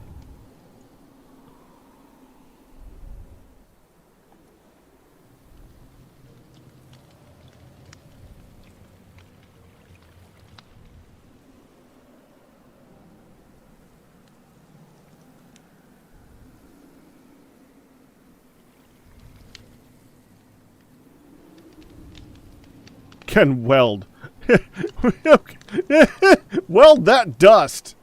Can weld. Weld that dust.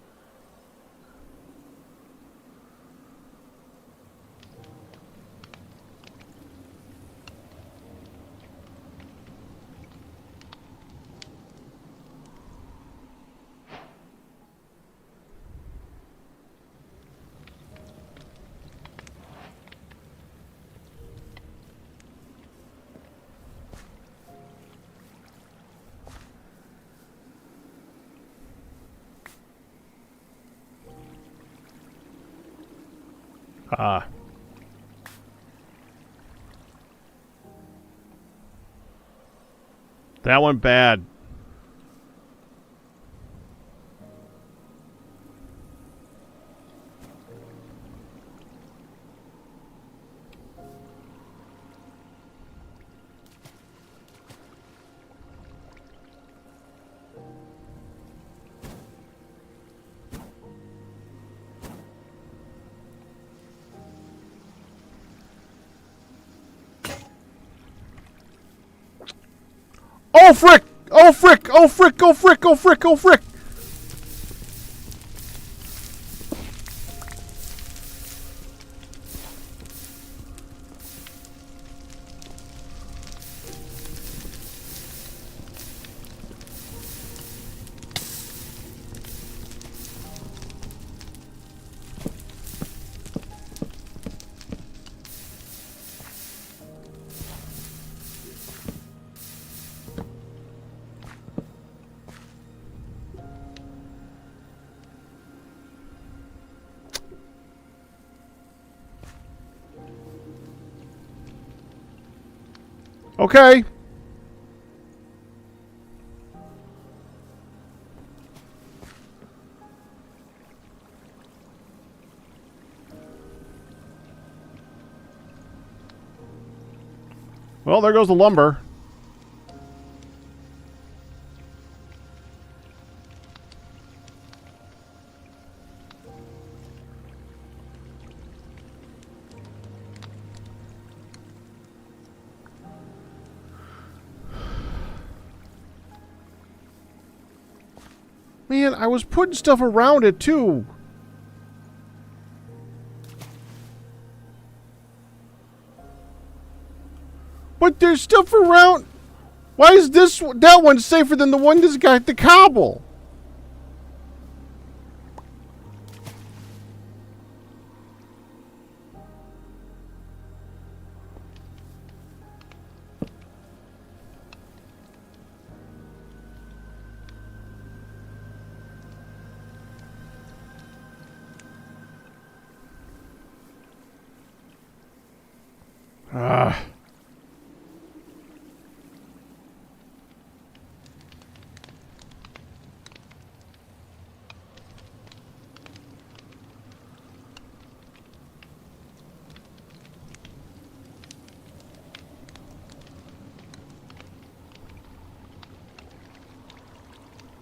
Ah. That went bad. Oh frick! Oh frick! Oh frick! Oh frick! Oh frick! Oh frick! Okay. Well, there goes the lumber. Man, I was putting stuff around it, too. But there's stuff around. Why is that one safer than the one that's got the cobble? Ah.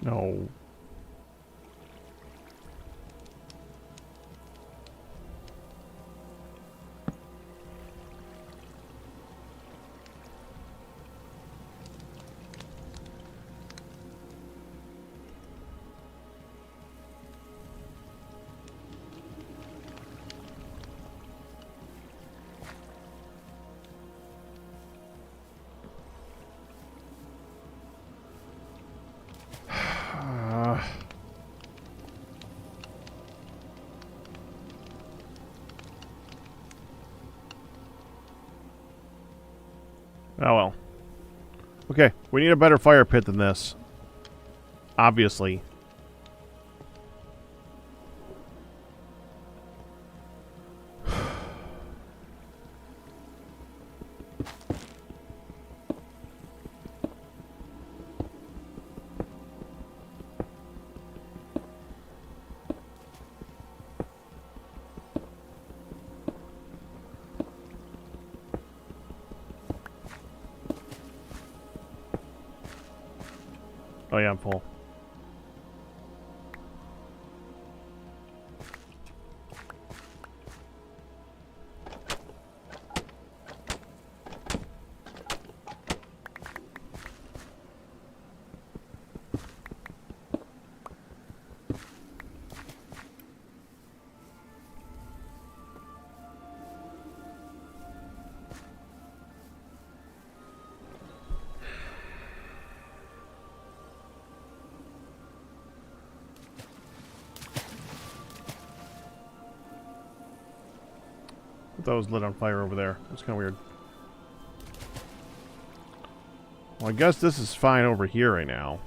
No. Oh well. Okay, we need a better fire pit than this. Obviously. Oh yeah, I'm full. That was lit on fire over there. That's kind of weird. Well, I guess this is fine over here right now.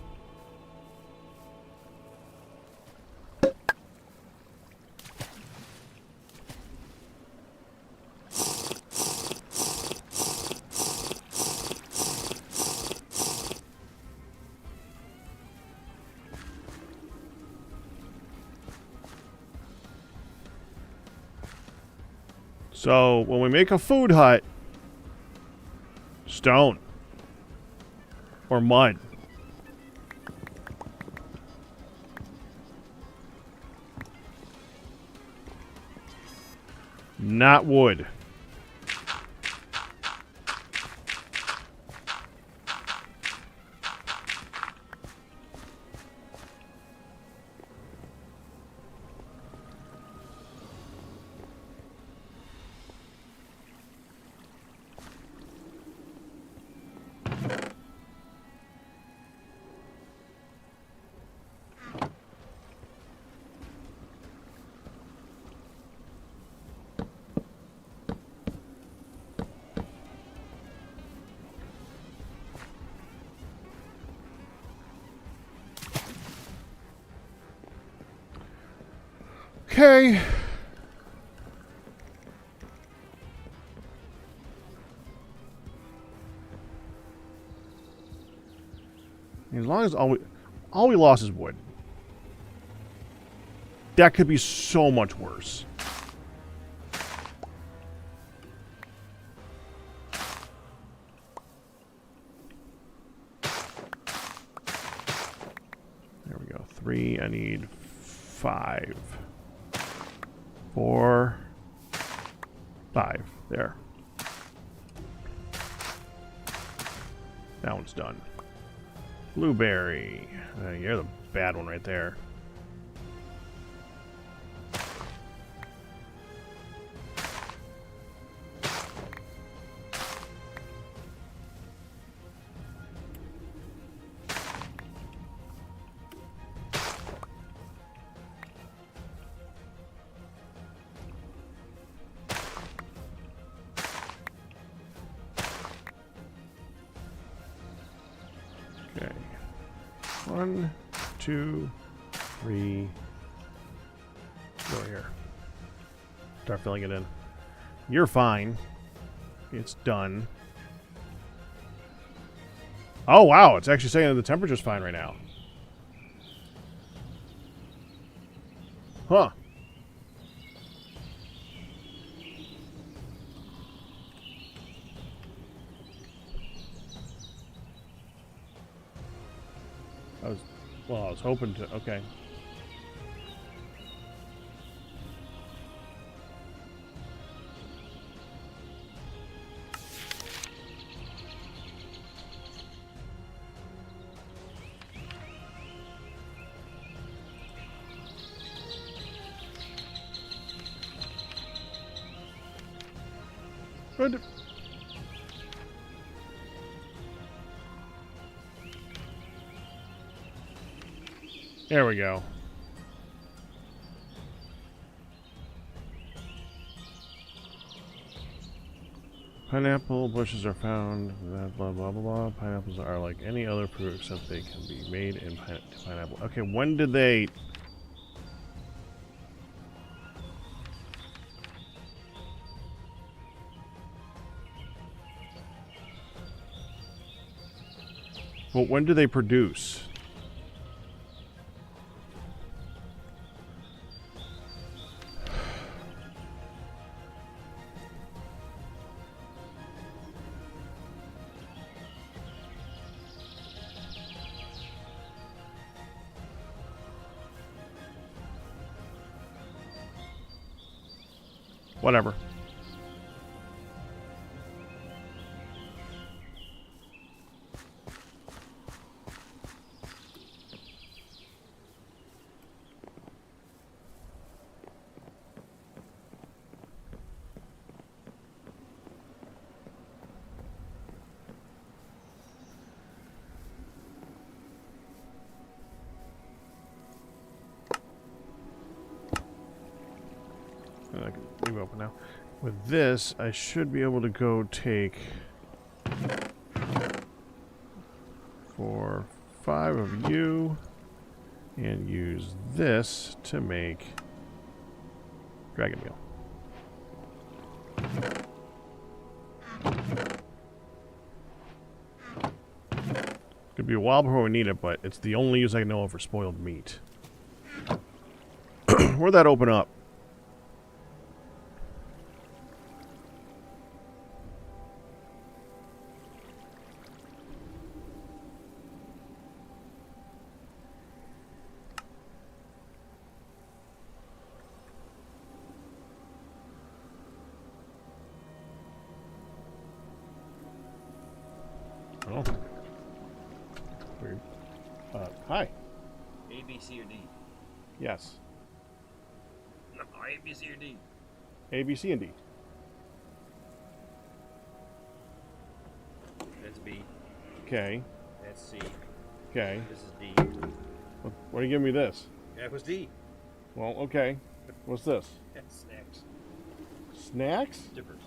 So, when we make a food hut, stone. Or mud. Not wood. Okay. As long as all we lost is wood. That could be so much worse. There we go. 3, I need 5. 4, 5. There. That one's done. Blueberry. You're the bad one right there. Okay. 1, 2, 3. Go here. Start filling it in. You're fine. It's done. Oh, wow. It's actually saying that the temperature's fine right now. Huh. I was hoping to. Okay. Good. There we go. Pineapple bushes are found, blah, blah, blah, blah. Pineapples are like any other fruit except they can be made in pineapple. Okay, when did they... Well, when do they produce? Whatever. I can leave it open now. With this, I should be able to go take 4, 5 of you and use this to make dragon meal. Could be a while before we need it, but it's the only use I know of for spoiled meat. Where'd that open up? Oh. Weird. Hi. A, B, C, or D? Yes. No, A, B, C, or D? A, B, C, and D. That's B. Okay. That's C. Okay. This is D. Why are you giving me this? That was D. Well, okay. What's this? That's snacks. Snacks? Dippers.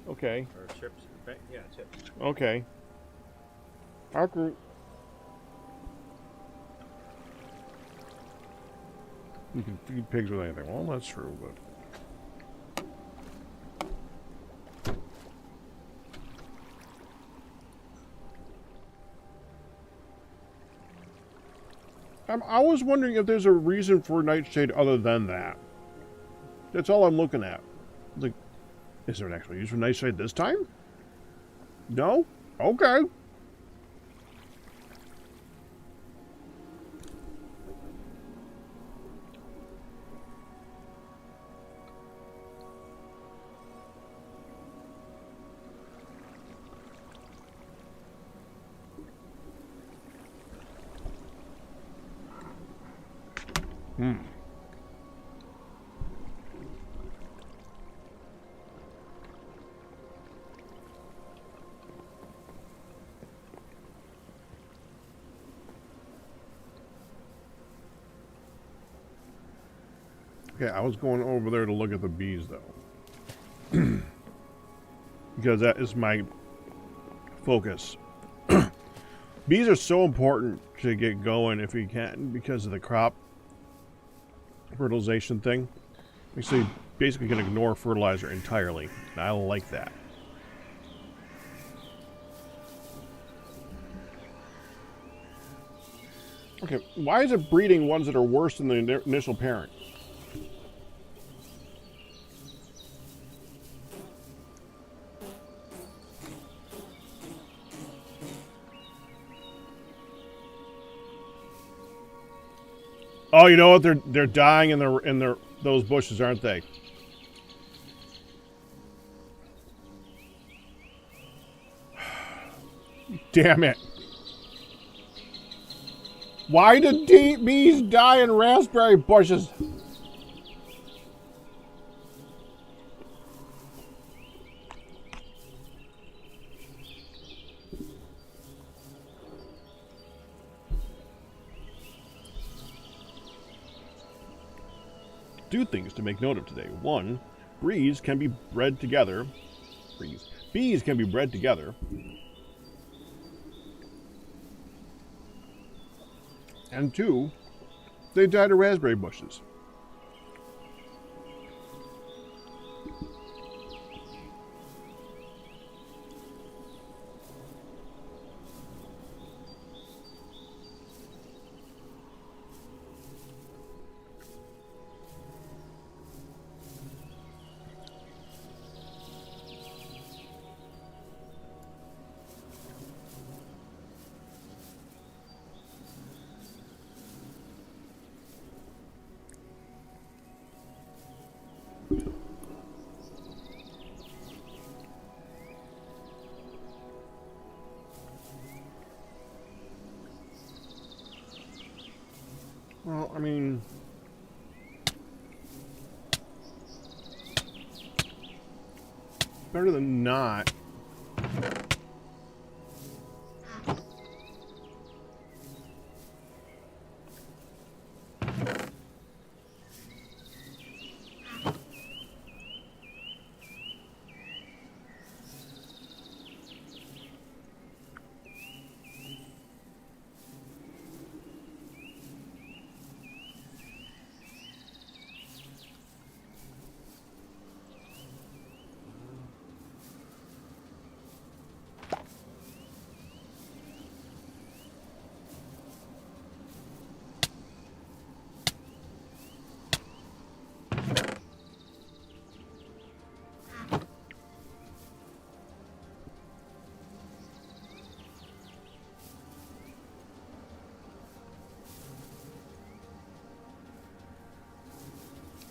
Okay. Or chips. Yeah, chips. Okay. Arc root. You can feed pigs with anything. Well, that's true, but... I was wondering if there's a reason for Nightshade other than that. That's all I'm looking at. Like, is there an actual use for Nightshade this time? No? Okay. Okay, I was going over there to look at the bees, though. Because that is my focus. Bees are so important to get going if you can, because of the crop fertilization thing. So you basically can ignore fertilizer entirely. And I like that. Okay, why is it breeding ones that are worse than the initial parent? Oh, you know what? They're dying in their those bushes, aren't they? Damn it! Why did bees die in raspberry bushes? Two things to make note of today. One, bees can be bred together. Bees can be bred together. And 2, they died of raspberry bushes. Well, I mean, better than not.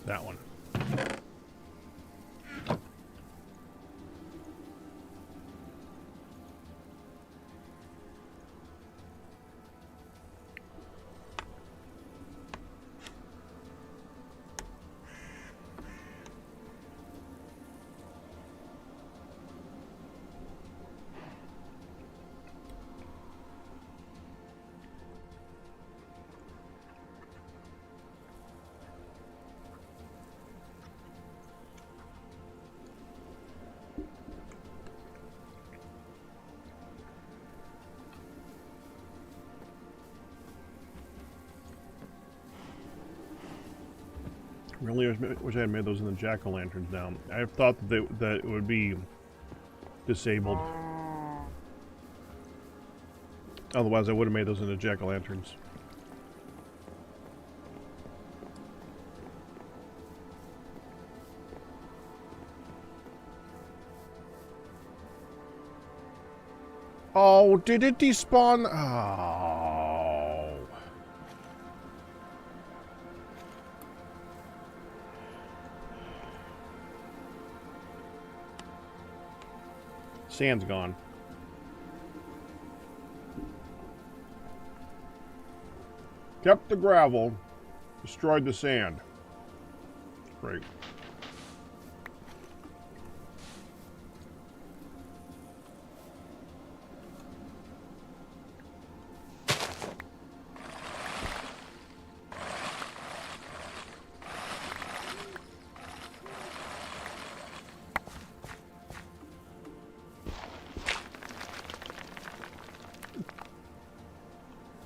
That one. Really wish I had made those in the jack-o'-lanterns now. I thought that it would be disabled. Otherwise, I would have made those into jack-o'-lanterns. Oh, did it despawn? Oh. Sand's gone. Kept the gravel, destroyed the sand. Great.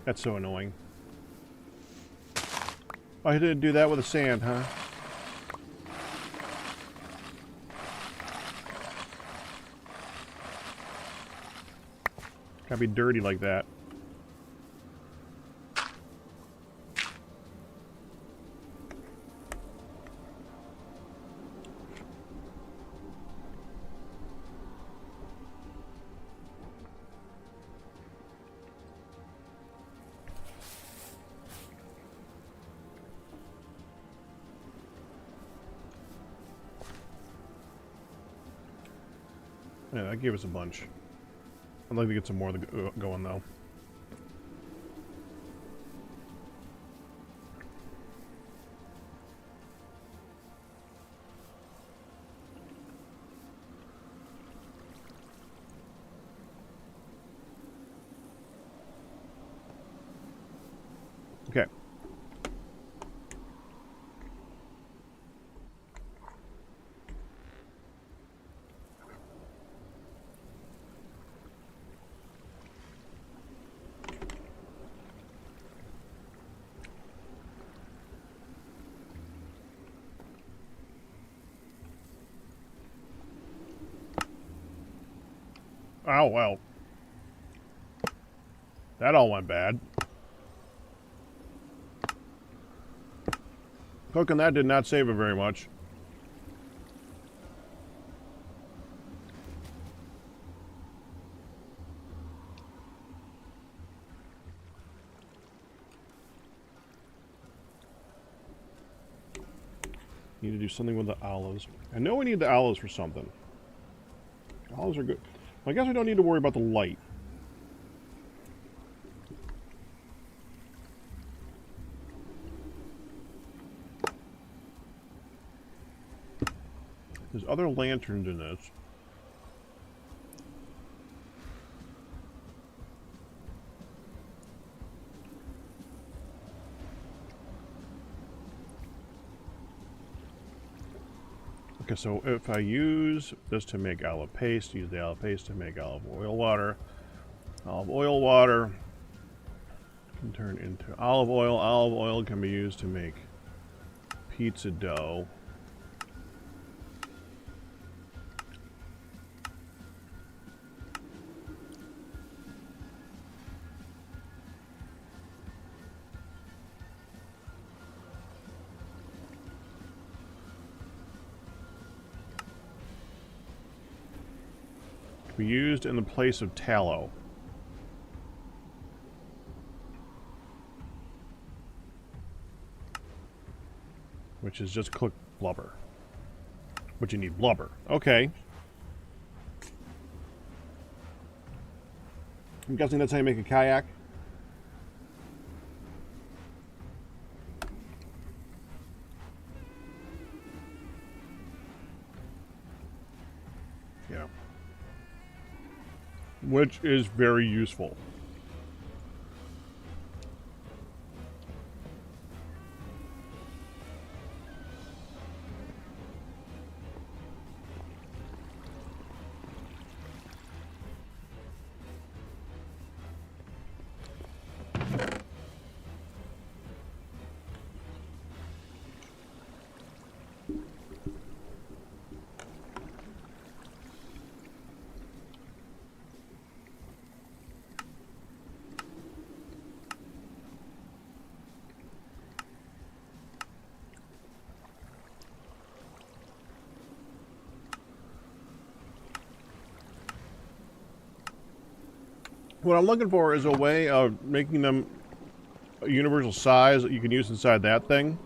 That's so annoying. I didn't do that with the sand, huh? Gotta be dirty like that. Yeah, that gave us a bunch. I'd like to get some more going, though. Okay. Oh, well. That all went bad. Cooking that did not save it very much. Need to do something with the olives. I know we need the olives for something. Olives are good. Well, I guess we don't need to worry about the light. There's other lanterns in this. Okay, so if I use this to make olive paste, use the olive paste to make olive oil water can turn into olive oil. Olive oil can be used to make pizza dough. Be used in the place of tallow. Which is just cooked blubber. But you need blubber. Okay. I'm guessing that's how you make a kayak? Yeah. Which is very useful. What I'm looking for is a way of making them a universal size that you can use inside that thing.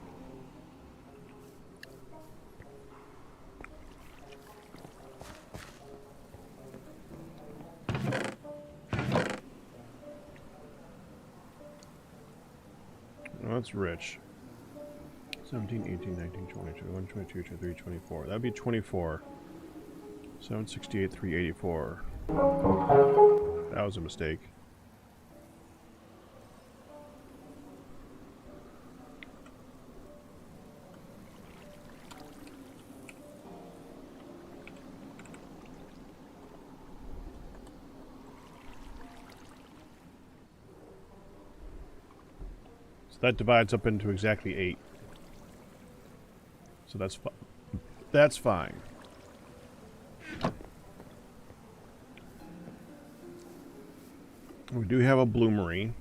Oh, that's rich. 17, 18, 19, 20, 21, 22, 23, 24. That'd be 24. 768, 384. That was a mistake. So that divides up into exactly 8. So that's fine. That's fine. We do have a bloomery.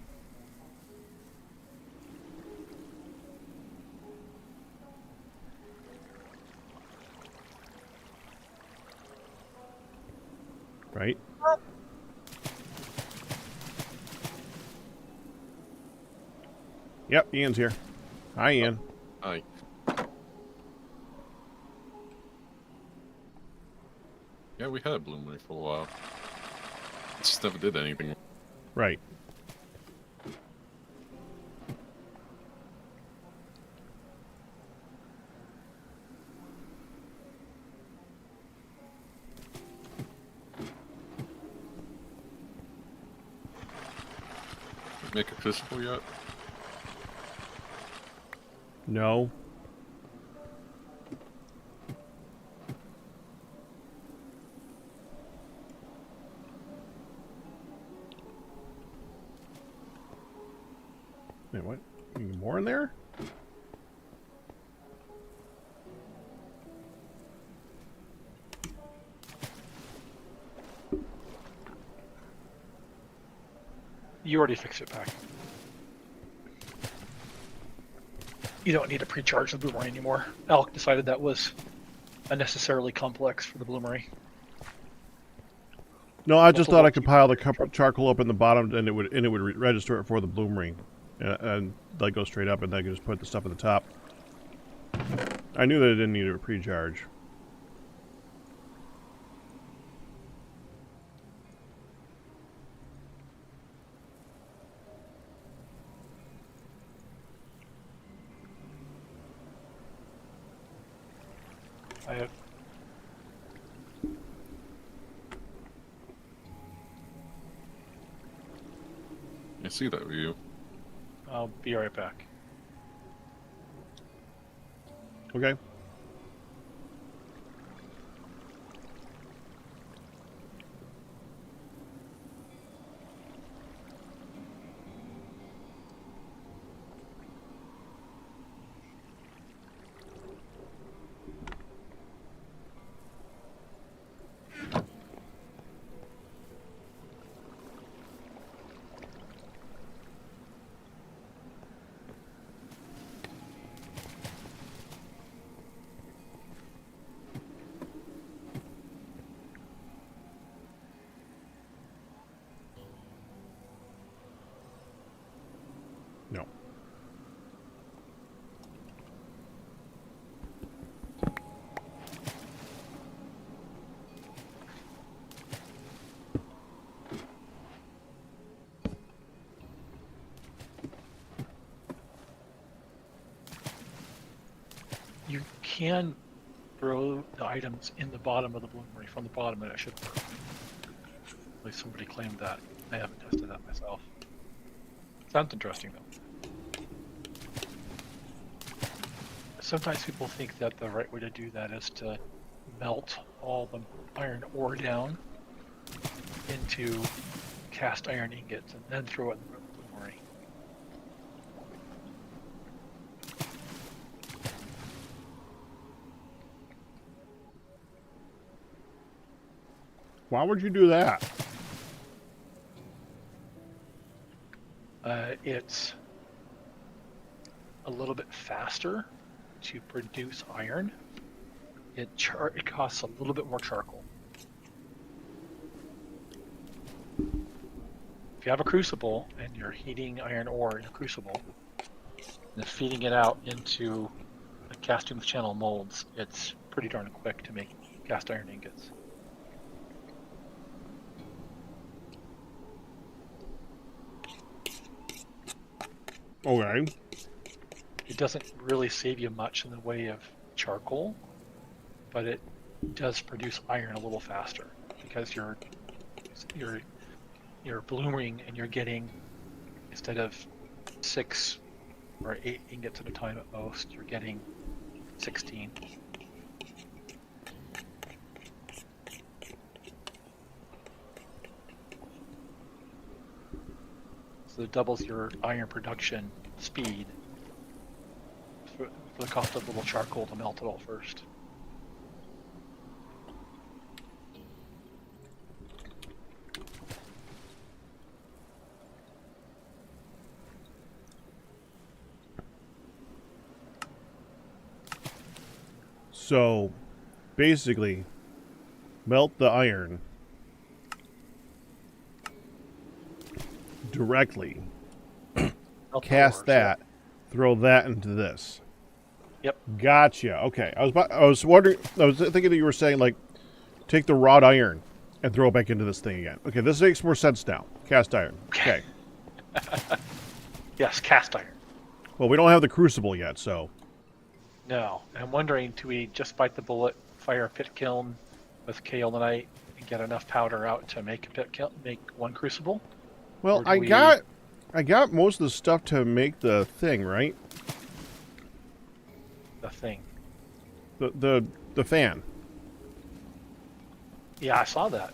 Right? Yep, Ian's here. Hi, Ian. Hi. Yeah, we had a bloomery for a while. It just never did anything. Right. Make a crucible yet? No. Wait, what? Any more in there? You already fixed it back. You don't need to pre-charge the boomerang anymore. Alec decided that was unnecessarily complex for the boomerang. No, I just thought I could pile the charcoal up in the bottom, and it would register it for the bloom ring, and like go straight up, and then I could just put the stuff at the top. I knew that it didn't need a pre-charge. I have. I see that view. I'll be right back. Okay. No. You can throw the items in the bottom of the bloomery from the bottom, and it should work. At least somebody claimed that. I haven't tested that myself. Sounds interesting though. Sometimes people think that the right way to do that is to melt all the iron ore down into cast iron ingots and then throw it in the bloomery. Why would you do that? It's a little bit faster to produce iron. It costs a little bit more charcoal. If you have a crucible and you're heating iron ore in a crucible and feeding it out into the casting channel molds, it's pretty darn quick to make cast iron ingots. Okay. It doesn't really save you much in the way of charcoal, but it does produce iron a little faster because you're blooming and you're getting, instead of 6 or 8 ingots at a time at most, you're getting 16. So it doubles your iron production speed for the cost of a little charcoal to melt it all first. So, basically, melt the iron directly, Melt the cast ore, that, throw that into this. Yep. Gotcha. Okay. I was wondering. I was thinking that you were saying like, take the wrought iron and throw it back into this thing again. Okay, this makes more sense now. Cast iron. Okay. Yes, cast iron. Well, we don't have the crucible yet, so. No, and I'm wondering, do we just bite the bullet, fire a pit kiln with kaolinite, and get enough powder out to make a pit kiln, make one crucible? Well, I got most of the stuff to make the thing, right? The thing. The fan. Yeah, I saw that.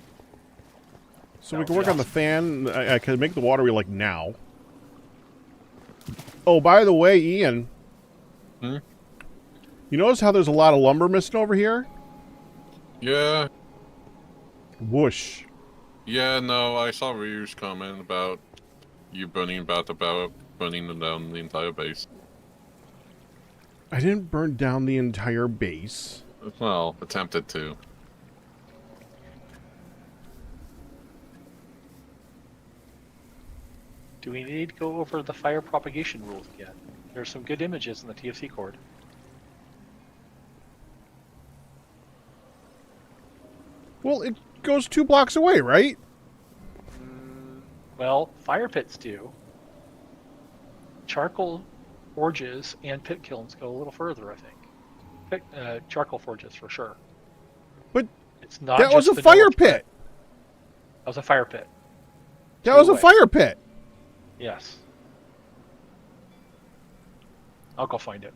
So That we can would work be on the fan. I can make the water wheel like now. Oh, by the way, Ian. Hmm? You notice how there's a lot of lumber missing over here? Yeah. Whoosh. Yeah, no, I saw Ryu's comment about you burning burning down the entire base. I didn't burn down the entire base. Well, attempted to. Do we need to go over the fire propagation rules again? There's some good images in the TFC cord. Well, it goes 2 blocks away, right? Well, fire pits do. Charcoal forges and pit kilns go a little further, I think. Charcoal forges for sure. But it's not. that was just a fire vanilla pit. That was a fire pit. That was a fire pit. Yes. I'll go find it.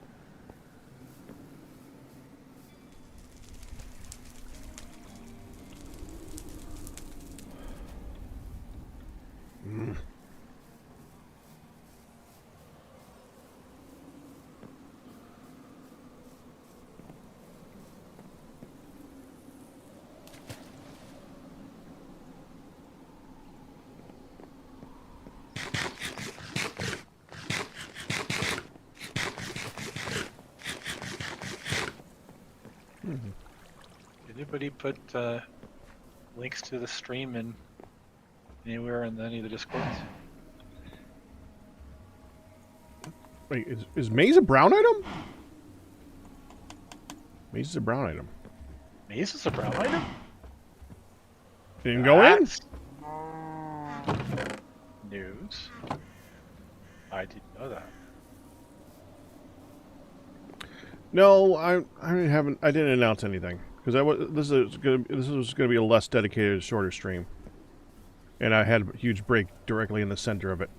Anybody put links to the stream in anywhere in any of the Discords? Wait, is maize a brown item? Maize is a brown item. Maize is a brown item? Didn't go in? That's news. I didn't know that. No, I didn't announce anything because this was gonna be a less dedicated, shorter stream, and I had a huge break directly in the center of it.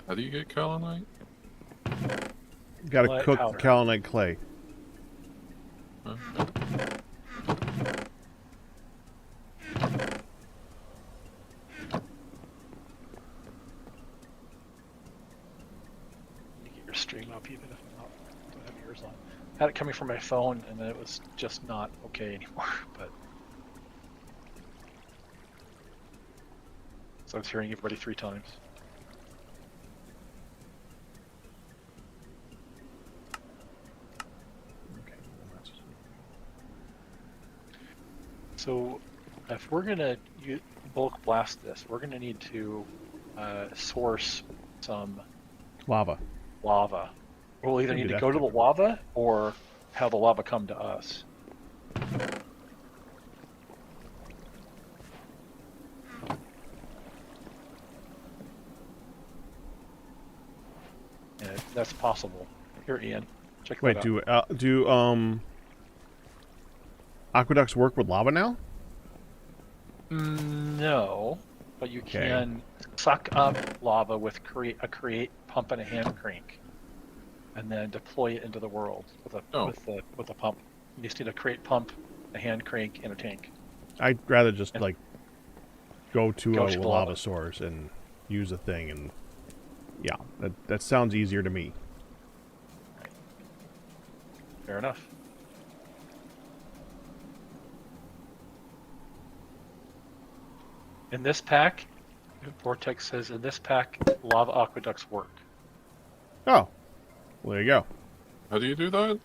How do you get kaolinite? Got to Clay cook powder. kaolinite clay. Okay. You get your stream up even if I'm not don't have yours on. I had it coming from my phone and then it was just not okay anymore. But so I was hearing everybody 3 times. So if we're gonna bulk blast this, we're gonna need to source some Lava. lava. We'll either Can need do to that go to the lava or have the lava come to us. And that's possible. Here, Ian, check Wait, that out. do aqueducts work with lava now? No, but you Okay. can suck up lava with a create pump and a hand crank, and then deploy it into the world with a pump. You just need a create pump, a hand crank, and a tank. I'd rather just And- like go to Go a to the lava lava. source and use a thing, and yeah, that sounds easier to me. Fair enough. In this pack, Vortex says in this pack, lava aqueducts work. Oh, well, there you go. How do you do that?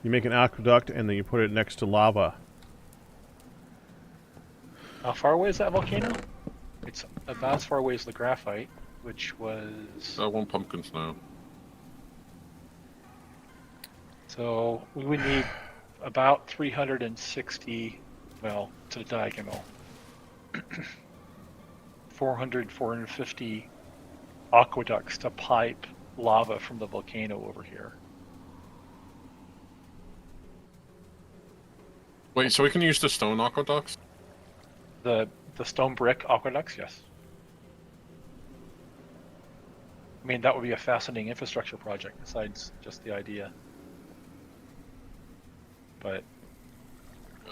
You make an aqueduct and then you put it next to lava. How far away is that volcano? It's about as far away as the graphite, which was... One pumpkin snow. So we would need about 360, well, to the diagonal. 450 aqueducts to pipe lava from the volcano over here. Wait, so we can use the stone aqueducts? The stone brick aqueducts, yes. I mean, that would be a fascinating infrastructure project besides just the idea. But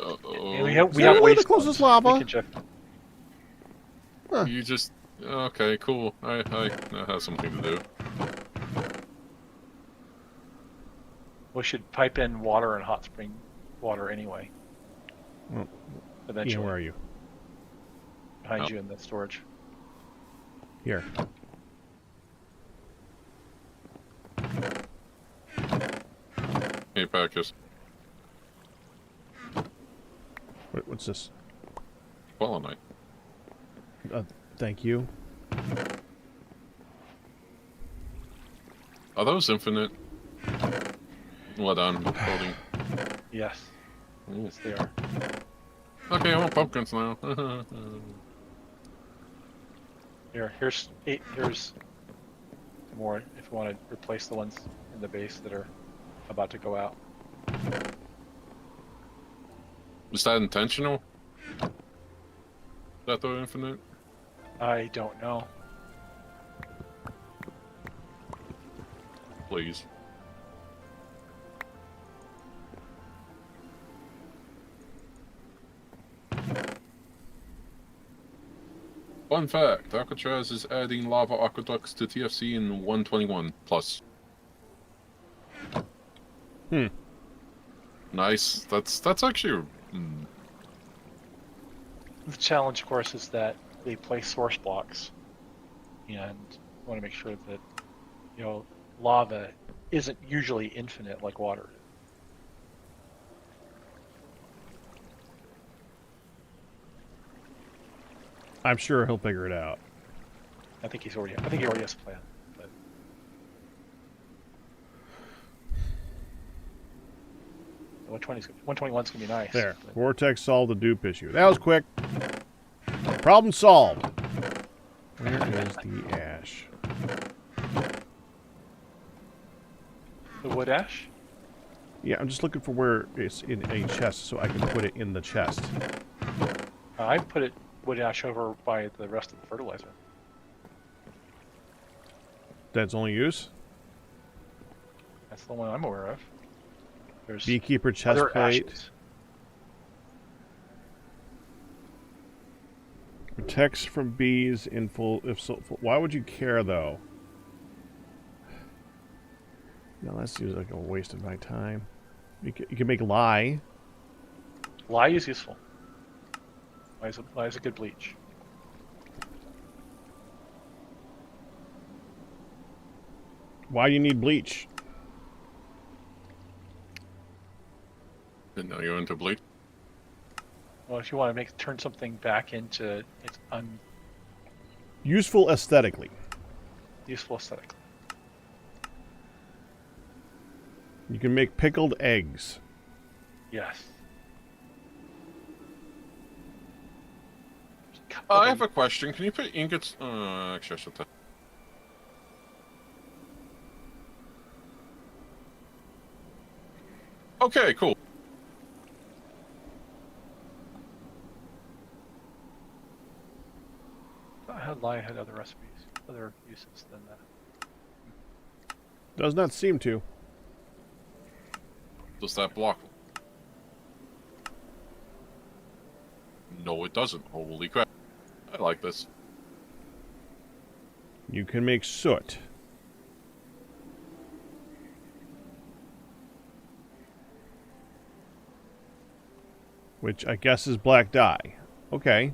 Uh-oh. we have Is that really the waste closest ones. lava? We can check. You just... Okay, cool. I have something to do. We should pipe in water and hot spring water anyway. Well, Eventually. Ian, where are you? Behind Oh. you in the storage. Here. Hey, Packus. What's this? Polonite. Thank you. Are those infinite? What I'm holding. Yes. Ooh. Yes, they are. Okay, I want pumpkins now. Here's 8. Here's more if you want to replace the ones in the base that are about to go out. Is that intentional? Is that the infinite? I don't know. Please. Fun fact, Alcatraz is adding lava aqueducts to TFC in 121 plus. Hmm. Nice. That's actually The challenge, of course, is that they place source blocks, and want to make sure that lava isn't usually infinite like water. I'm sure he'll figure it out. I think he already has a plan. But 121's gonna be nice. There. but- Vortex solved the dupe issue. That was quick. Problem solved. Where is the ash? The wood ash? Yeah, I'm just looking for where it's in a chest so I can put it in the chest. I put wood ash over by the rest of the fertilizer. That's only use? That's the one I'm aware of. There's Beekeeper chest other plate. ashes. Protects from bees in full. If so, why would you care though? No, that seems like a waste of my time. You can make lye. Lye is useful. Lye is a good bleach. Why do you need bleach? Didn't know you were into bleach. Well, if you want to turn something back into its Useful aesthetically. unuseful aesthetically. You can make pickled eggs. Yes. I have a question. Can you put ingots? Actually, I should tell. Okay, cool. I had lye had other recipes, other uses than that. Does not seem to. Does that block? No, it doesn't. Holy crap. I like this. You can make soot. Which I guess is black dye. Okay.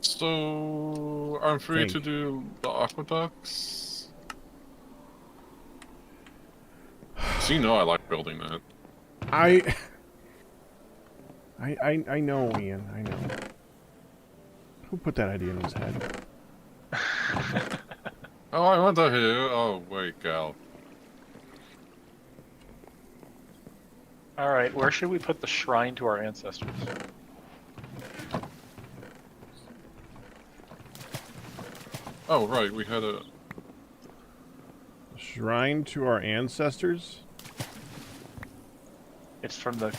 So, I'm free to do the aqueducts. So you know I like building that. I know, Ian. I know. Who put that idea in his head? Oh, I want to hear. Oh, wait, Gal. Alright, where should we put the shrine to our ancestors? Oh, right, we had a... Shrine to our ancestors? It's from the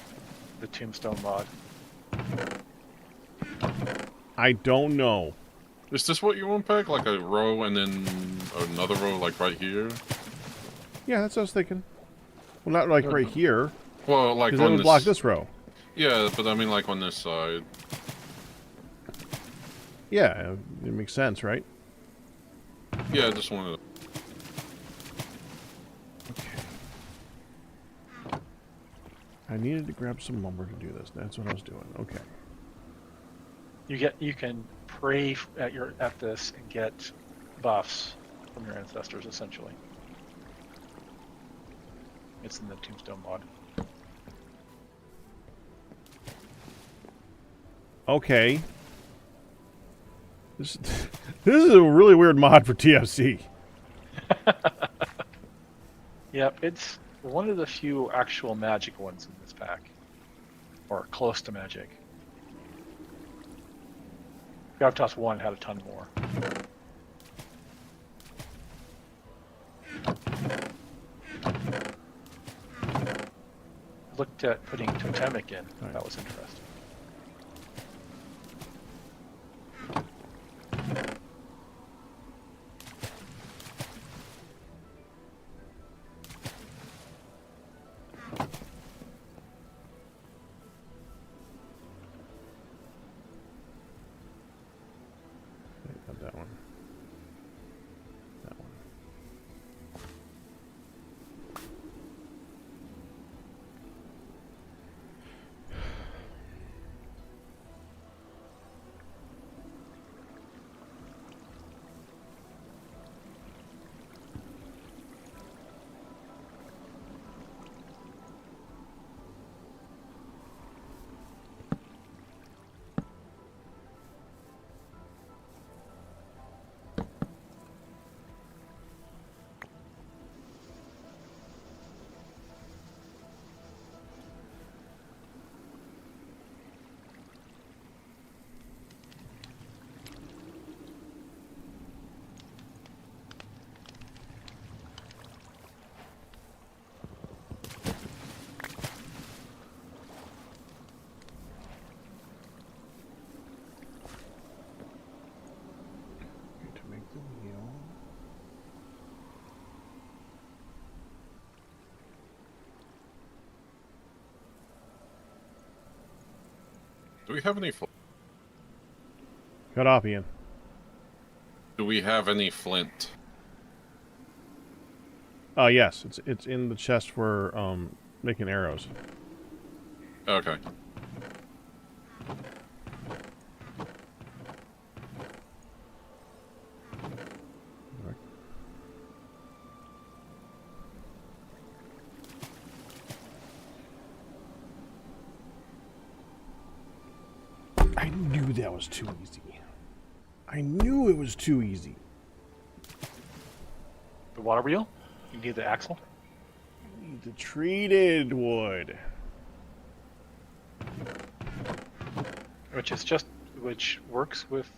tombstone mod. I don't know. Is this what you want, Peg? Like a row and then another row, like right here? Yeah, that's what I was thinking. Well, not like right here. Well, like Because on that would this... block this row. Yeah, but I mean like on this side. Yeah, it makes sense, right? Yeah, I just wanted to... I needed to grab some lumber to do this. That's what I was doing. Okay. You can pray at this and get buffs from your ancestors, essentially. It's in the Tombstone mod. Okay. This this is a really weird mod for TFC. Yep, it's one of the few actual magic ones in this pack. Or close to magic. Gravitas 1 had a ton more. Looked at putting totemic in. Right. That was interesting. Not that one. That one. To make the wheel. Do we have any... Cut off, Ian. Do we have any flint? Oh yes, it's in the chest for making arrows. Okay. I knew that was too easy. I knew it was too easy. The water wheel? You need the axle? I need the treated wood. Which works with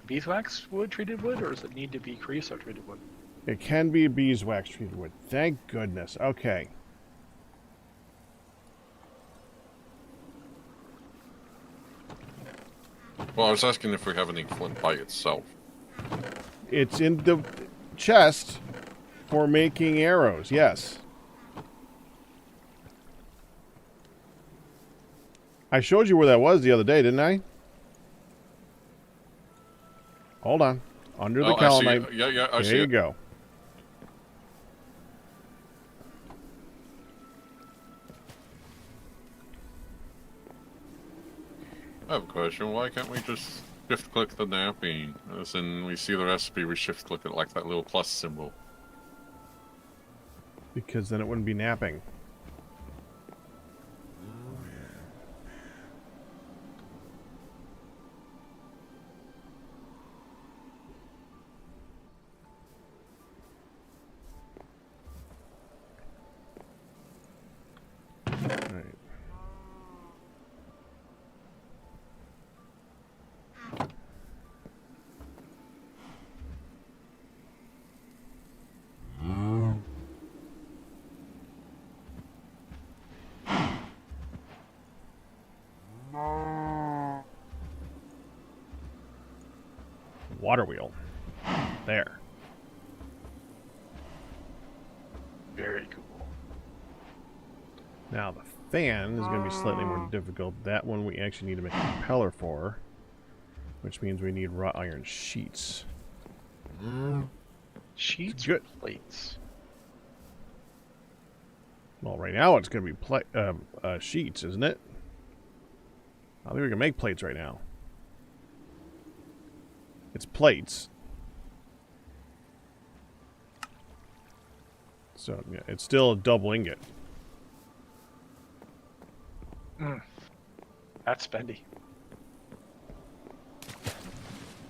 beeswax wood, treated wood, or does it need to be creosote treated wood? It can be beeswax treated wood. Thank goodness. Okay. Well, I was asking if we have any flint by itself. It's in the chest for making arrows, yes. I showed you where that was the other day, didn't I? Hold on. Under the Oh, I see calamite. it. Yeah, I see There you it. go. I have a question. Why can't we just shift-click the napping? As in, we see the recipe, we shift-click it like that little plus symbol. Because then it wouldn't be napping. Right. Water wheel. There. Very cool. Now the fan is going to be slightly more difficult. That one we actually need to make a propeller for, which means we need wrought iron sheets. Sheets Good. or plates? Well, right now it's going to be sheets, isn't it? I don't think we can make plates right now. It's plates. So, yeah, it's still a double ingot. That's spendy.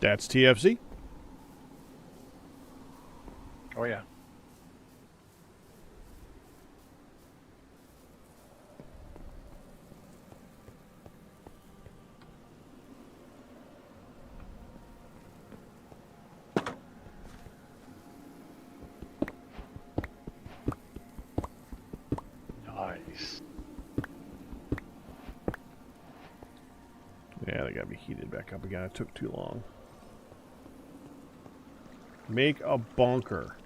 That's TFC. Oh yeah. Nice. Yeah, they got to be heated back up again. It took too long. Make a bunker.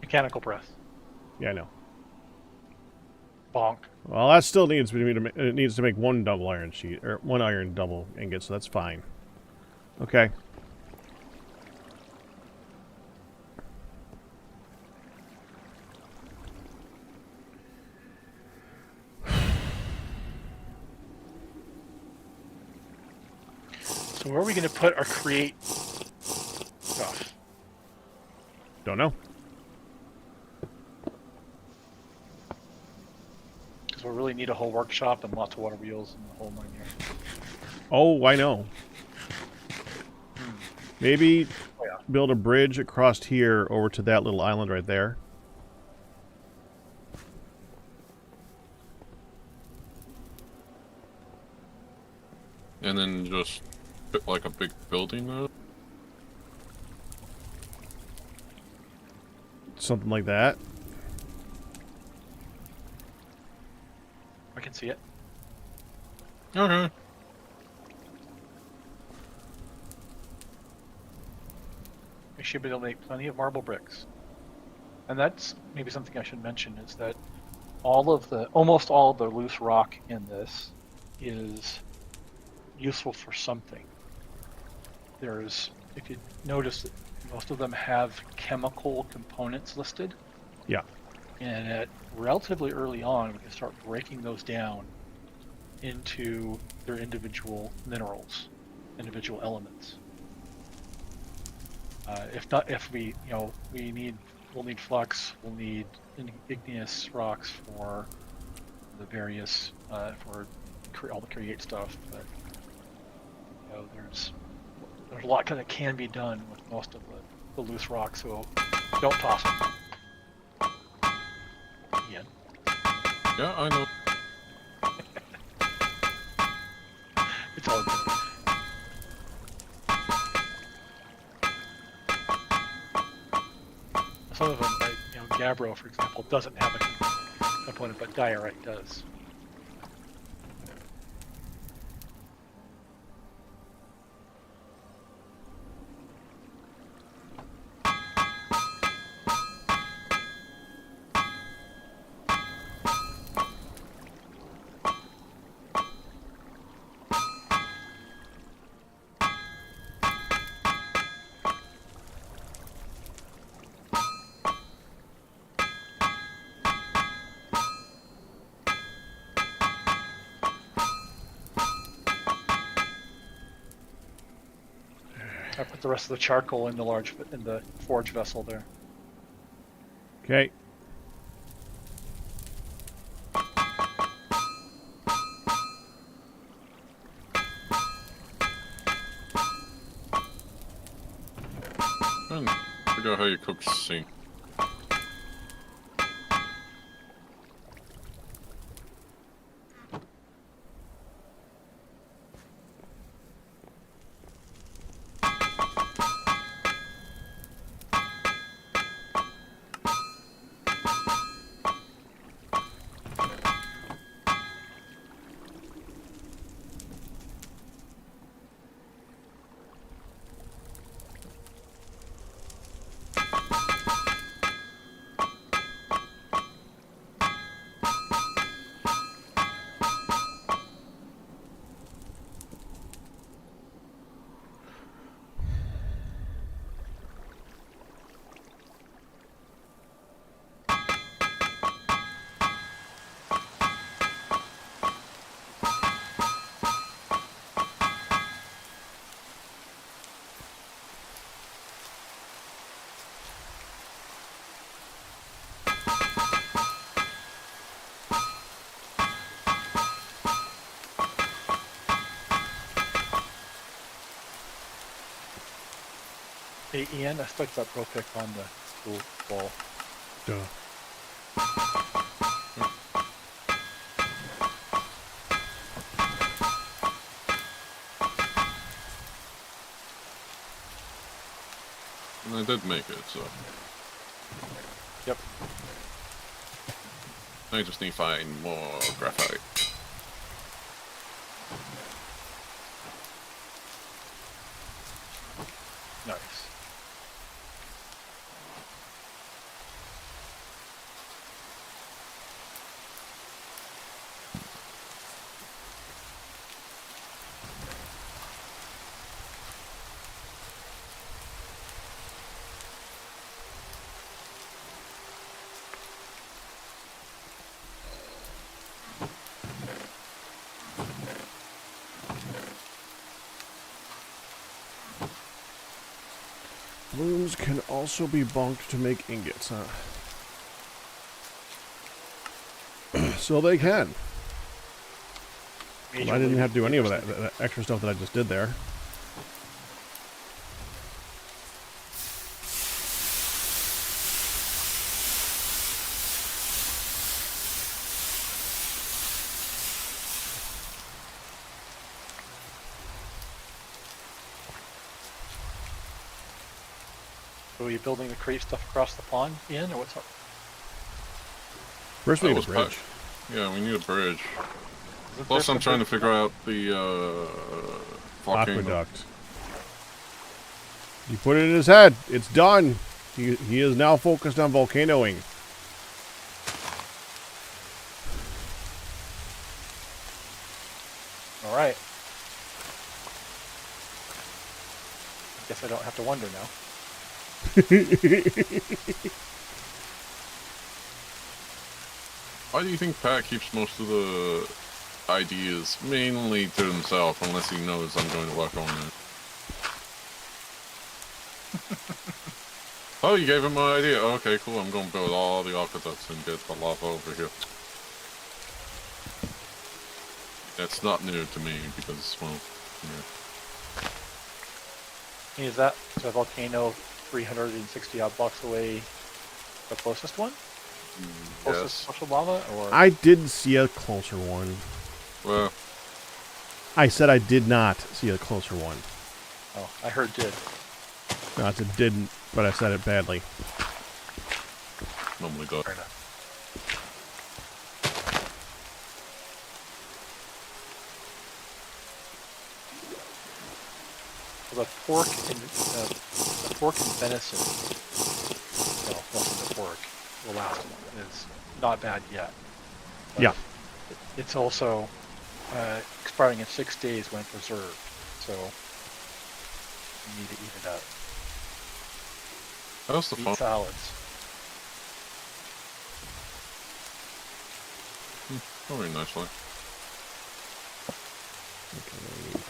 Mechanical press. Yeah, I know. Bonk. Well, that still needs it needs to make one double iron sheet or one iron double ingot, so that's fine. Okay. So where are we going to put our create stuff? Don't know. Because we'll really need a whole workshop and lots of water wheels and the whole nine here. Oh, I know. Maybe Oh, yeah. build a bridge across here over to that little island right there. And then just put like a big building there. Something like that. I can see it. Okay. We should be able to make plenty of marble bricks. And that's maybe something I should mention is that almost all of the loose rock in this is useful for something. If you notice, most of them have chemical components listed. Yeah. And relatively early on, we can start breaking those down into their individual minerals, individual elements. We'll need flux, we'll need igneous rocks for the various, for all the create stuff, but there's a lot that can be done with most of the loose rocks, so don't toss them. Ian. Yeah, I know. It's all good. Some of them, like, Gabbro, for example, doesn't have a component, but diorite does. I put the rest of the charcoal in the forge vessel there. Okay. And figure out how you cook zinc. Hey Ian, I stuck that pro pick on the school wall. Duh. And I did make it, so Yep. I just need to find more graphite. Nice. Blooms can also be bunked to make ingots, huh? So they can. Well, I didn't have to do any of that extra stuff that I just did there. So are you building the crate stuff across the pond, Ian, or what's up? First we That need a was bridge. Yeah, we need a bridge. Isn't Plus, there I'm trying to something- figure out the volcano. Aqueduct. You put it in his head. It's done. He is now focused on volcanoing. All right. Guess I don't have to wonder now. Why do you think Pat keeps most of the ideas mainly to himself, unless he knows I'm going to work on it? Oh, you gave him my idea. Okay, cool. I'm going to build all the aqueducts and get the lava over here. That's not new to me because, well, yeah. Is that the volcano 360 odd blocks away the closest one? Closest Yes. social lava? Or I did see a closer one. Well, I said I did not see a closer one. oh, I heard did. No, I said didn't, but I said it badly. normally go. Fair enough. Well, the pork and venison, well, mostly the pork, the last one, is not bad yet. But Yeah. It's also expiring in 6 days when preserved, so you need to eat it up. How's the Eat phone? salads. Very nicely.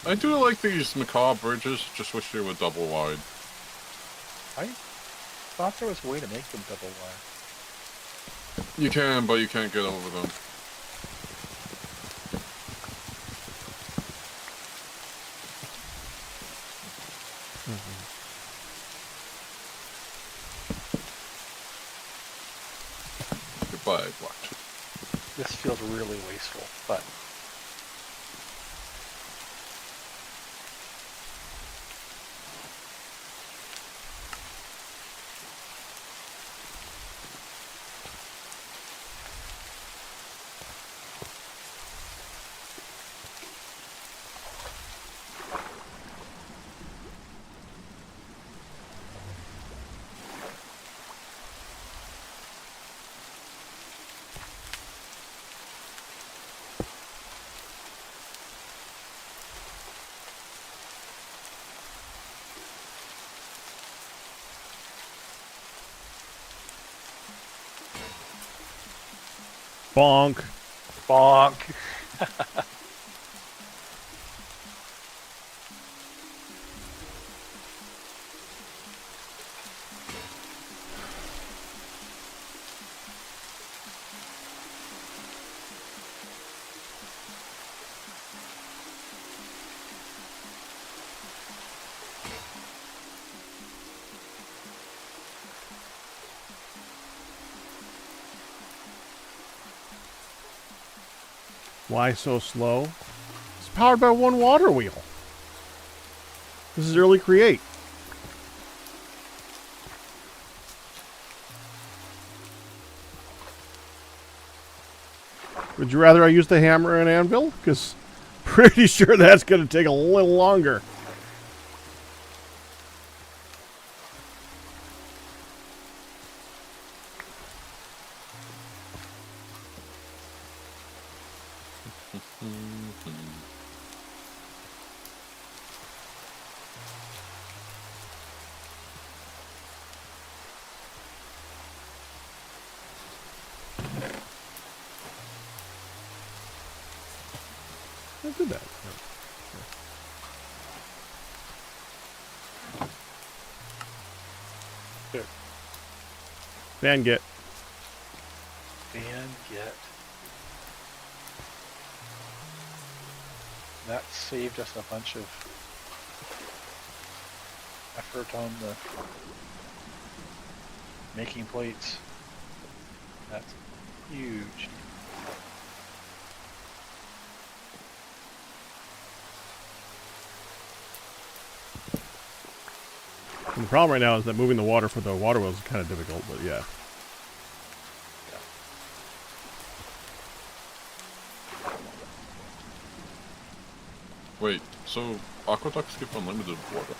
I do like these macabre bridges, just wish they were double wide. I thought there was a way to make them double wide. You can, but you can't get over them. Goodbye, Black. This feels really wasteful, but Bonk. bonk. Why so slow? It's powered by one water wheel. This is early create. Would you rather I use the hammer and anvil? Because pretty sure that's going to take a little longer. I did that. Here. Van get. And get. That saved us a bunch of effort on the making plates. That's huge. And the problem right now is that moving the water for the water wheels is kind of difficult, but yeah. Wait, so aqueducts give unlimited water?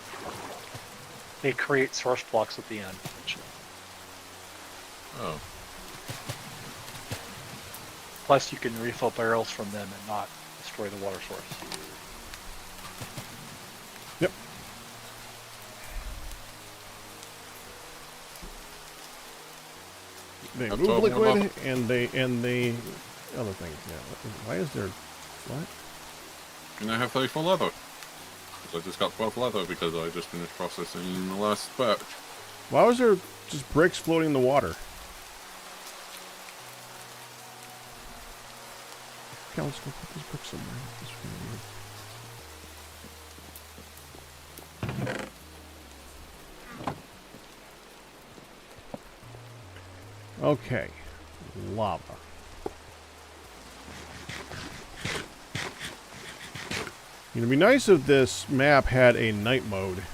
They create source blocks at the end. Oh. Plus, you can refill barrels from them and not destroy the water source. Yep. They That's move all liquid warm up. and they other things. Yeah. Why is there what? Can I have 34 leather? 'Cause I just got 12 leather because I just finished processing the last batch. Why was there just bricks floating in the water? Okay, let's go put this brick somewhere. This is weird. Okay, lava. It'd be nice if this map had a night mode.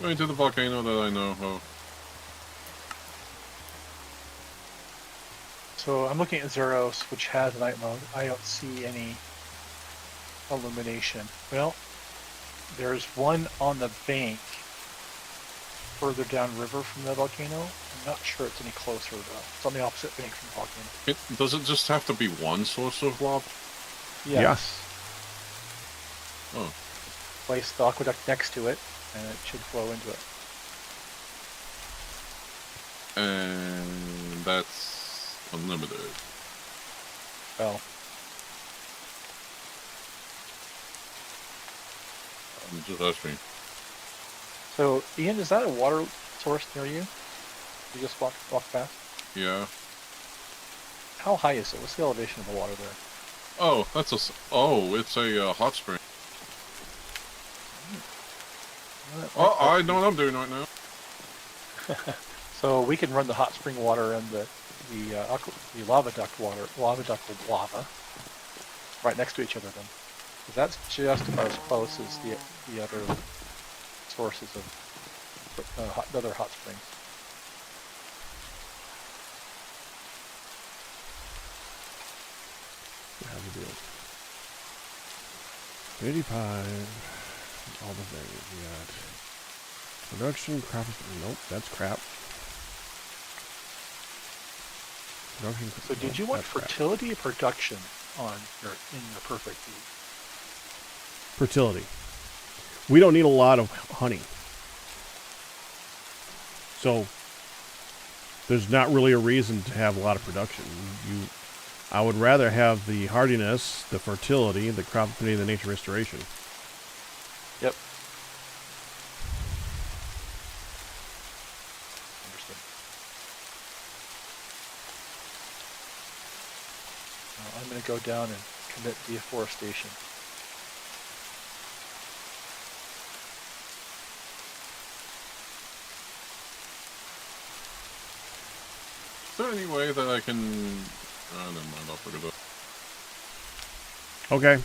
Going to the volcano that I know of. So I'm looking at Zeros, which has night mode. I don't see any illumination. Well, there's one on the bank further downriver from the volcano. I'm not sure it's any closer though. It's on the opposite bank from the volcano. Does it just have to be one source of lava? Yes. Oh. Place the aqueduct next to it, and it should flow into it. And that's unlimited. Well, I'm just asking. so Ian, is that a water source near you? You just walk past? Yeah. How high is it? What's the elevation of the water there? Oh, that's a. Oh, it's a hot spring. Oh, I know what I'm doing right now. So we can run the hot spring water and the lava duct lava right next to each other then. 'Cause that's just about as close as the other sources of other hot springs. How's the deal? 85. All the things we got. Production, crop. Nope, that's crap. Production. So did you want that's crap. fertility or production on in your perfect feed? Fertility. We don't need a lot of honey. So there's not really a reason to have a lot of production. I would rather have the hardiness, the fertility, the crop affinity, the nature restoration. Yep. Understood. Now I'm going to go down and commit deforestation. there any way that I can... Oh, never mind, I'll figure it out. Okay.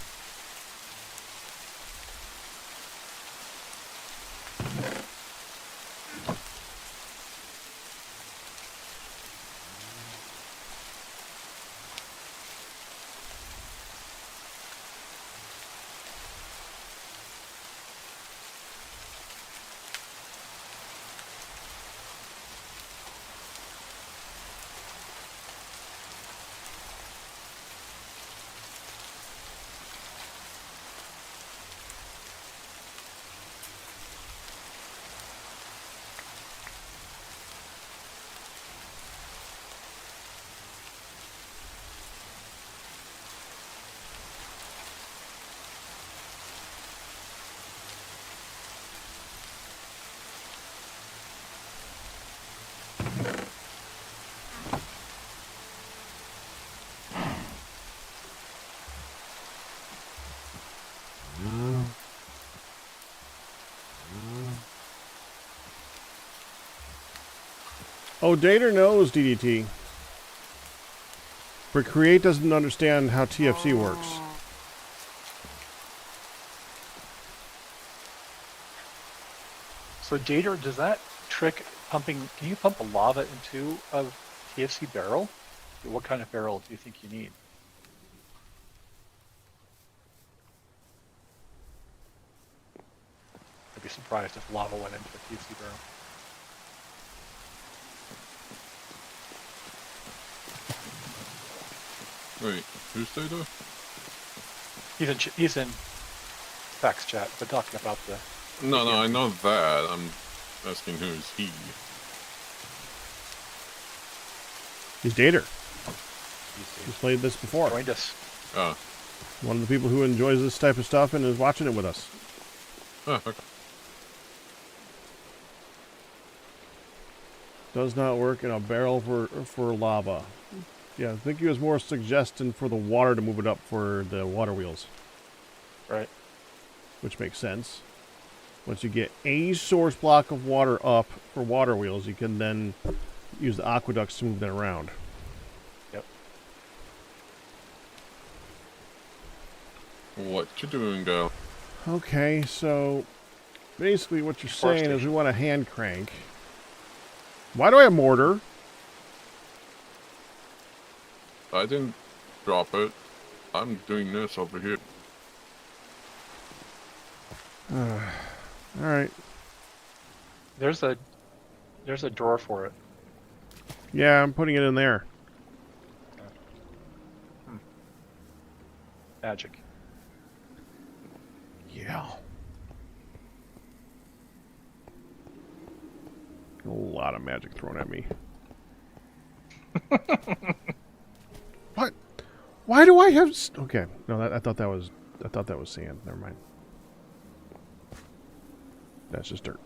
Oh, Dater knows DDT. But Create doesn't understand how TFC works. So Dater, does that trick pumping? Can you pump a lava into a TFC barrel? What kind of barrel do you think you need? I'd be surprised if lava went into a TFC barrel. Wait, who's Data? He's in fax chat, but talking about the. No, I know that. I'm asking who's he. He's Dater. He's played this before. Joined us. Oh. One of the people who enjoys this type of stuff and is watching it with us. Oh, okay. Does not work in a barrel for lava. Yeah, I think he was more suggesting for the water to move it up for the water wheels. Right. Which makes sense. Once you get a source block of water up for water wheels, you can then use the aqueducts to move that around. Yep. What you doing, girl? Okay, so basically what you're saying is we want a hand crank. Why do I have mortar? I didn't drop it. I'm doing this over here. Alright. There's a drawer for it. Yeah, I'm putting it in there. Magic. Yeah. A lot of magic thrown at me. What? Why do I have... Okay. No, I thought that was sand. Never mind. That's just dirt.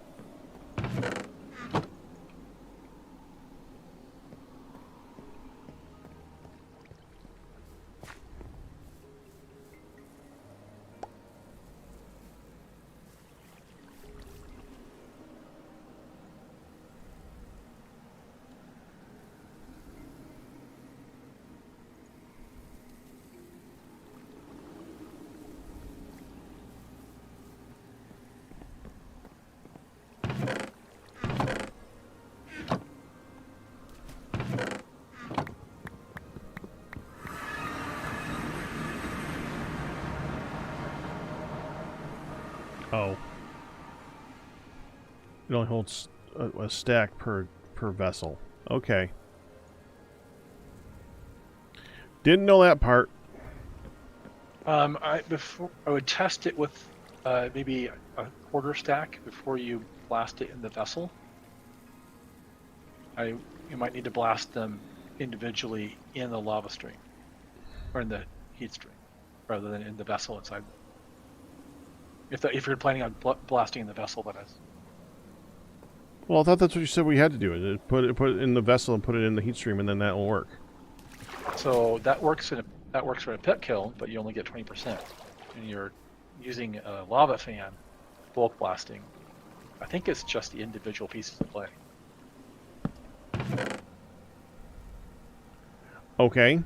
Oh. It only holds a stack per vessel. Okay. Didn't know that part. I would test it with maybe a quarter stack before you blast it in the vessel. You might need to blast them individually in the lava stream or in the heat stream rather than in the vessel inside. If you're planning on blasting in the vessel, that is. Well, I thought that's what you said we had to do. Put it in the vessel and put it in the heat stream, and then that will work. So that works for a pit kiln, but you only get 20%. And you're using a lava fan, bulk blasting. I think it's just the individual pieces of clay. Okay.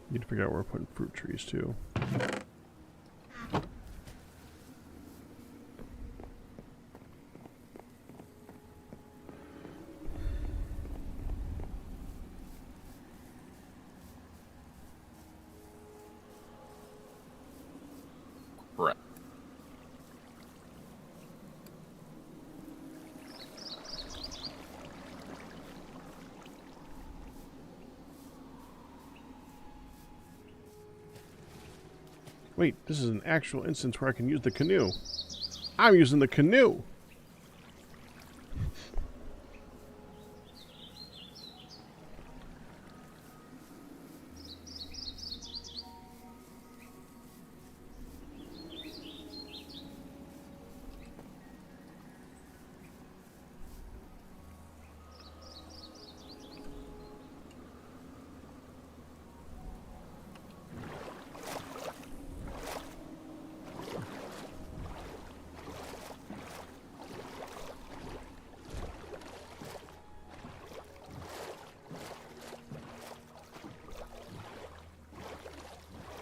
Need to figure out where we're putting fruit trees too. Right. Wait, this is an actual instance where I can use the canoe. I'm using the canoe!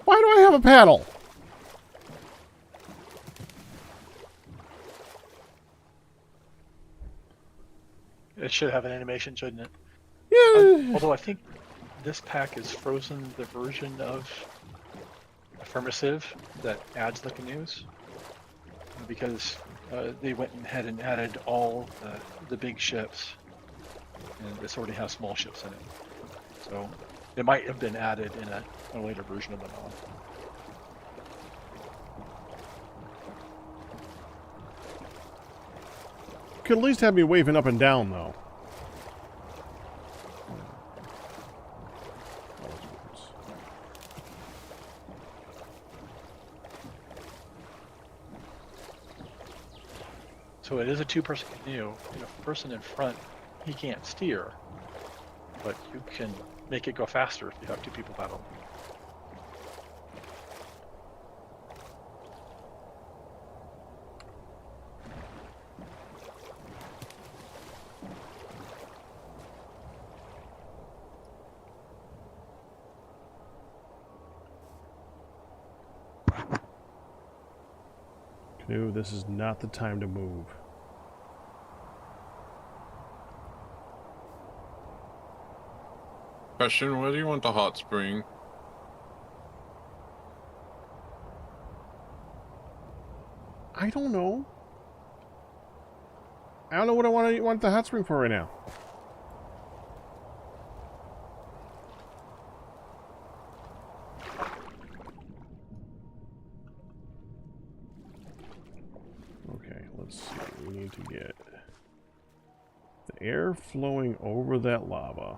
Why do I have a paddle? It should have an animation, shouldn't it? Yeah. Although I think this pack is frozen the version of Affirmative that adds the canoes, because they went ahead and added all the big ships, and this already has small ships in it. So it might have been added in a later version of the mod. Could at least have me waving up and down, though. So it is a two-person canoe, and a person in front, he can't steer, but you can make it go faster if you have two people paddle. Canoe, this is not the time to move. Question, where do you want the hot spring? I don't know. I don't know what I want the hot spring for right now. Okay, let's see. We need to get the air flowing over that lava.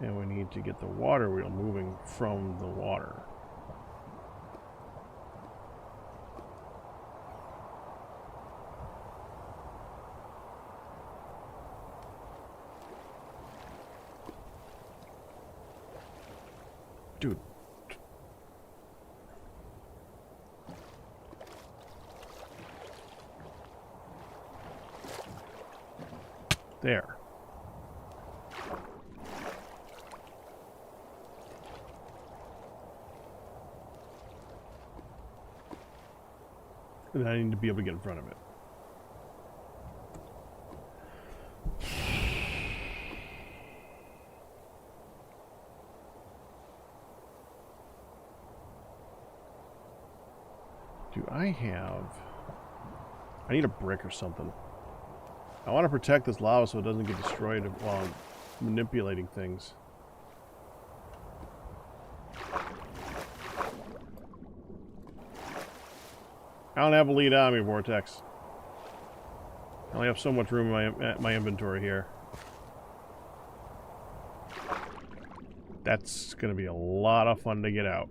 And we need to get the water wheel moving from the water. Dude. There. And I need to be able to get in front of it. Do I have... I need a brick or something. I want to protect this lava so it doesn't get destroyed while I'm manipulating things. I don't have a lead on me, Vortex. I only have so much room in my inventory here. That's going to be a lot of fun to get out.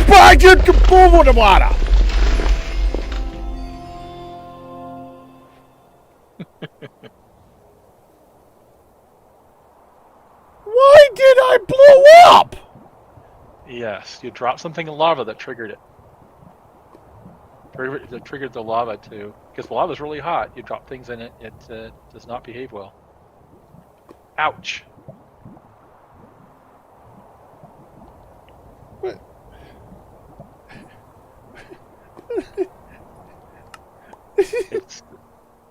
Budget to move the water. Why did I blow up? Yes, you dropped something in lava that triggered it. That triggered the lava too. Because the lava's really hot. You drop things in it, it does not behave well. Ouch. What?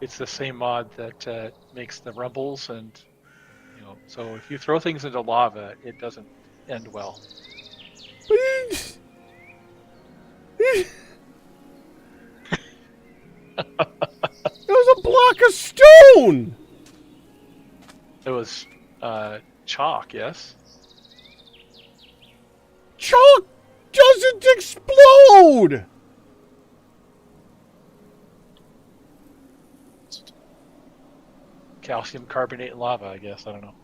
It's the same mod that makes the rumbles, and you know. So if you throw things into lava, it doesn't end well. It was a block of stone! It was chalk, yes. Chalk doesn't explode! Calcium carbonate lava, I guess. I don't know.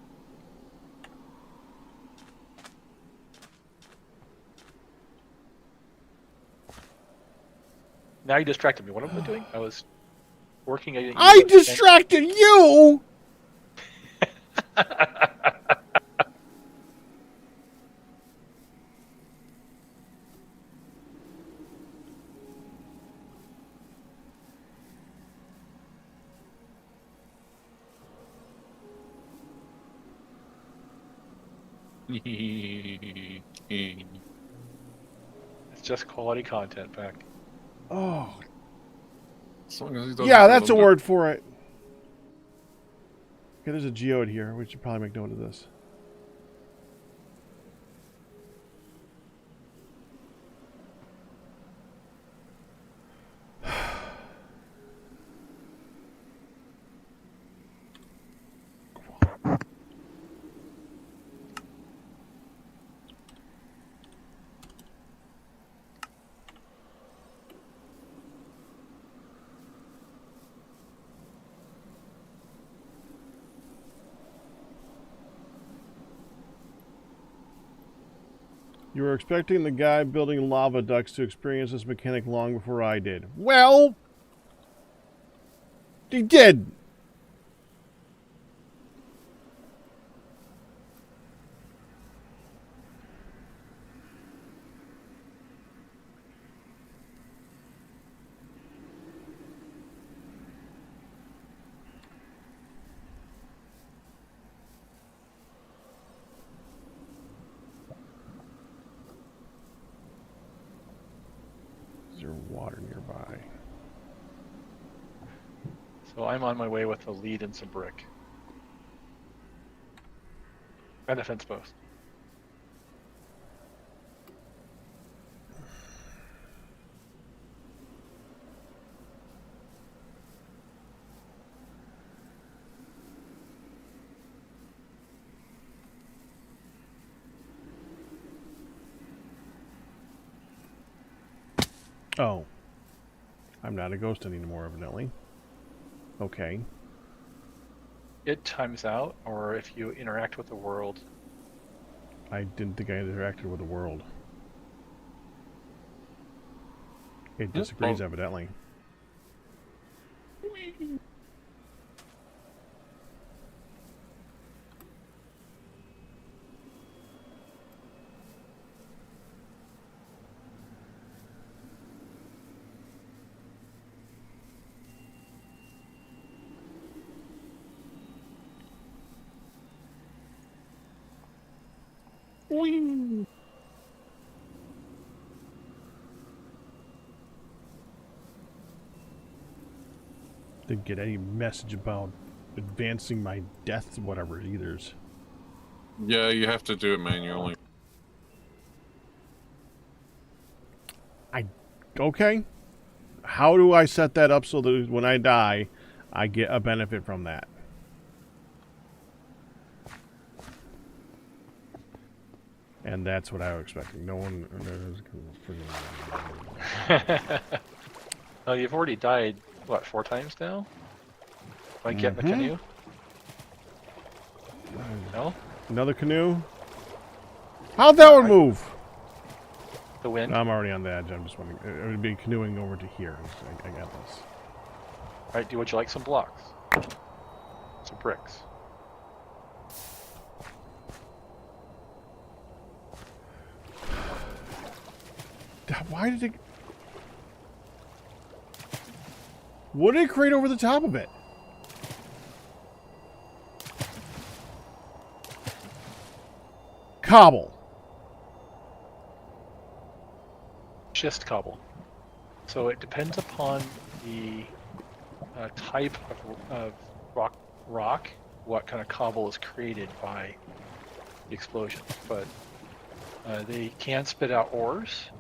Now you distracted me. What am I doing? I was working. I distracted you! It's just quality content, Pack. Oh. As long as he doesn't Yeah, do that's a little word for it. Okay, there's a geode here. We should probably make note of this. You were expecting the guy building lava ducts to experience this mechanic long before I did. Well, he did. Is there water nearby? So I'm on my way with a lead and some brick. And a fence post. Oh. I'm not a ghost anymore, evidently. Okay. It times out, or if you interact with the world. I didn't think I interacted with the world. It disagrees, evidently. Whee! Didn't get any message about advancing my death, whatever either's. Yeah, you have to do it manually. Okay. How do I set that up so that when I die, I get a benefit from that? And that's what I was expecting. No one... Oh, you've already died, what, 4 times now? By getting the canoe? No? Another canoe? How'd that one move? The wind? I'm already on the edge. I'm just wondering. It would be canoeing over to here. I got this. Alright, would you like some blocks? Some bricks. Why did it... What did it create over the top of it? Cobble. Schist cobble. So it depends upon the type of rock, what kind of cobble is created by the explosion. But they can spit out ores,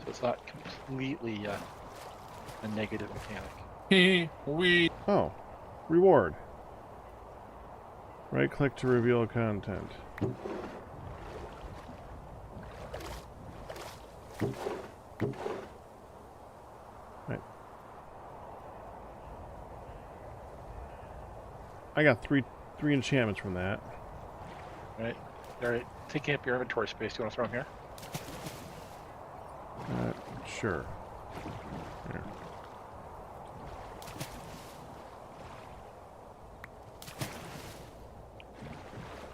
so it's not completely a negative mechanic. Oh. Reward. Right click to reveal content. Right. I got three enchantments from that. Right. Alright, taking up your inventory space. Do you want to throw them here? Sure. Here.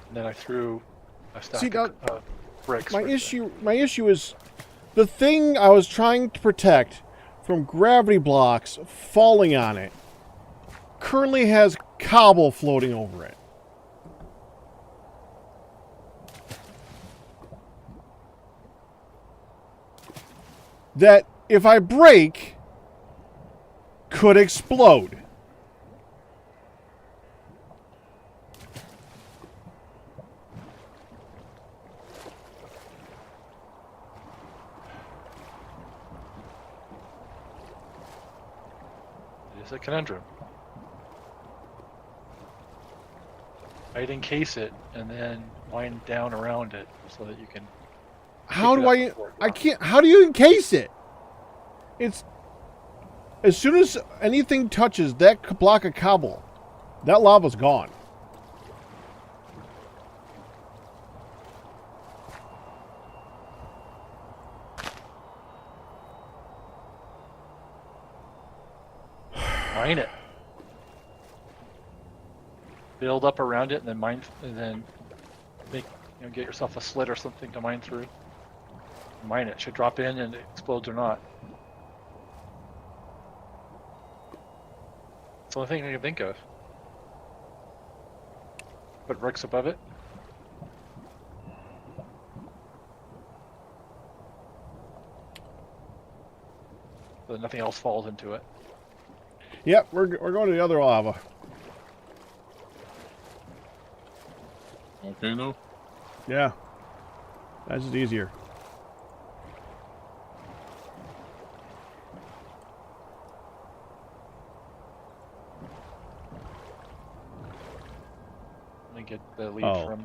And then I threw a stack See, now, of bricks. my issue is the thing I was trying to protect from gravity blocks falling on it currently has cobble floating over it. That if I break could explode. It is a conundrum. I'd encase it and then wind down around it so that you can. How pick do it up before it I drops. can't, how do you encase it? It's, as soon as anything touches that block of cobble, that lava's gone. Mine it. Build up around it and then mine, and then make, get yourself a slit or something to mine through. Mine it. Should drop in and it explodes or not. It's the only thing I can think of. Put bricks above it. So that nothing else falls into it. Yep, we're going to the other lava. Okay, no? Yeah. That's just easier. Let me get the lead Oh. from.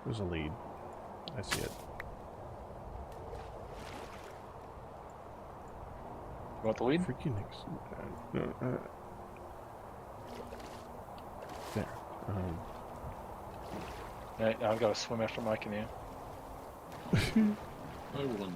There's a lead. I see it. want the lead? Freaking there. Alright, now I've got to swim after my canoe. I wonder.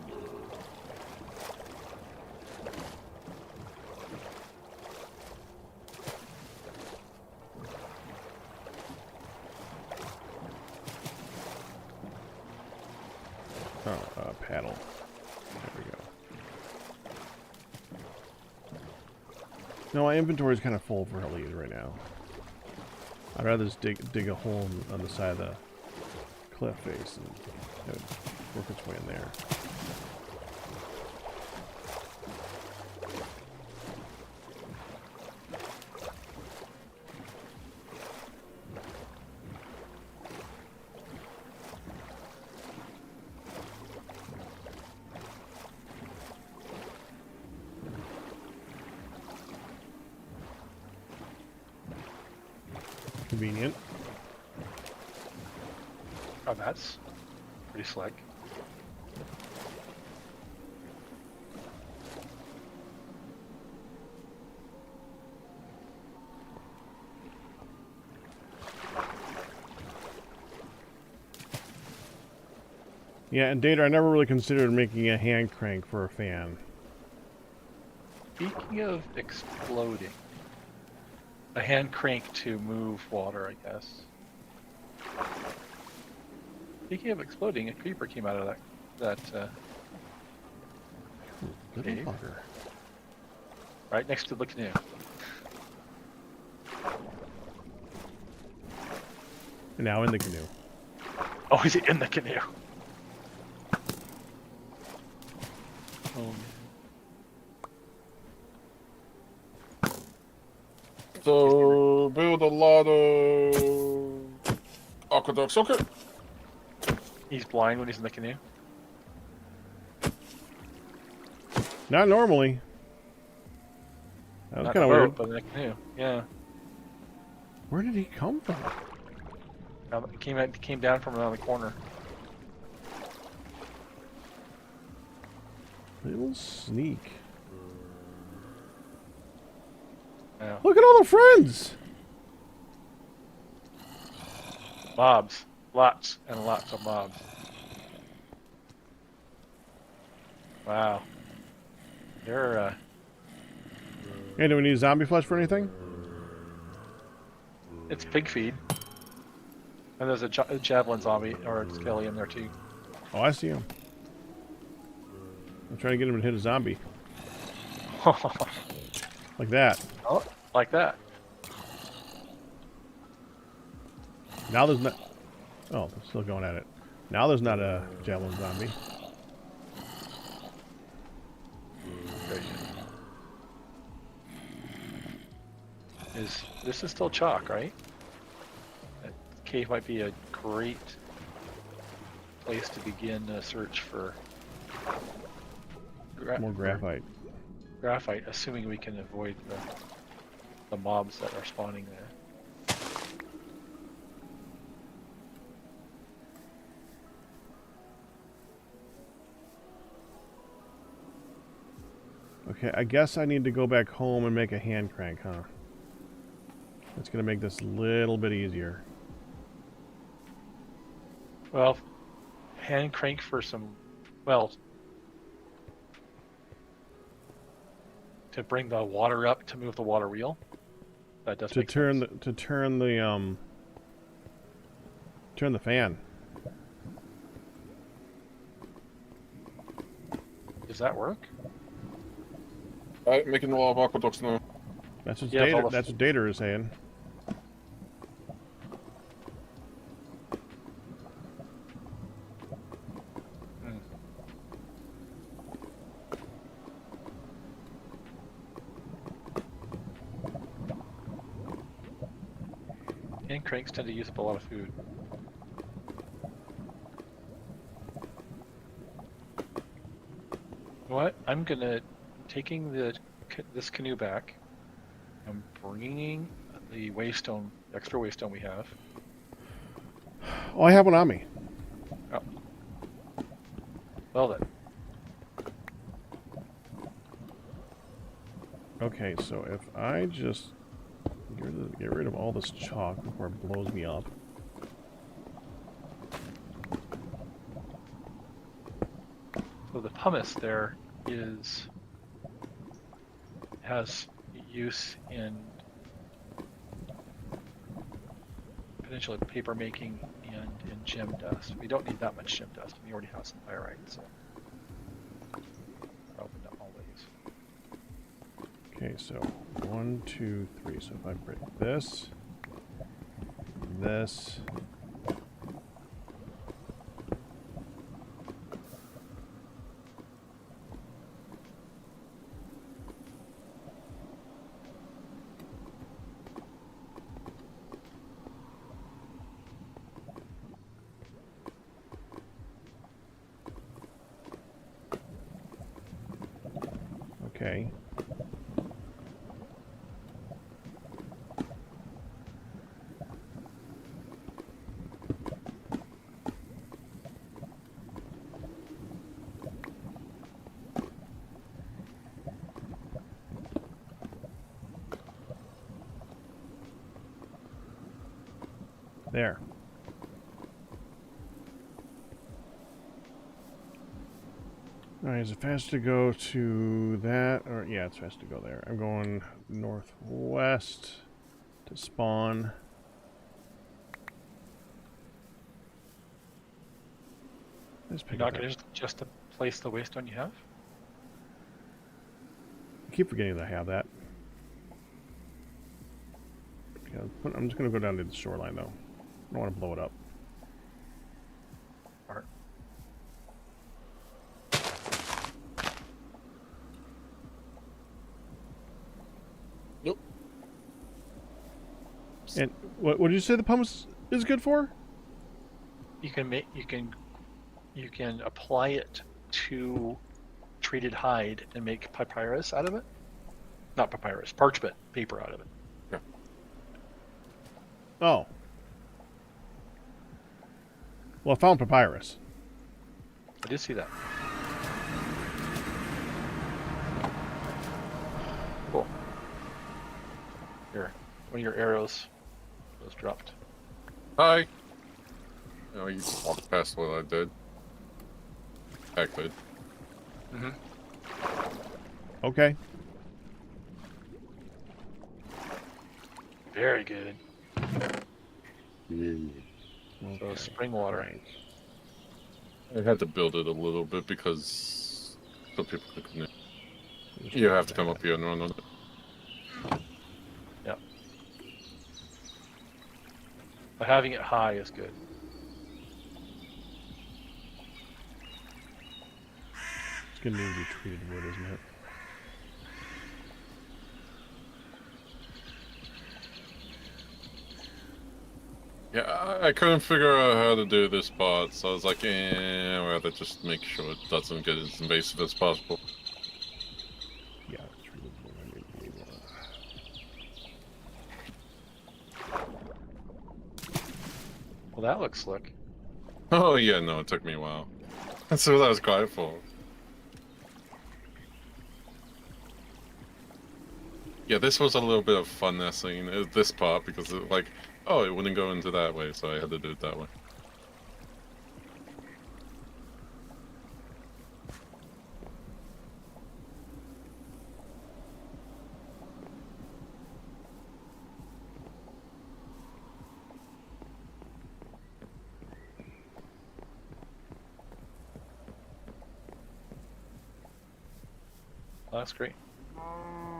Paddle. There we go. No, my inventory is kind of full for lead right now. I'd rather just dig a hole on the side of the cliff face and have it work its way in there. Convenient. Oh, that's pretty slick. Yeah, and Data, I never really considered making a hand crank for a fan. Speaking of exploding, a hand crank to move water, I guess. Speaking of exploding, a creeper came out of that Little cave. bugger. Right next to the canoe. And now in the canoe. Oh, he's in the canoe. Oh, So build a lot of aqueducts. Okay. he's blind when he's in the canoe. Not normally. That was Not kind of in the weird. boat, but in the canoe. Yeah. Where did he come from? Now he came down from around the corner. Little sneak. Yeah. Look at all the friends! Mobs. Lots and lots of mobs. Wow. They're, Hey, do we need zombie flesh for anything? it's pig feed. And there's a javelin zombie, or a skelly in there too. Oh, I see him. I'm trying to get him to hit a zombie. Like that. Oh, like that. Now there's not... Oh, they're still going at it. Now there's not a javelin zombie. Very good. This is still chalk, right? That cave might be a great place to begin a search for More graphite. graphite, assuming we can avoid the mobs that are spawning there. Okay, I guess I need to go back home and make a hand crank, huh? That's gonna make this a little bit easier. Well, hand crank for some, well, to bring the water up to move the water wheel. That does To make turn sense. turn the fan. Does that work? Alright, making a lot of aqueducts now. That's what Yeah, Data. all the- That's what Data is saying. Hand cranks tend to use up a lot of food. You know what? I'm taking this canoe back. I'm bringing the waystone, extra waystone we have. Oh, I have one on me. Oh. Well then. Okay, so if I just get rid of all this chalk before it blows me up. So the pumice there has use in potentially paper making and in gem dust. We don't need that much gem dust. We already have some pyrite, so probably not always. Okay, so 1, 2, 3. So if I break this, this, okay. There. Alright, is it fast to go to that? Or yeah, it's fast to go there. I'm going northwest to spawn. Let's You're pick not up going that. to just place the waste one you have? I keep forgetting that I have that. Yeah, I'm just going to go down to the shoreline though. I don't want to blow it up. Or Nope. And what did you say the pumice is good for? you can apply it to treated hide and make papyrus out of it. Not papyrus, parchment paper out of it. Yeah. Oh. Well, I found papyrus. I did see that. Cool. Here, one of your arrows was dropped. Hi. No, you walked past what I did. Actually. Mm-hmm. Okay. Very good. So Okay. spring water. Right. I had to build it a little bit because some people couldn't. Just You like have to come that. up here and run on it. Yep. But having it high is good. It's gonna need to be treated wood, isn't it? Yeah, I couldn't figure out how to do this part, so I was like, I'd rather just make sure it doesn't get as invasive as possible. Yeah, treated wood. I need to be able to... Well, that looks slick. Oh yeah, no, it took me a while. That's what I was quiet for. Yeah, this was a little bit of fun nesting, this part, because it, like, oh, it wouldn't go into that way, so I had to do it that way. Well, that's great.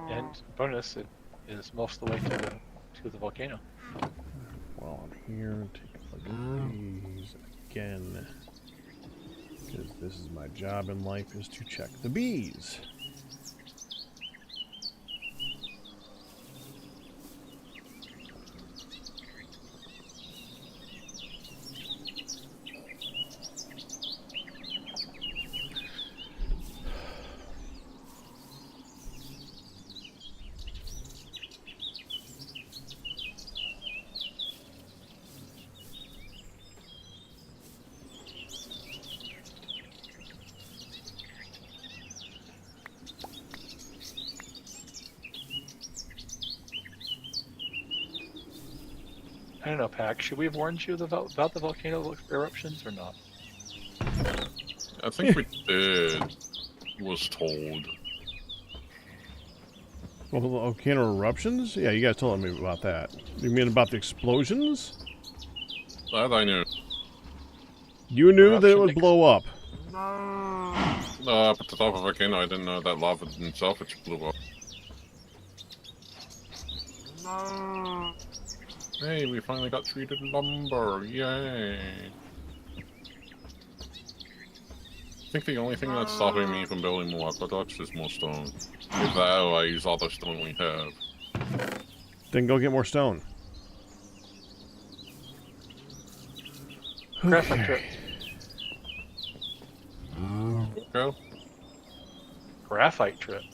And bonus, it is most of the way to the volcano. While I'm here, take a look at these again. Because this is my job in life, is to check the bees. I don't know, Pack. Should we have warned you about the volcano eruptions or not? I think we did. Was told. Well, the volcano eruptions? Yeah, you guys told me about that. You mean about the explosions? That I knew. You knew that it would Eruption blow up. Up at the top of the volcano, I didn't know that lava itself which blew up. Hey, we finally got treated lumber! Yay! I think the only thing that's stopping me from building more aqueducts is more stone. With that, I use all the stone we have. Then go get more stone. Graphite trip. Go. Graphite trip.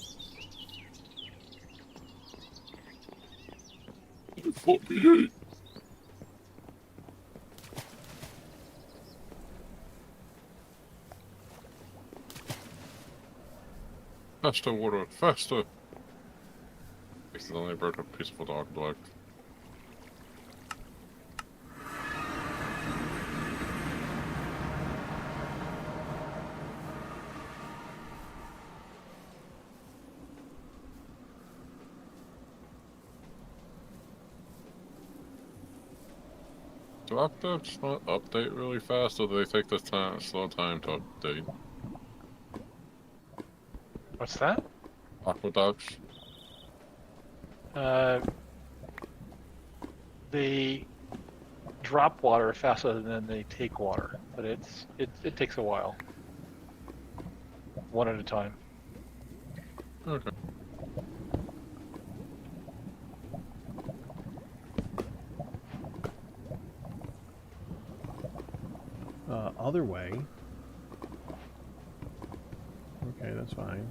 Faster, water, faster! Accidentally broke a peaceful dog block. Do updates not update really fast, or do they take this time, slow time to update? What's that? Aqueducts? They drop water faster than they take water, but it takes a while. One at a time. Okay. Other way. Okay, that's fine.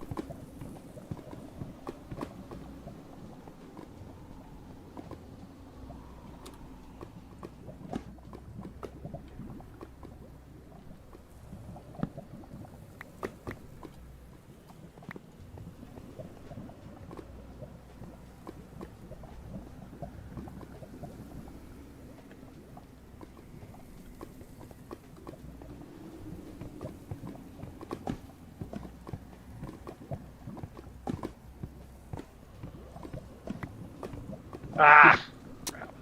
Ah! Crap.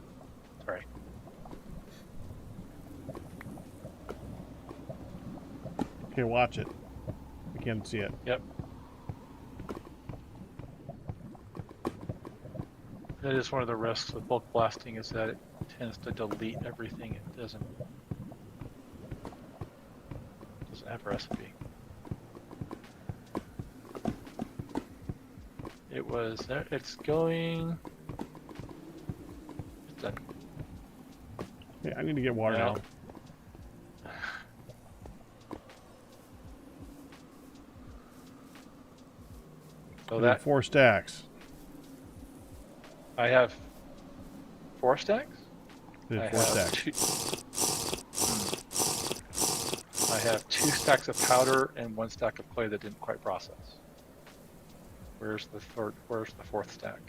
Sorry. Here, watch it. I can't see it. Yep. That is one of the risks with bulk blasting, is that it tends to delete everything. It doesn't have a recipe. It was there. It's going. It's done. Hey, I need to get water Yeah. now. So I need that 4 stacks. I have 4 stacks. I I need 4 have stacks. I have 2 stacks of powder and 1 stack of clay that didn't quite process. Where's the third? Where's the 4th stack?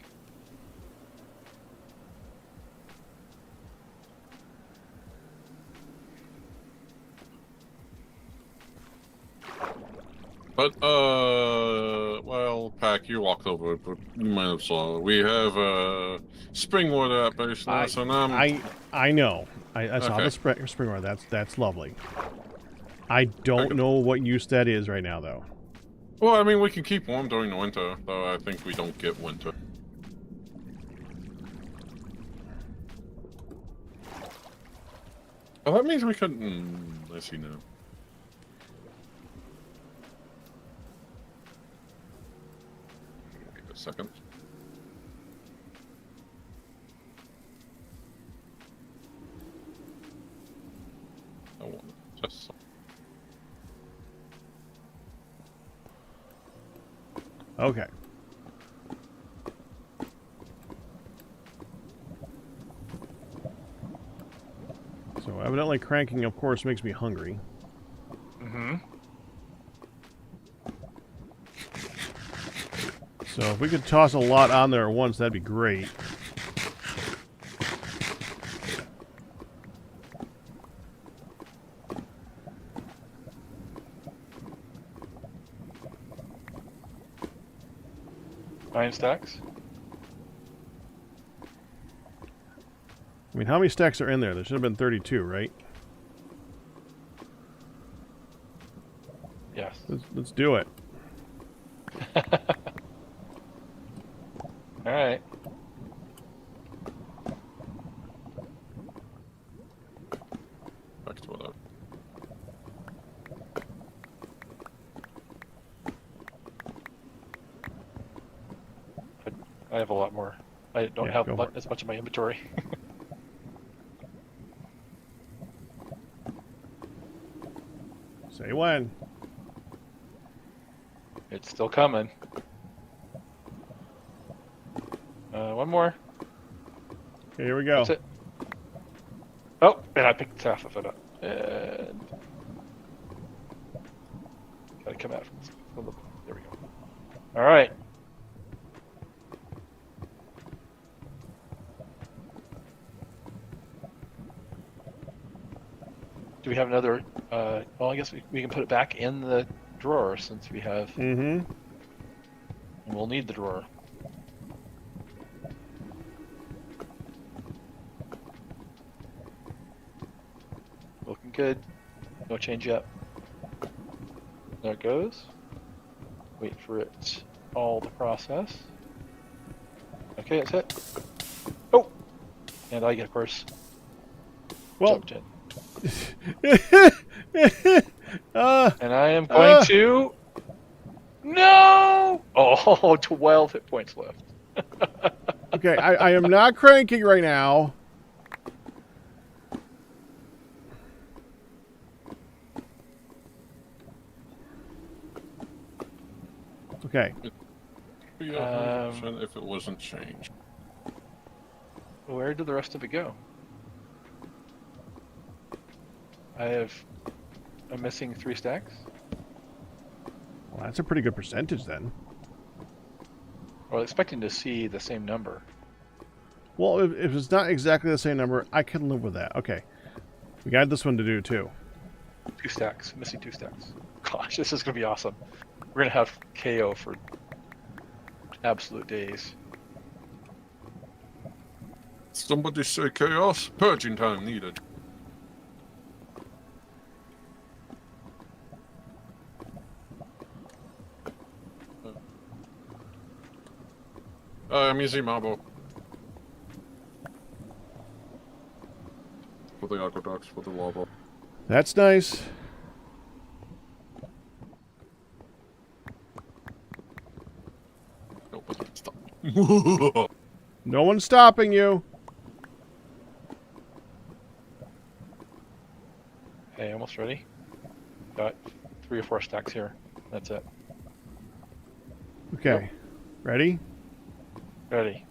But, well, Pack, you walked over it, but you might have saw it. We have, spring water at base now, so now I know. I saw Okay. the spring water. That's lovely. I don't know what use that is right now, though. Well, I mean, we can keep warm during the winter, though I think we don't get winter. Well, that means we couldn't... let's see now. Wait a second. I want to test something. Okay. So evidently cranking, of course, makes me hungry. Mm-hmm. So if we could toss a lot on there at once, that'd be great. 9 stacks. I mean, how many stacks are in there? There should have been 32, right? Yes. Let's do it. All right. Back to what I have a lot more. I don't Yeah, have go for it. as much in my inventory. Say when. It's still coming. One more. Okay, here we go. That's it. Oh, and I picked half of it up. And gotta come out from the. There we go. All right. Do we have another? Well, I guess we can put it back in the drawer since we have. Mm-hmm. And we'll need the drawer. Looking good. No change yet. There it goes. Wait for it all to process. Okay, that's it. Oh! And I, of course, Well, jumped in. uh, And I am going to... No! Oh, 12 hit points left. okay, I am not cranking right now. Okay. Be 100% if it wasn't changed. Where did the rest of it go? I'm missing 3 stacks. Well, that's a pretty good percentage then. I was expecting to see the same number. Well, if it's not exactly the same number, I can live with that. Okay. We got this one to do, too. 2 stacks. Missing 2 stacks. Gosh, this is going to be awesome. We're going to have KO for absolute days. Somebody say chaos. Purging time needed. I'm using marble. For the aqueducts, for the lava. That's nice. Nobody stop. No one's stopping you. Okay, almost ready. Got 3 or 4 stacks here. That's it. Okay. Yep. Ready? Ready.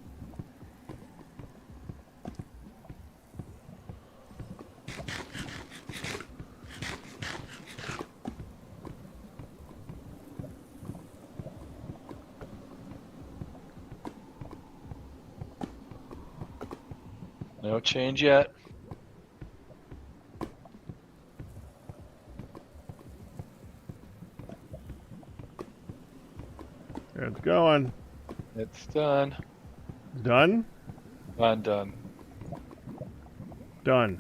No change yet. It's going. It's done. Done? I'm done. Done.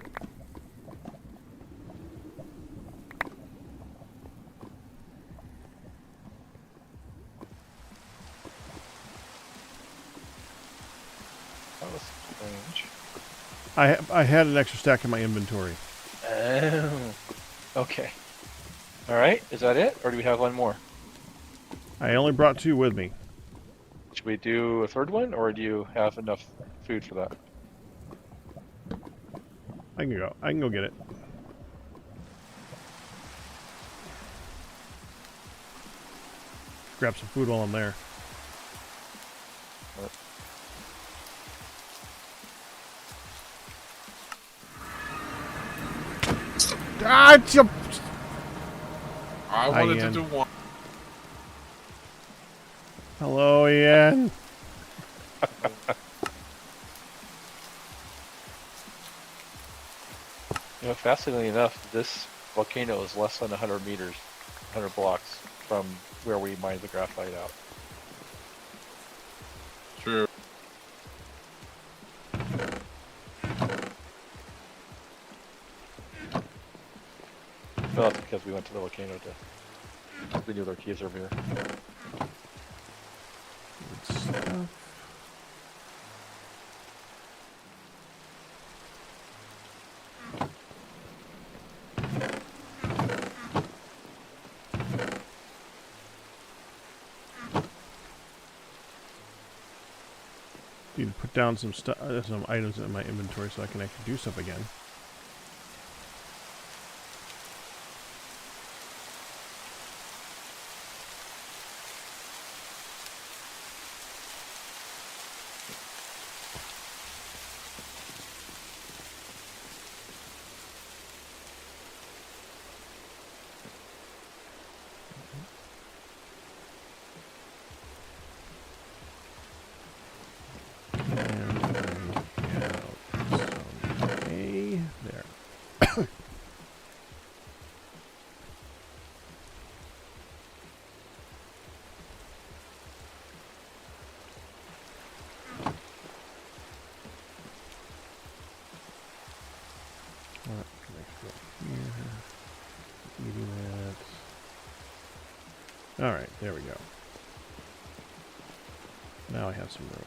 That was strange. I had an extra stack in my inventory. Oh. Okay. Alright, is that it? Or do we have one more? I only brought 2 with me. Should we do a third one, or do you have enough food for that? I can go. I can go get it. Grab some food while I'm there. Ah, I wanted to Ian. do one. hello, Ian. You know, fascinatingly enough, this volcano is less than 100 meters, 100 blocks from where we mined the graphite out. True. Well, that's because we went to the volcano to. We knew their keys over here. Good stuff. Need to put down some stuff, some items in my inventory so I can actually do stuff again. And bring out some hay there. Alright, there we go. Now I have some room.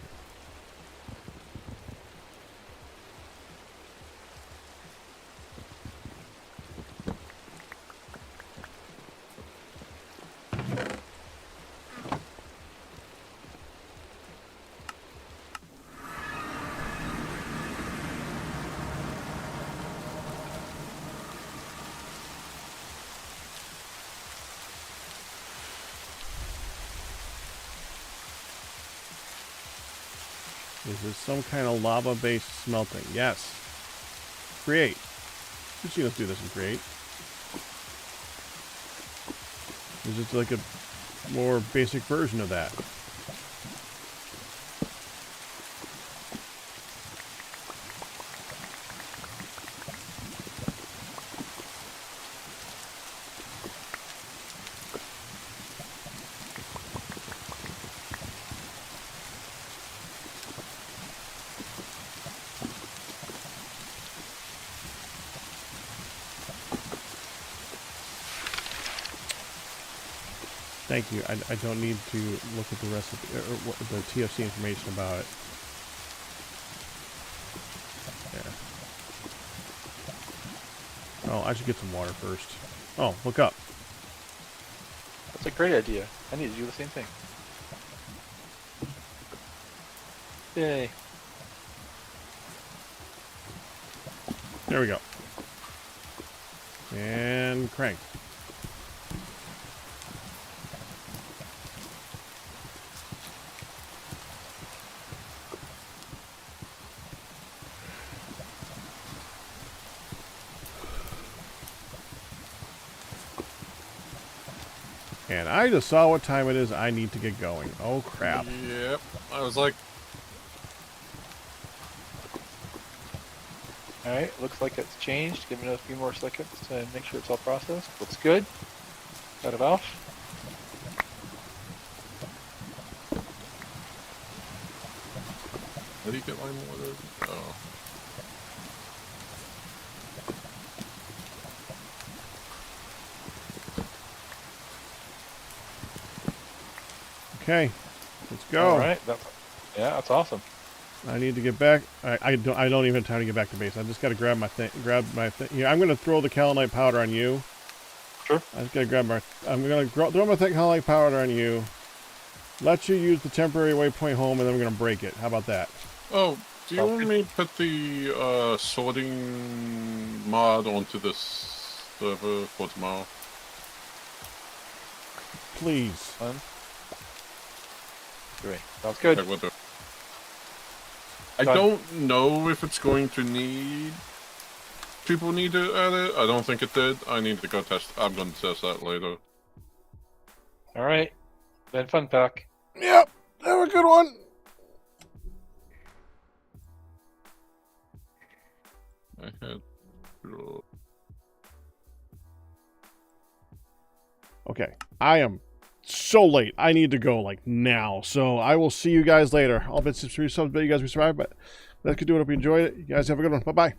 Is this some kind of lava-based smelting? Yes. Create. You've seen us do this in Create. Is it like a more basic version of that? Thank you. I don't need to look at the rest of the TFC information about it. There. Oh, I should get some water first. Oh, look up. That's a great idea. I need to do the same thing. Yay. There we go. And crank. And I just saw what time it is. I need to get going. Oh, crap. Yep. I was like, Alright, looks like it's changed. Give it a few more seconds to make sure it's all processed. Looks good. Got it off. how do you get lime water? Oh. Okay, let's go. Alright, yeah, that's awesome. I need to get back. I don't even have time to get back to base. I just got to grab my thing. Yeah, I'm gonna throw the kaolinite powder on you. Sure. I just gotta grab my. I'm gonna throw my kaolinite powder on you. Let you use the temporary waypoint home, and then we're gonna break it. How about that? Oh, do you want me to put the sorting mod onto this server for tomorrow? Please. Great. Sounds good. Okay, we'll do. I Done. don't know if it's going to need... People need to add it. I don't think it did. I need to go test. I'm going to test that later. Alright. Then fun pack. Yep, have a good one. I had... Okay, I am so late. I need to go like now. So I will see you guys later. I'll bet subs, bet you guys we survived, but that could do it. Hope you enjoyed it. You guys have a good one. Bye-bye.